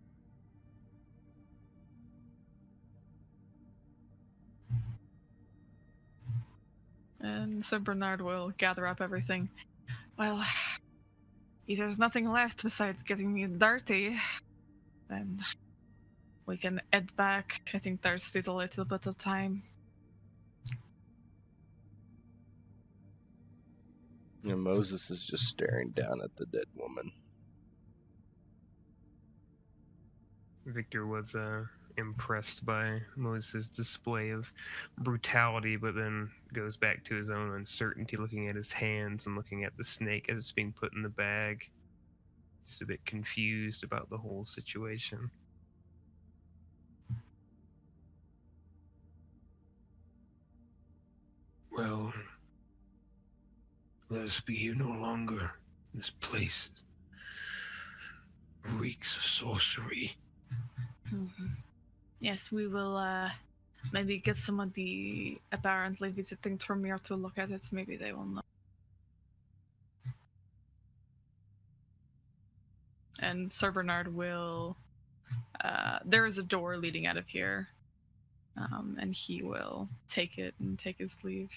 And Sir Bernard will gather up everything. Well, if there's nothing left besides getting me dirty, then we can head back. I think there's still a little bit of time. And Moses is just staring down at the dead woman. Victor was impressed by Moses' display of brutality, but then goes back to his own uncertainty, looking at his hands and looking at the snake as it's being put in the bag. Just a bit confused about the whole situation. Well, let us be here no longer. This place reeks of sorcery. Mm-hmm. Yes, we will maybe get some of the apparently visiting Tremere to look at it. Maybe they will know. And Sir Bernard will... there is a door leading out of here. And he will take it and take his leave.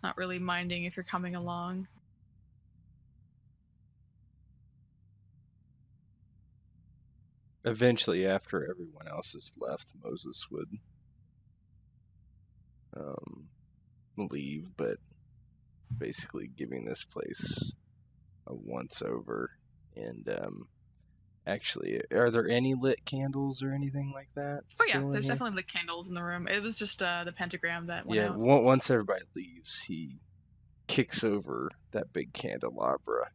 Not really minding if you're coming along. Eventually, after everyone else is left, Moses would leave, but basically giving this place a once-over. And actually, are there any lit candles or anything like that? Oh yeah, there's definitely lit candles in the room. It was just the pentagram that went out. Yeah, once everybody leaves, he kicks over that big candelabra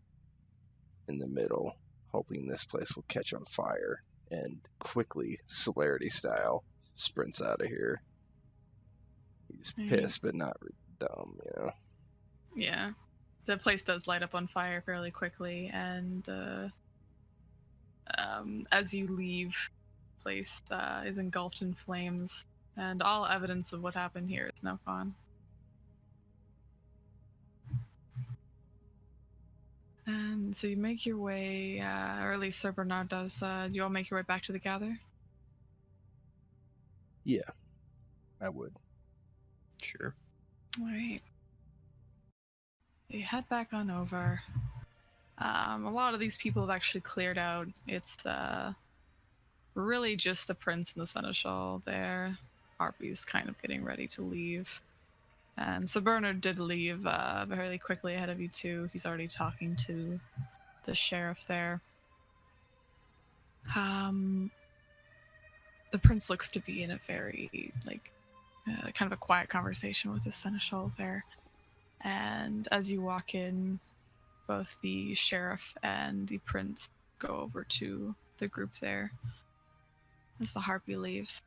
in the middle, hoping this place will catch on fire, and quickly, celerity style, sprints out of here. He's pissed, but not dumb, you know? Yeah. The place does light up on fire fairly quickly, and as you leave, the place is engulfed in flames, and all evidence of what happened here is now gone. And so you make your way, or at least Sir Bernard does. Do you all make your way back to the gather? Yeah, I would. Sure. Alright. You head back on over. A lot of these people have actually cleared out. It's really just the prince and the seneschal there. Harpy's kind of getting ready to leave. And so Bernard did leave very quickly ahead of you two. He's already talking to the sheriff there. The prince looks to be in a very, kind of a quiet conversation with his seneschal there. And as you walk in, both the sheriff and the prince go over to the group there as the harpy leaves.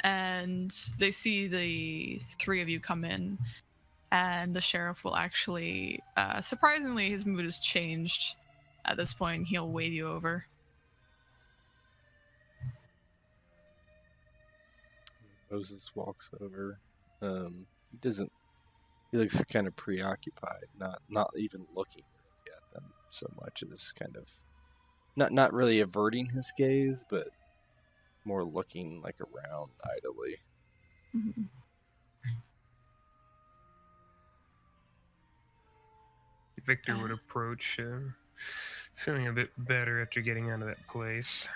And they see the three of you come in, and the sheriff will actually, surprisingly, his mood has changed at this point. He'll wave you over. Moses walks over. He looks kind of preoccupied, not even looking at them so much as kind of not really averting his gaze, but more looking like around idly. Mm-hmm. Victor would approach, feeling a bit better after getting out of that place.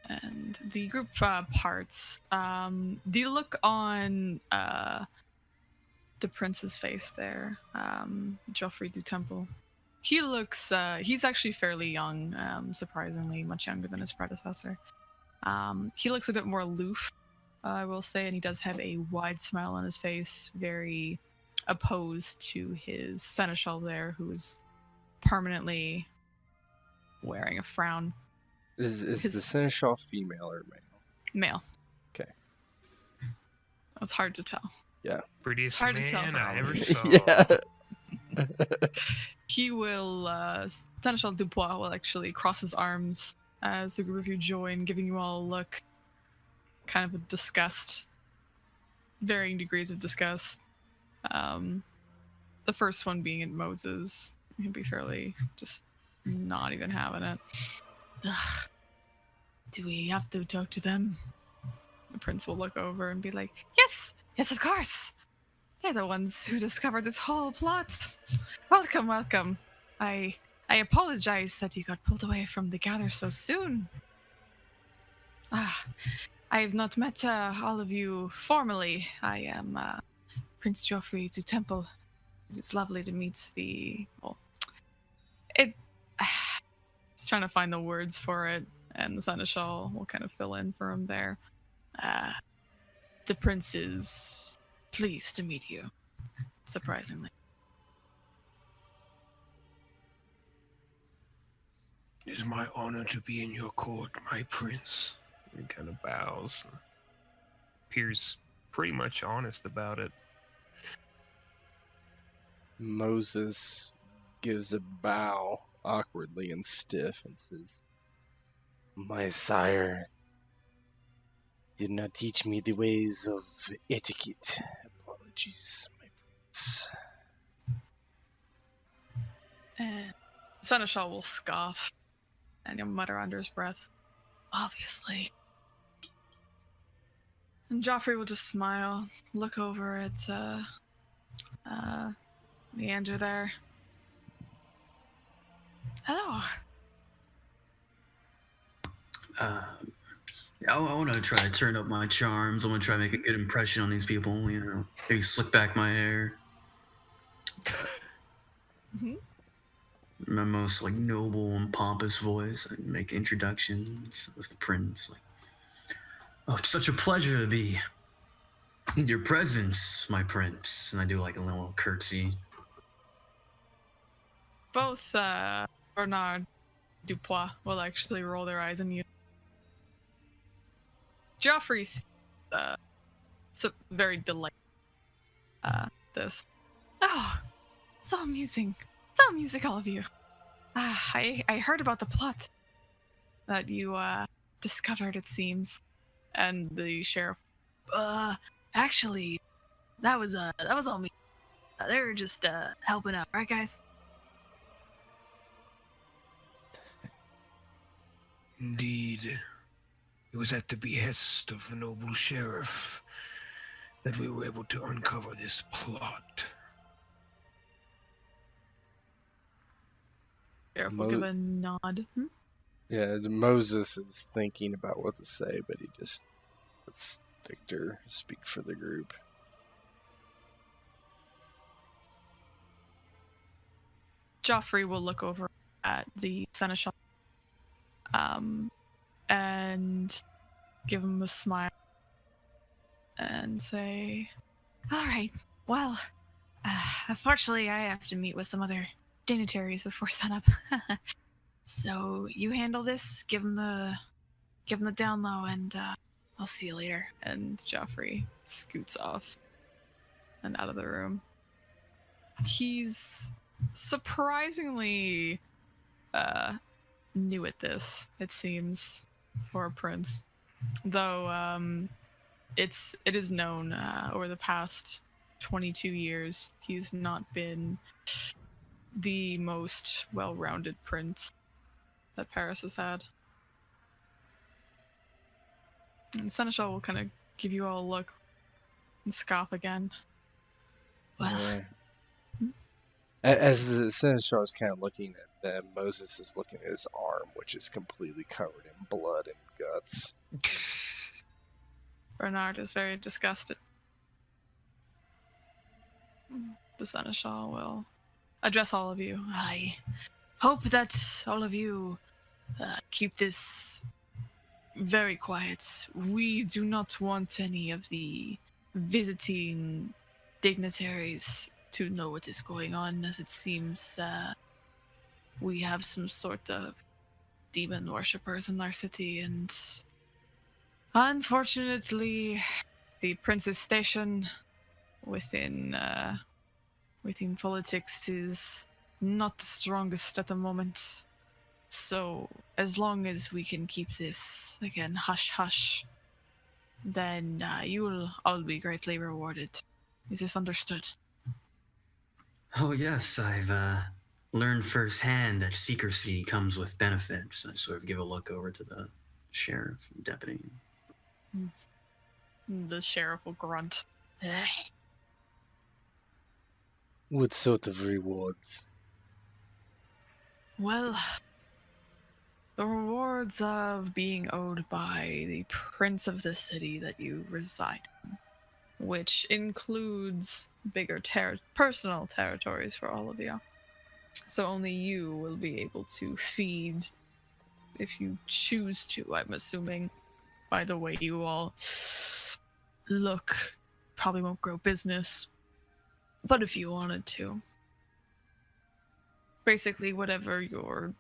And the group parts. The look on the prince's face there, Geoffrey du Temple. He looks, he's actually fairly young, surprisingly much younger than his predecessor. He looks a bit more aloof, I will say, and he does have a wide smile on his face, very opposed to his seneschal there, who is permanently wearing a frown. Is the seneschal female or male? Male. Okay. It's hard to tell. Yeah. Prettiest Hard to tell man from I all ever of saw. Yeah. He will, Seneschal Dubois will actually cross his arms as the group of you join, giving you all a look. Kind of a disgust. Varying degrees of disgust. The first one being at Moses. He'll be fairly just not even having it. Ugh. Do we have to talk to them? The prince will look over and be like, yes, of course. They're the ones who discovered this whole plot. Welcome, welcome. I apologize that you got pulled away from the gather so soon. I have not met all of you formally. I am Prince Geoffrey du Temple. It is lovely to meet the... Well, he's trying to find the words for it, and the seneschal will kind of fill in for him there. The prince is pleased to meet you, surprisingly. It is my honor to be in your court, my prince. He kind of bows. Appears pretty much honest about it. Moses gives a bow awkwardly and stiff and says, "My sire did not teach me the ways of etiquette. Apologies, my prince." And seneschal will scoff, and he'll mutter under his breath, "Obviously." And Joffrey will just smile, look over at Leander there. Hello. I want to try to turn up my charms. I want to try to make a good impression on these people, you know. Maybe slick back my hair. Mm-hmm. My most, like, noble and pompous voice. I make introductions with the prince. Like, oh, it's such a pleasure to be in your presence, my prince. And I do, like, a little curtsy. Both Bernard Dupois will actually roll their eyes on you. Joffrey's so very delighted. This. Oh, so amusing. So amusing, all of you. I heard about the plot that you discovered, it seems. And the sheriff. Actually, that was all me. They were just helping out, right, guys? Indeed. It was at the behest of the noble sheriff that we were able to uncover this plot. Sheriff will give a nod. Yeah, Moses is thinking about what to say, but he just lets Victor speak for the group. Joffrey will look over at the seneschal and give him a smile and say, "All right, well, unfortunately I have to meet with some other dignitaries before sunup. So you handle this, give him the down low, and I'll see you later." And Joffrey scoots off and out of the room. He's surprisingly new at this, it seems, for a prince. Though it is known over the past 22 years he's not been the most well-rounded prince that Paris has had. And Seneschal will kind of give you all a look and scoff again. Well, As the seneschal is kind of looking at then Moses is looking at his arm, which is completely covered in blood and guts. Bernard is very disgusted. The Seneschal will address all of you. I hope that all of you keep this very quiet. We do not want any of the visiting dignitaries to know what is going on, as it seems we have some sort of demon worshippers in our city, and unfortunately the Prince's Station within politics is not the strongest at the moment. So as long as we can keep this, again, hush-hush, then you will all be greatly rewarded. Is this understood? Oh yes, I've learned firsthand that secrecy comes with benefits. I sort of give a look over to the sheriff and deputy. The sheriff will grunt. What sort of rewards? Well, the rewards of being owed by the prince of the city that you reside in, which includes bigger personal territories for all of you. So only you will be able to feed if you choose to, I'm assuming, by the way you all look. Probably won't grow business, but if you wanted to. Basically, whatever your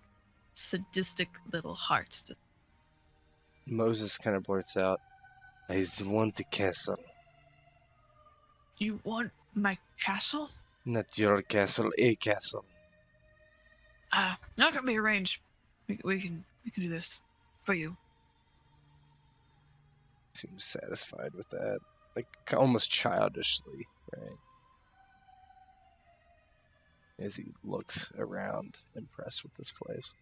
sadistic little heart. Moses kind of blurts out, I want the castle. You want my castle? Not your castle, a castle. Not gonna be arranged. We can do this for you. Seems satisfied with that. Like, almost childishly, right? As he looks around, impressed with this place.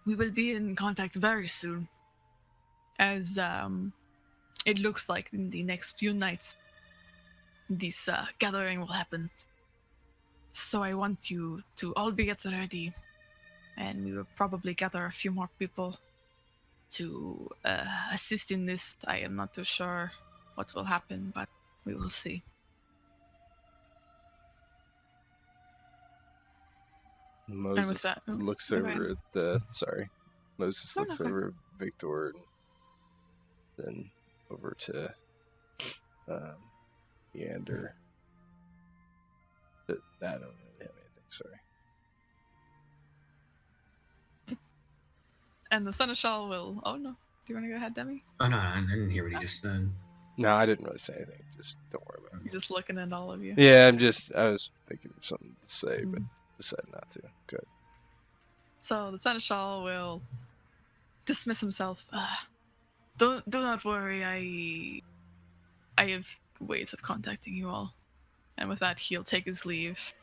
We will be in contact very soon, as it looks like in the next few nights this gathering will happen. So I want you to all be at the ready, and we will probably gather a few more people to assist in this. I am not too sure what will happen, but we will see. Moses that, looks go ahead. over at the... Sorry. Moses Oh, looks no, go over at Victor and then over to Leander. I don't really have anything, sorry. And the Seneschal will... Oh no. Do you want to go ahead, Demi? Oh no, I didn't hear what he just said. No, I didn't really say anything. Just don't worry about He's it. just looking at all of you. Yeah, I was thinking of something to say, but decided not to. Good. So the Seneschal will dismiss himself. Do not worry. I have ways of contacting you all. And with that, he'll take his leave.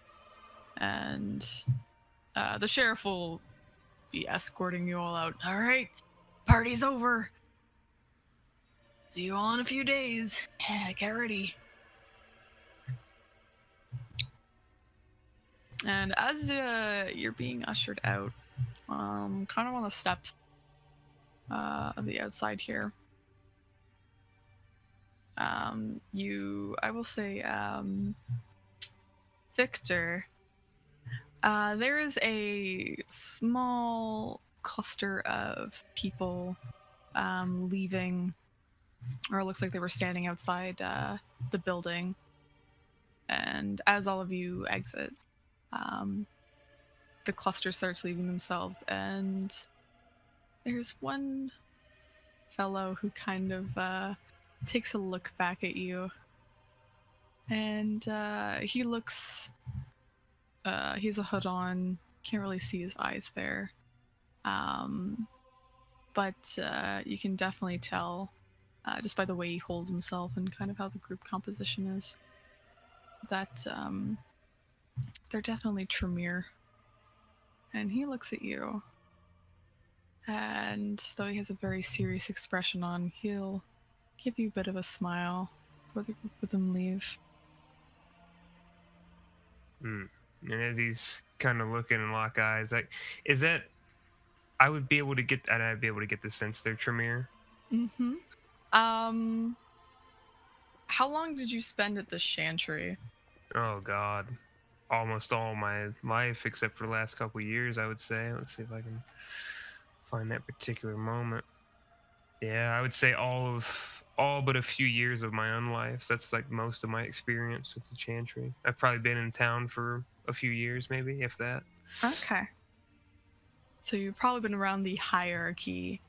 And the sheriff will be escorting you all out. All right, party's over. See you all in a few days. Get ready. And as you're being ushered out, kind of on the steps of the outside here, I will say, Victor, there is a small cluster of people leaving, or it looks like they were standing outside the building. And as all of you exit, the cluster starts leaving themselves, and there's one fellow who kind of takes a look back at you, and he looks, he has a hood on, can't really see his eyes there, but you can definitely tell just by the way he holds himself and kind of how the group composition is that they're definitely Tremere. And he looks at you, and though he has a very serious expression on, he'll give you a bit of a smile before the group with him leave. And as he's kind of looking and lock eyes. Like, is that? I would be able to get, and I'd be able to get the sense there, Tremere. Mm-hmm. How long did you spend at the Chantry? Oh God, almost all my life except for the last couple of years, I would say. Let's see if I can find that particular moment. Yeah, I would say all but a few years of my own life. So that's like most of my experience with the Chantry. I've probably been in town for a few years, maybe, if that. Okay. So you've probably been around the hierarchy.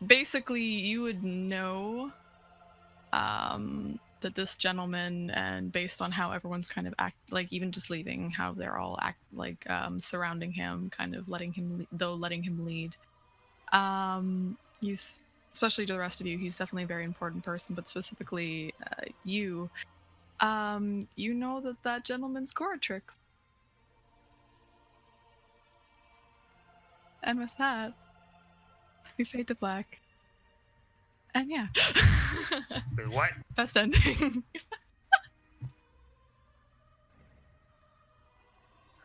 Basically, you would know that this gentleman, and based on how everyone's kind of act, like even just leaving, how they're all act, like surrounding him, kind of letting him lead. He's, especially to the rest of you, he's definitely a very important person, but specifically you know that gentleman's Goratrix. And with that, we fade to black. And yeah. Wait, what? Best ending.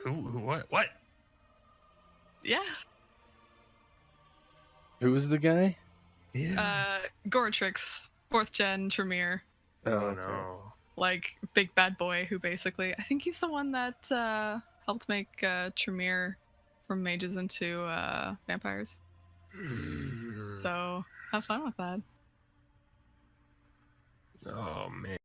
Who? What? Yeah. Who was the guy? Goratrix, 4th gen Tremere. Oh no. Like, big bad boy who basically, I think he's the one that helped make Tremere from mages into vampires. So, have fun with that. Oh man.